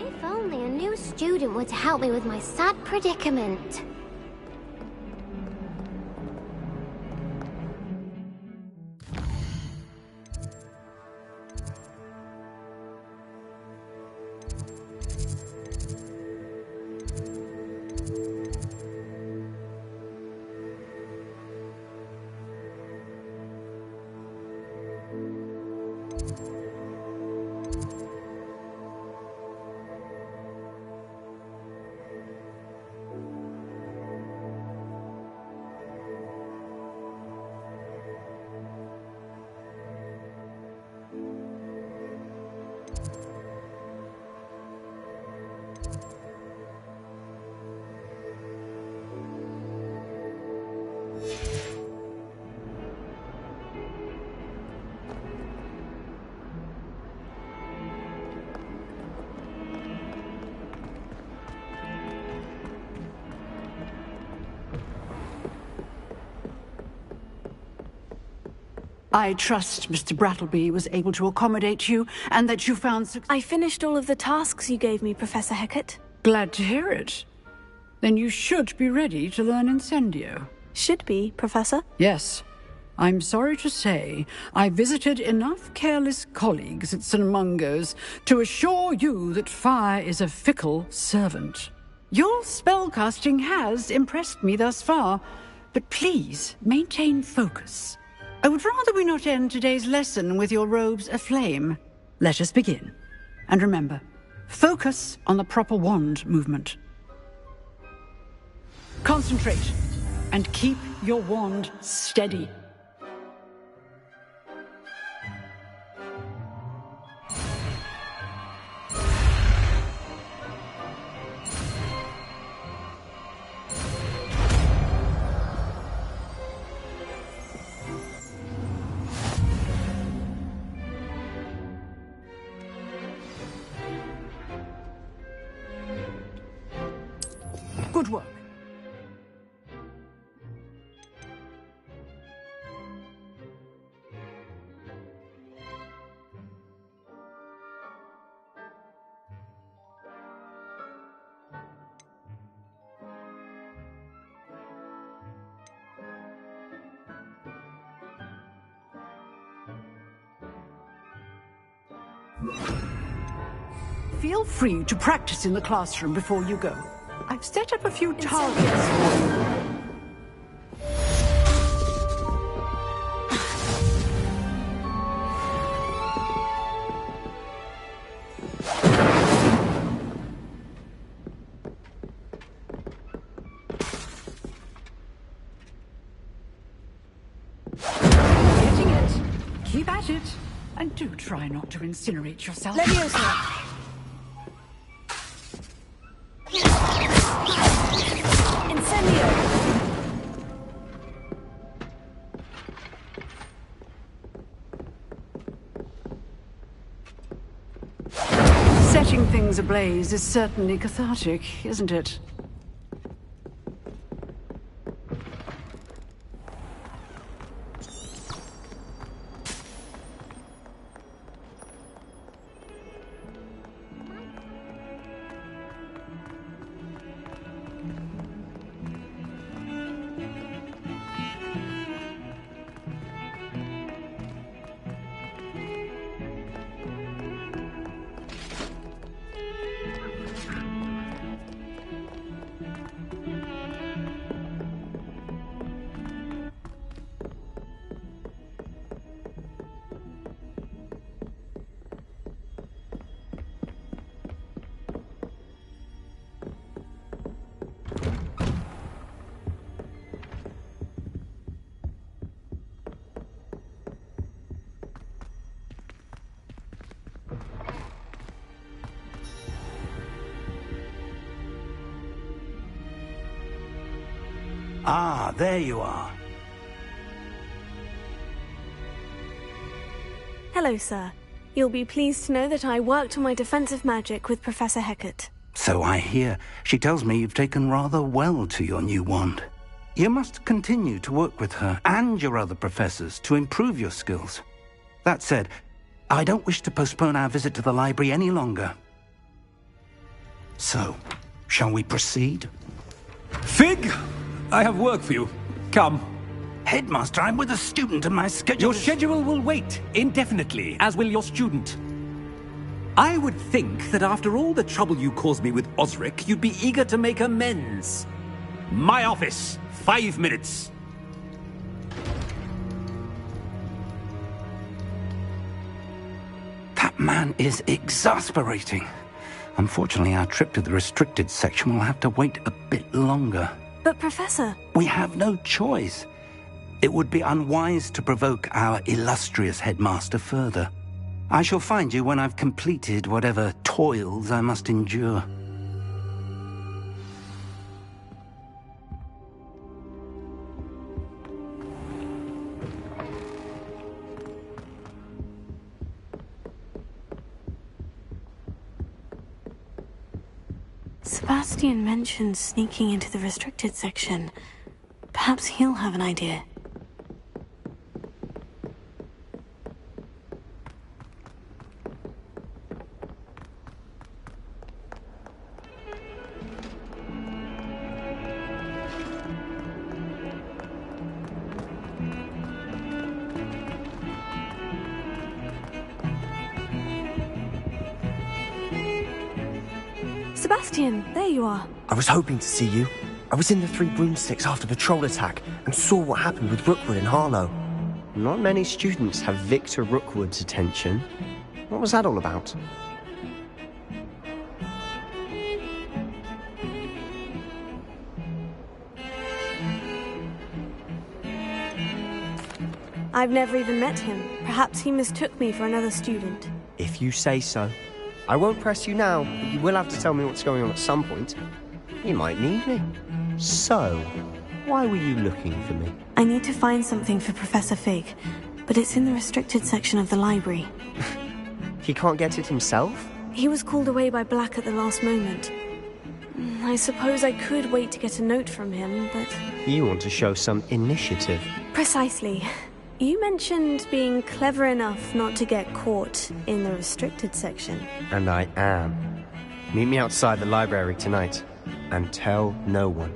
If only a new student were to help me with my sad predicament. I trust Mr. Brattleby was able to accommodate you, and that you found I finished all of the tasks you gave me, Professor Hecat. Glad to hear it. Then you should be ready to learn Incendio. Should be, Professor? Yes. I'm sorry to say, I visited enough careless colleagues at St. Mungo's to assure you that fire is a fickle servant. Your spellcasting has impressed me thus far, but please maintain focus. I would rather we not end today's lesson with your robes aflame. Let us begin. And remember, focus on the proper wand movement. Concentrate, and keep your wand steady. Good work. Feel free to practice in the classroom before you go. I've set up a few targets for you. Getting it. Keep at it. And do try not to incinerate yourself. Leviosa! Setting things ablaze is certainly cathartic, isn't it? Ah, there you are. Hello, sir. You'll be pleased to know that I worked on my defensive magic with Professor Hecat. So I hear. She tells me you've taken rather well to your new wand. You must continue to work with her and your other professors to improve your skills. That said, I don't wish to postpone our visit to the library any longer. So, shall we proceed? Fig! I have work for you. Come. Headmaster, I'm with a student and my schedule Your schedule will wait indefinitely, as will your student. I would think that after all the trouble you caused me with Osric, you'd be eager to make amends. My office. 5 minutes. That man is exasperating. Unfortunately, our trip to the restricted section will have to wait a bit longer. But, Professor... We have no choice. It would be unwise to provoke our illustrious headmaster further. I shall find you when I've completed whatever toils I must endure. Sebastian mentioned sneaking into the restricted section. Perhaps he'll have an idea. Sebastian, there you are. I was hoping to see you. I was in the Three Broomsticks after the troll attack and saw what happened with Rookwood and Harlow. Not many students have Victor Rookwood's attention. What was that all about? I've never even met him. Perhaps he mistook me for another student. If you say so. I won't press you now, but you will have to tell me what's going on at some point. You might need me. So, why were you looking for me? I need to find something for Professor Fig, but it's in the restricted section of the library. He can't get it himself? He was called away by Black at the last moment. I suppose I could wait to get a note from him, but... You want to show some initiative. Precisely. You mentioned being clever enough not to get caught in the restricted section. And I am. Meet me outside the library tonight, and tell no one.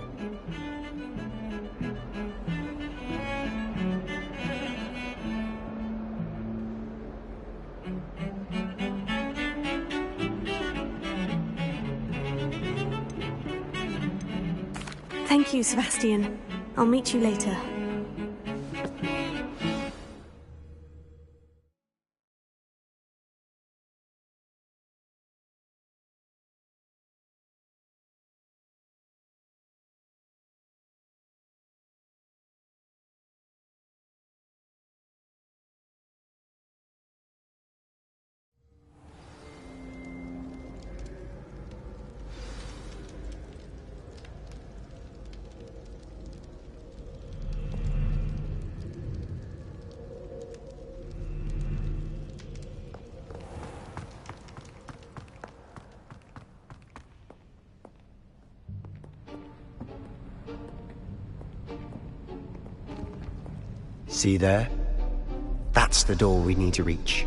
Thank you, Sebastian. I'll meet you later. See there? That's the door we need to reach.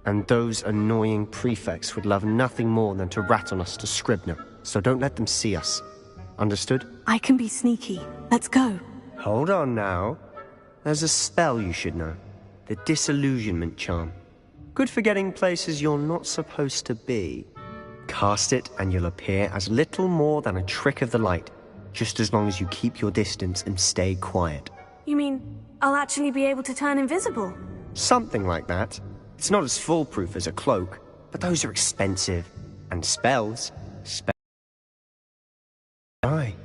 And those annoying prefects would love nothing more than to rat on us to Scribner, so don't let them see us. Understood? I can be sneaky. Let's go. Hold on now. There's a spell you should know. The Disillusionment Charm. Good for getting places you're not supposed to be. Cast it and you'll appear as little more than a trick of the light, just as long as you keep your distance and stay quiet. You mean I'll actually be able to turn invisible? Something like that. It's not as foolproof as a cloak, but those are expensive. And spells... die.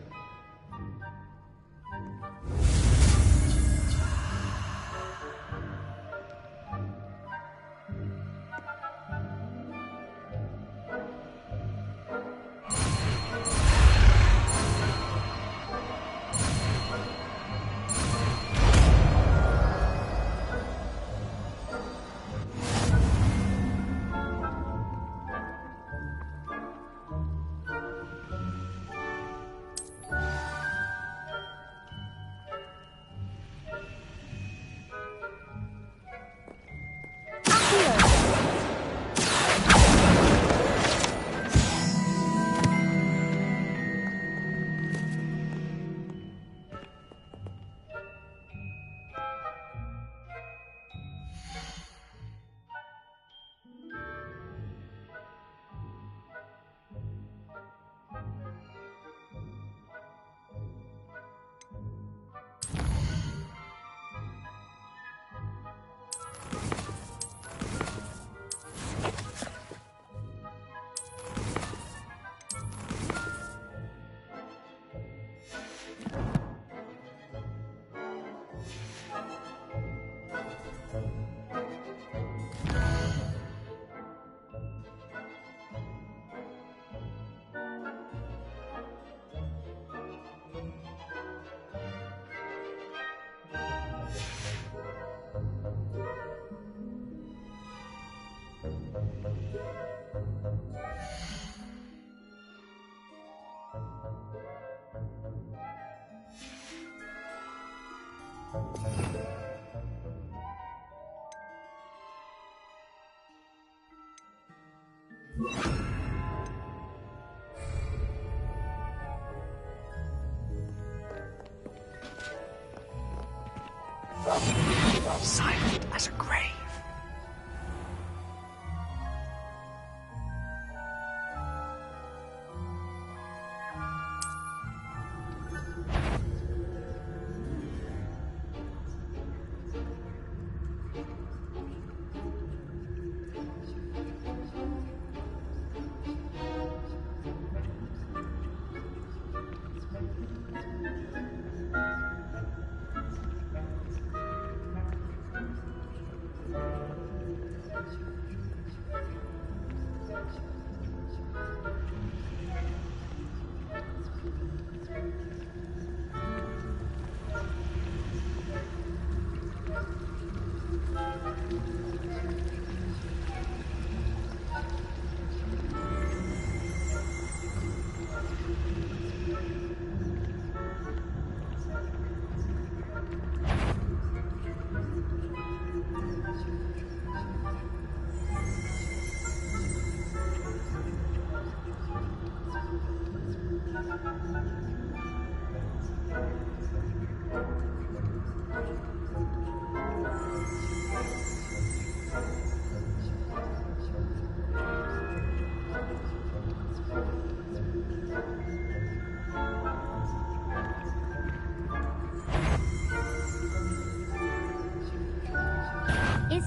Silent as a grave.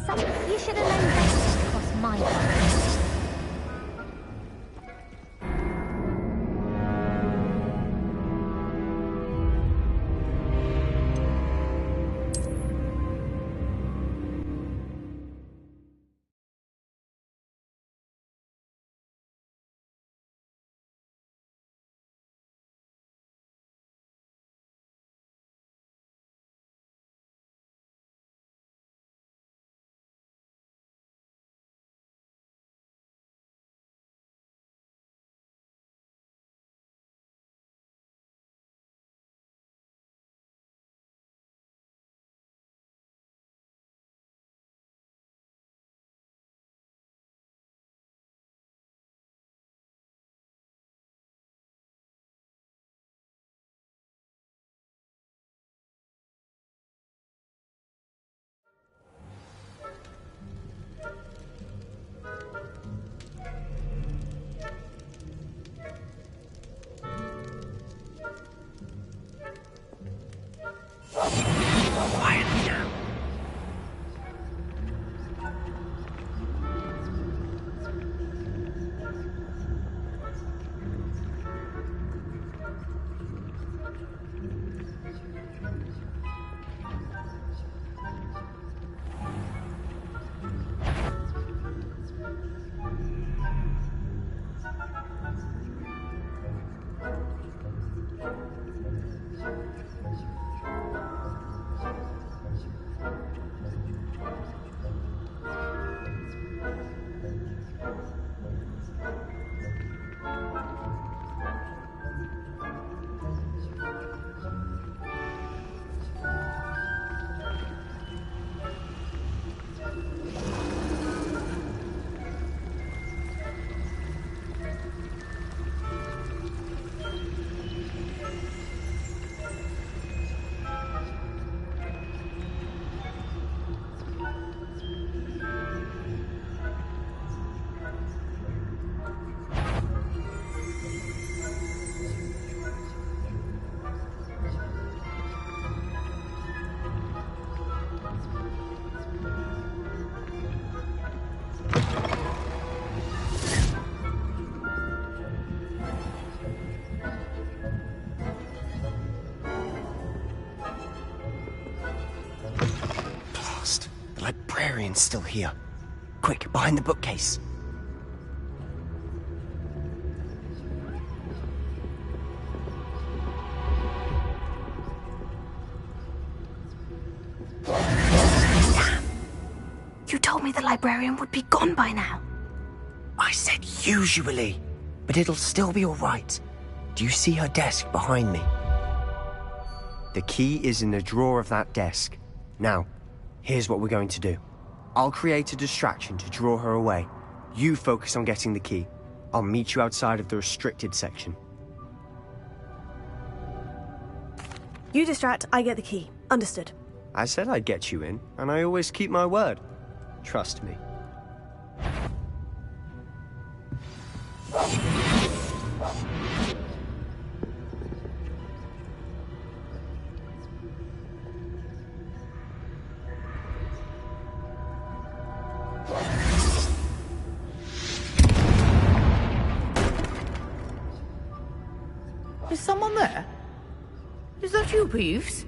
You should have known better to cross my path. Quietly now. Blast. The librarian's still here. Quick, behind the bookcase. You told me the librarian would be gone by now. I said usually, but it'll still be all right. Do you see her desk behind me? The key is in the drawer of that desk. Now, here's what we're going to do. I'll create a distraction to draw her away. You focus on getting the key. I'll meet you outside of the restricted section. You distract, I get the key. Understood. I said I'd get you in, and I always keep my word. Trust me. Is someone there? Is that you, Peeves?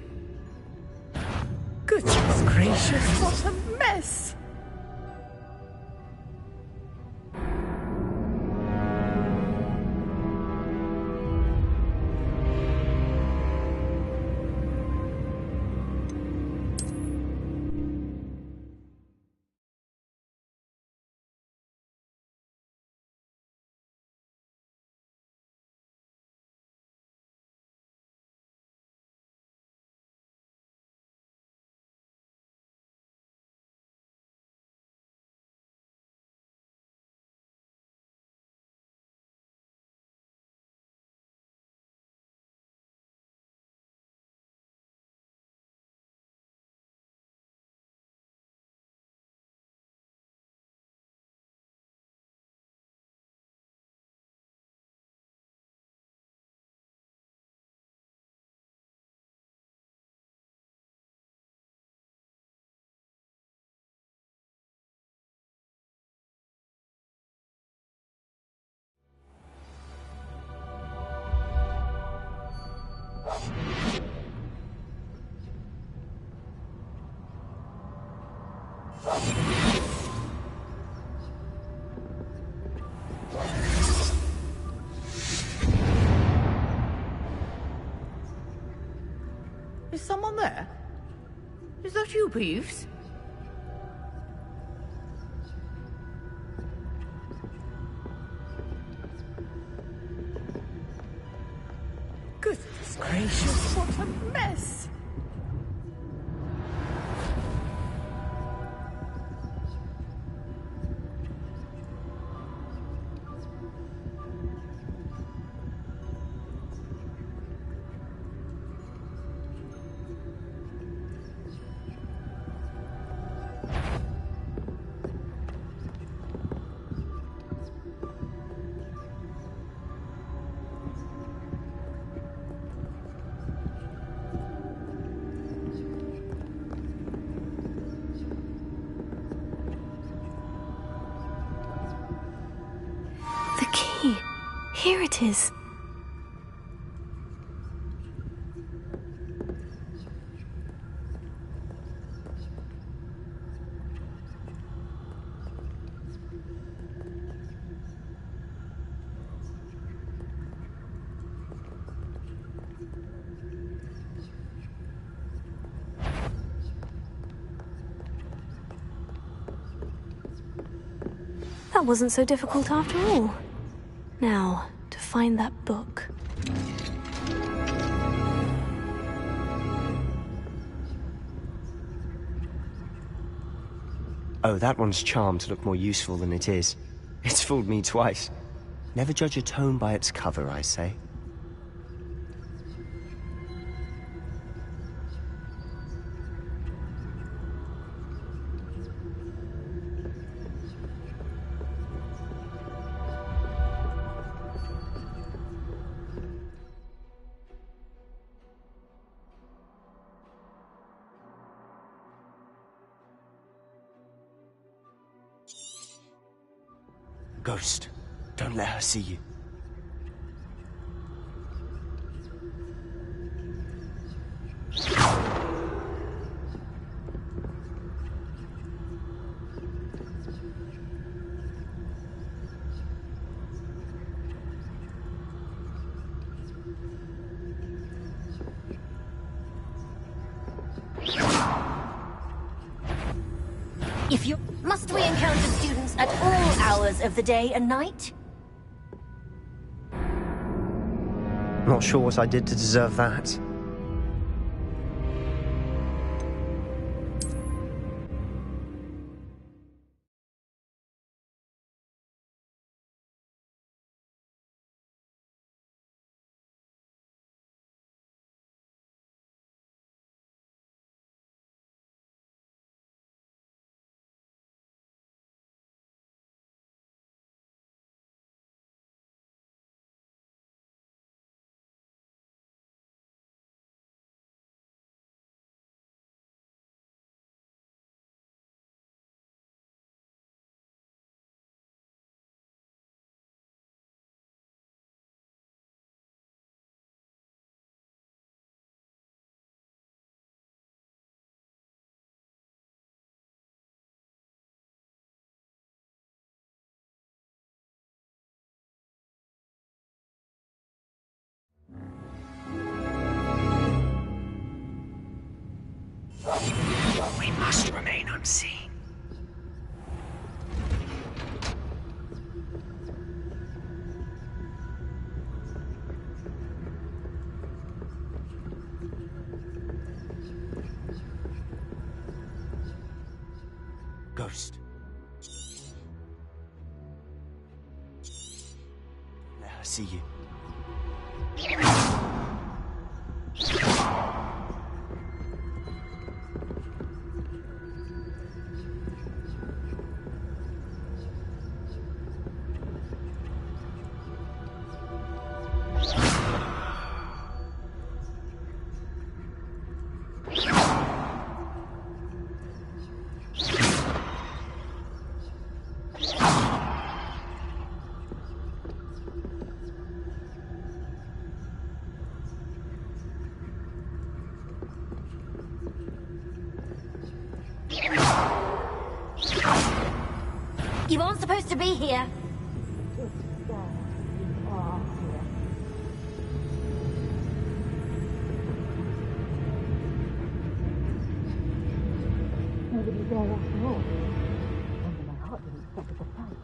Goodness gracious, what a mess! Is someone there? Is that you, Peeves? Goodness gracious, what a mess! The key. Here it is. That wasn't so difficult after all. Now, to find that book. Oh, that one's charmed to look more useful than it is. It's fooled me twice. Never judge a tome by its cover, I say. Ghost, don't let her see you. If you... Must we encounter students at all hours of the day and night? Not sure what I did to deserve that. We must remain unseen. Ghost. Let her see you. You aren't supposed to be here. Nobody there after all. Wonder my heart didn't stop at the sight.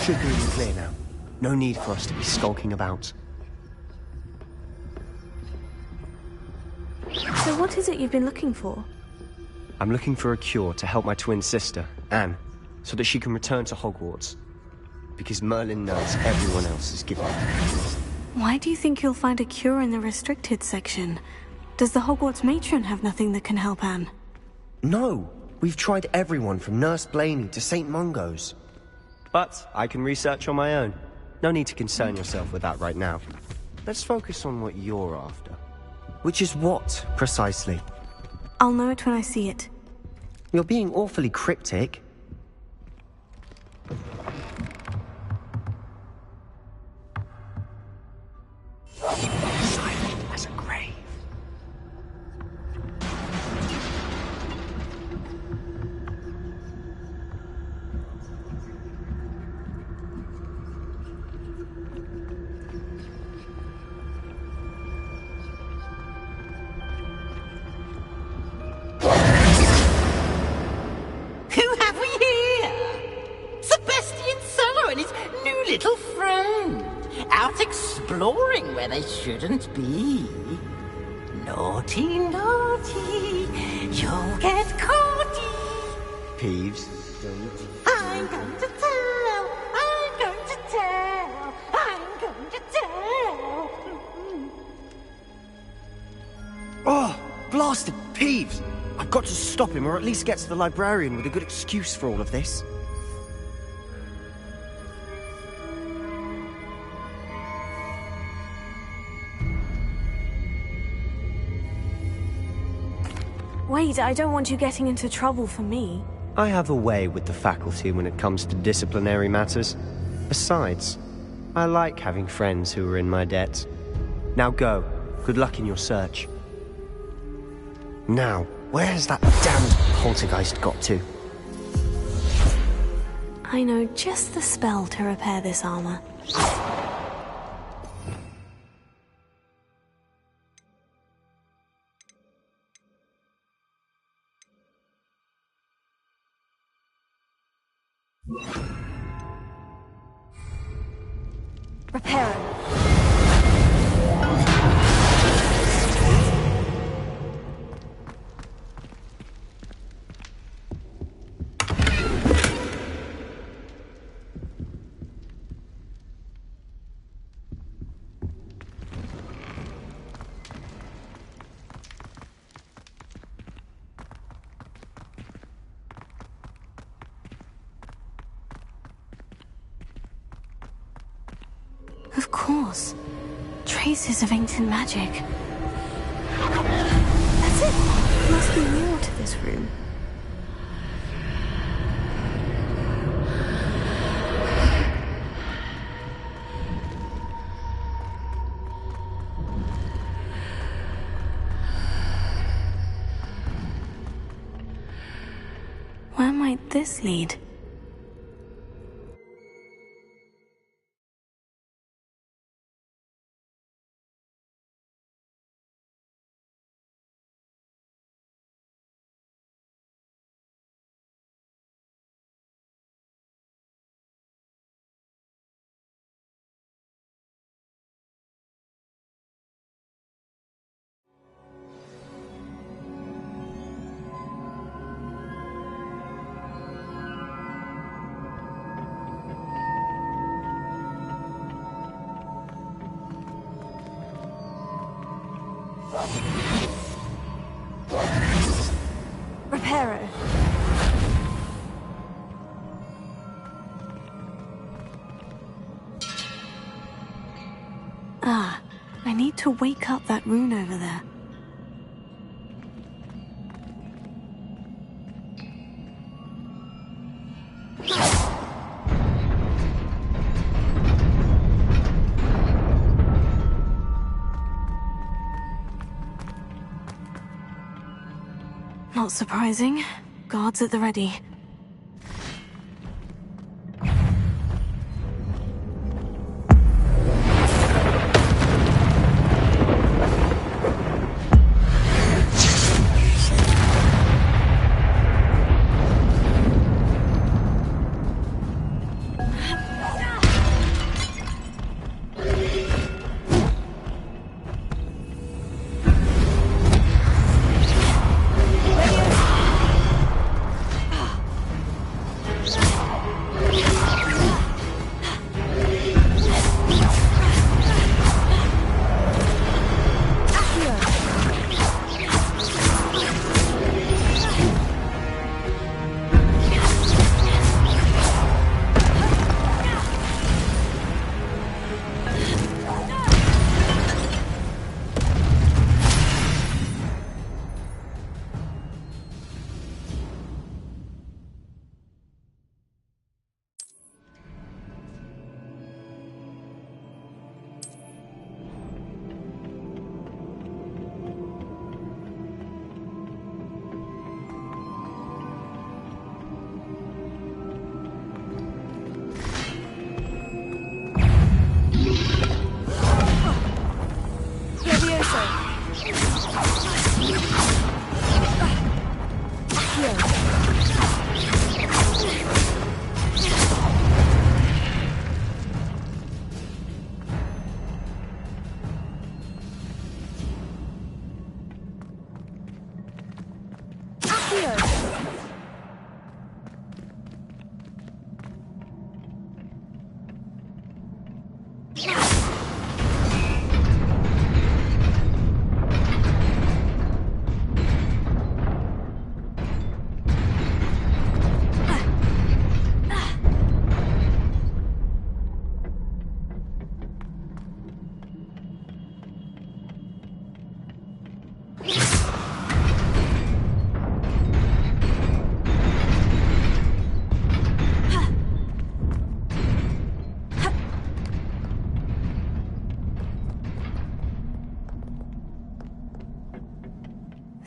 Should be in the clear now. No need for us to be skulking about. So what is it you've been looking for? I'm looking for a cure to help my twin sister, Anne, so that she can return to Hogwarts. Because Merlin knows everyone else is giving up. Why do you think you'll find a cure in the restricted section? Does the Hogwarts matron have nothing that can help Anne? No! We've tried everyone from Nurse Blaney to St. Mungo's. But I can research on my own. No need to concern yourself with that right now. Let's focus on what you're after. Which is what, precisely? I'll know it when I see it. You're being awfully cryptic. Silent as a grave. Who have we here? Sebastian Sallow and his new little friend. Out exploring where they shouldn't be. Naughty, naughty. You'll get caughty. Peeves, don't. I'm going to tell. I'm going to tell. I'm going to tell. Oh, blasted Peeves! I've got to stop him, or at least get to the librarian with a good excuse for all of this. Wait, I don't want you getting into trouble for me. I have a way with the faculty when it comes to disciplinary matters. Besides, I like having friends who are in my debt. Now go. Good luck in your search. Now, where has that damned poltergeist got to? I know just the spell to repair this armor. Repair it. Of course. Traces of ancient magic. That's it. Must be more to this room. Where might this lead? Reparo. Ah, I need to wake up that rune over there. Not surprising. Guards at the ready.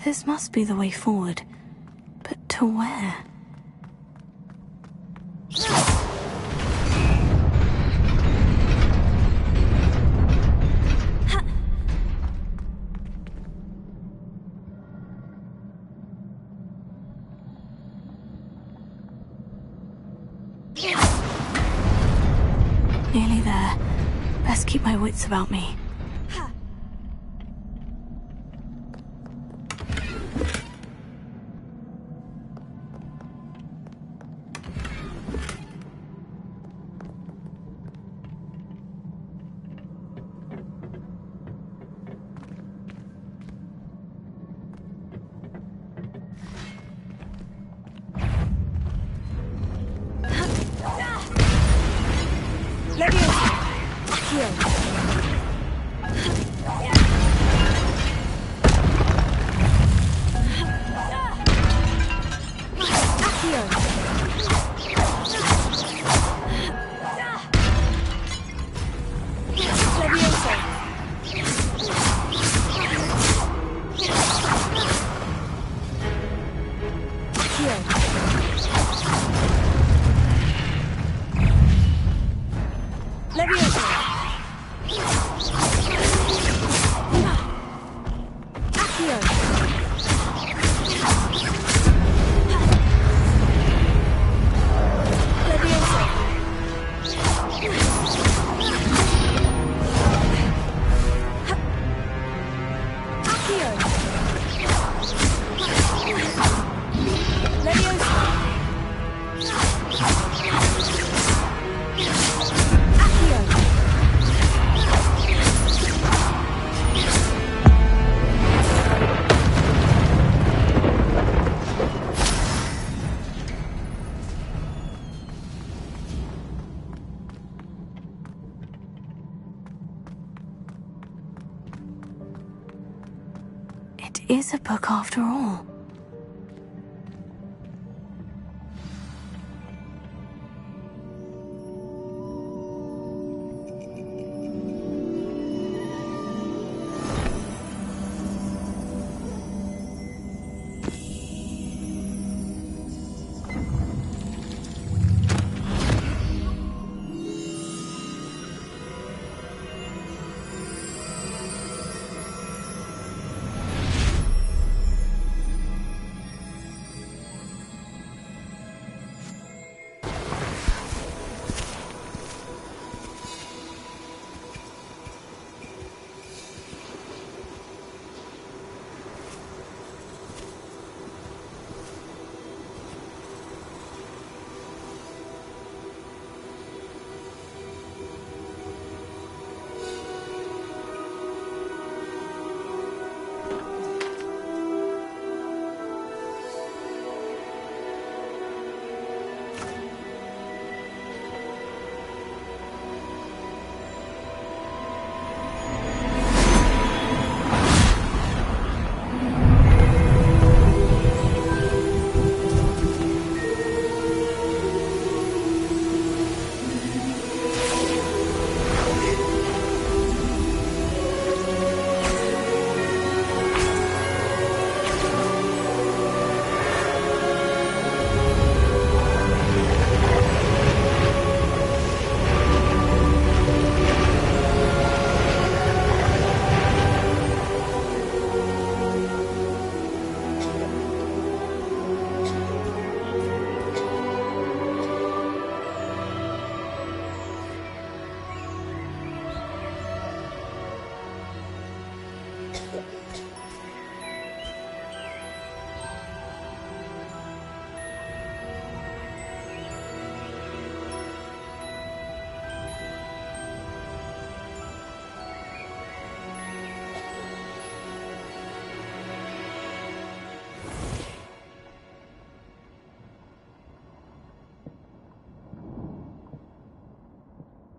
This must be the way forward. But to where? Nearly there. Best keep my wits about me. Here. It is a book after all.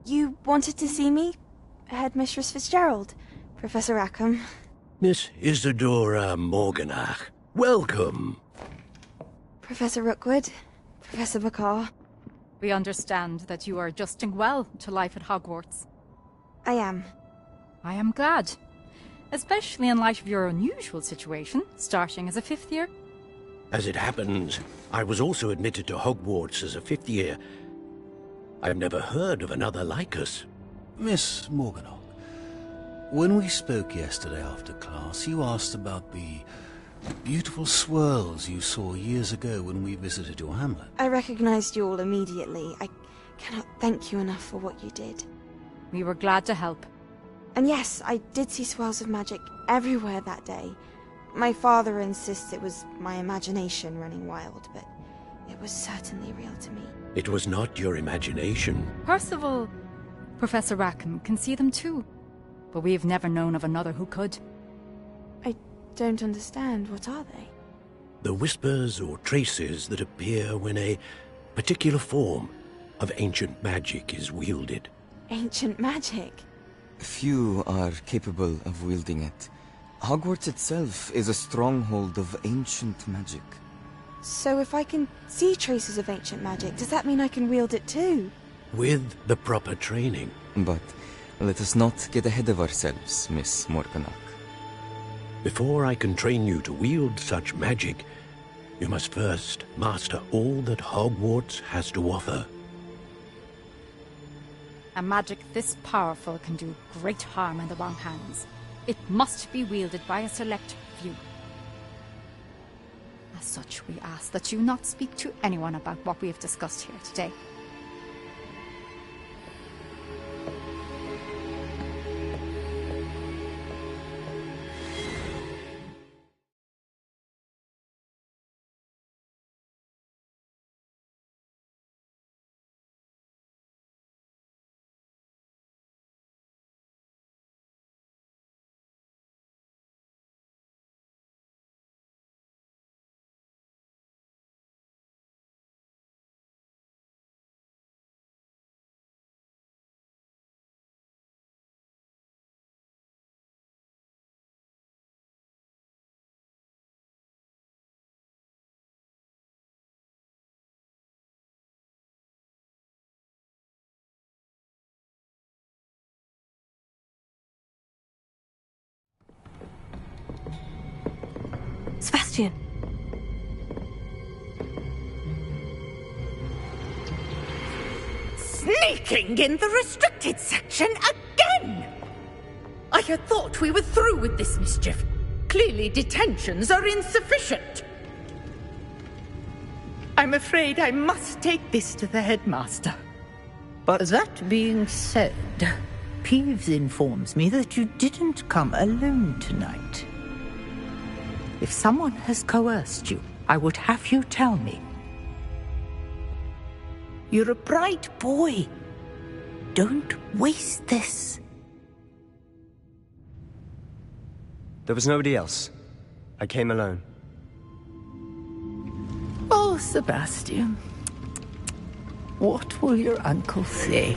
You wanted to see me? Headmistress Fitzgerald, Professor Rackham. Miss Isadora Morganach, welcome. Professor Rookwood, Professor Bakar. We understand that you are adjusting well to life at Hogwarts. I am. I am glad. Especially in light of your unusual situation, starting as a 5th year. As it happens, I was also admitted to Hogwarts as a 5th year. I've never heard of another like us. Miss Morganach, when we spoke yesterday after class, you asked about the beautiful swirls you saw years ago when we visited your hamlet. I recognized you all immediately. I cannot thank you enough for what you did. We were glad to help. And yes, I did see swirls of magic everywhere that day. My father insists it was my imagination running wild, but it was certainly real to me. It was not your imagination. Percival, Professor Rackham can see them too. But we've never known of another who could. I don't understand. What are they? The whispers or traces that appear when a particular form of ancient magic is wielded. Ancient magic? Few are capable of wielding it. Hogwarts itself is a stronghold of ancient magic. So if I can see traces of ancient magic, does that mean I can wield it too? With the proper training. But let us not get ahead of ourselves, Miss Morganach. Before I can train you to wield such magic, you must first master all that Hogwarts has to offer. A magic this powerful can do great harm in the wrong hands. It must be wielded by a select few. As such, we ask that you not speak to anyone about what we have discussed here today. Sebastian! Sneaking in the restricted section again! I had thought we were through with this mischief. Clearly detentions are insufficient. I'm afraid I must take this to the headmaster. But that being said, Peeves informs me that you didn't come alone tonight. If someone has coerced you, I would have you tell me. You're a bright boy. Don't waste this. There was nobody else. I came alone. Oh, Sebastian. What will your uncle say?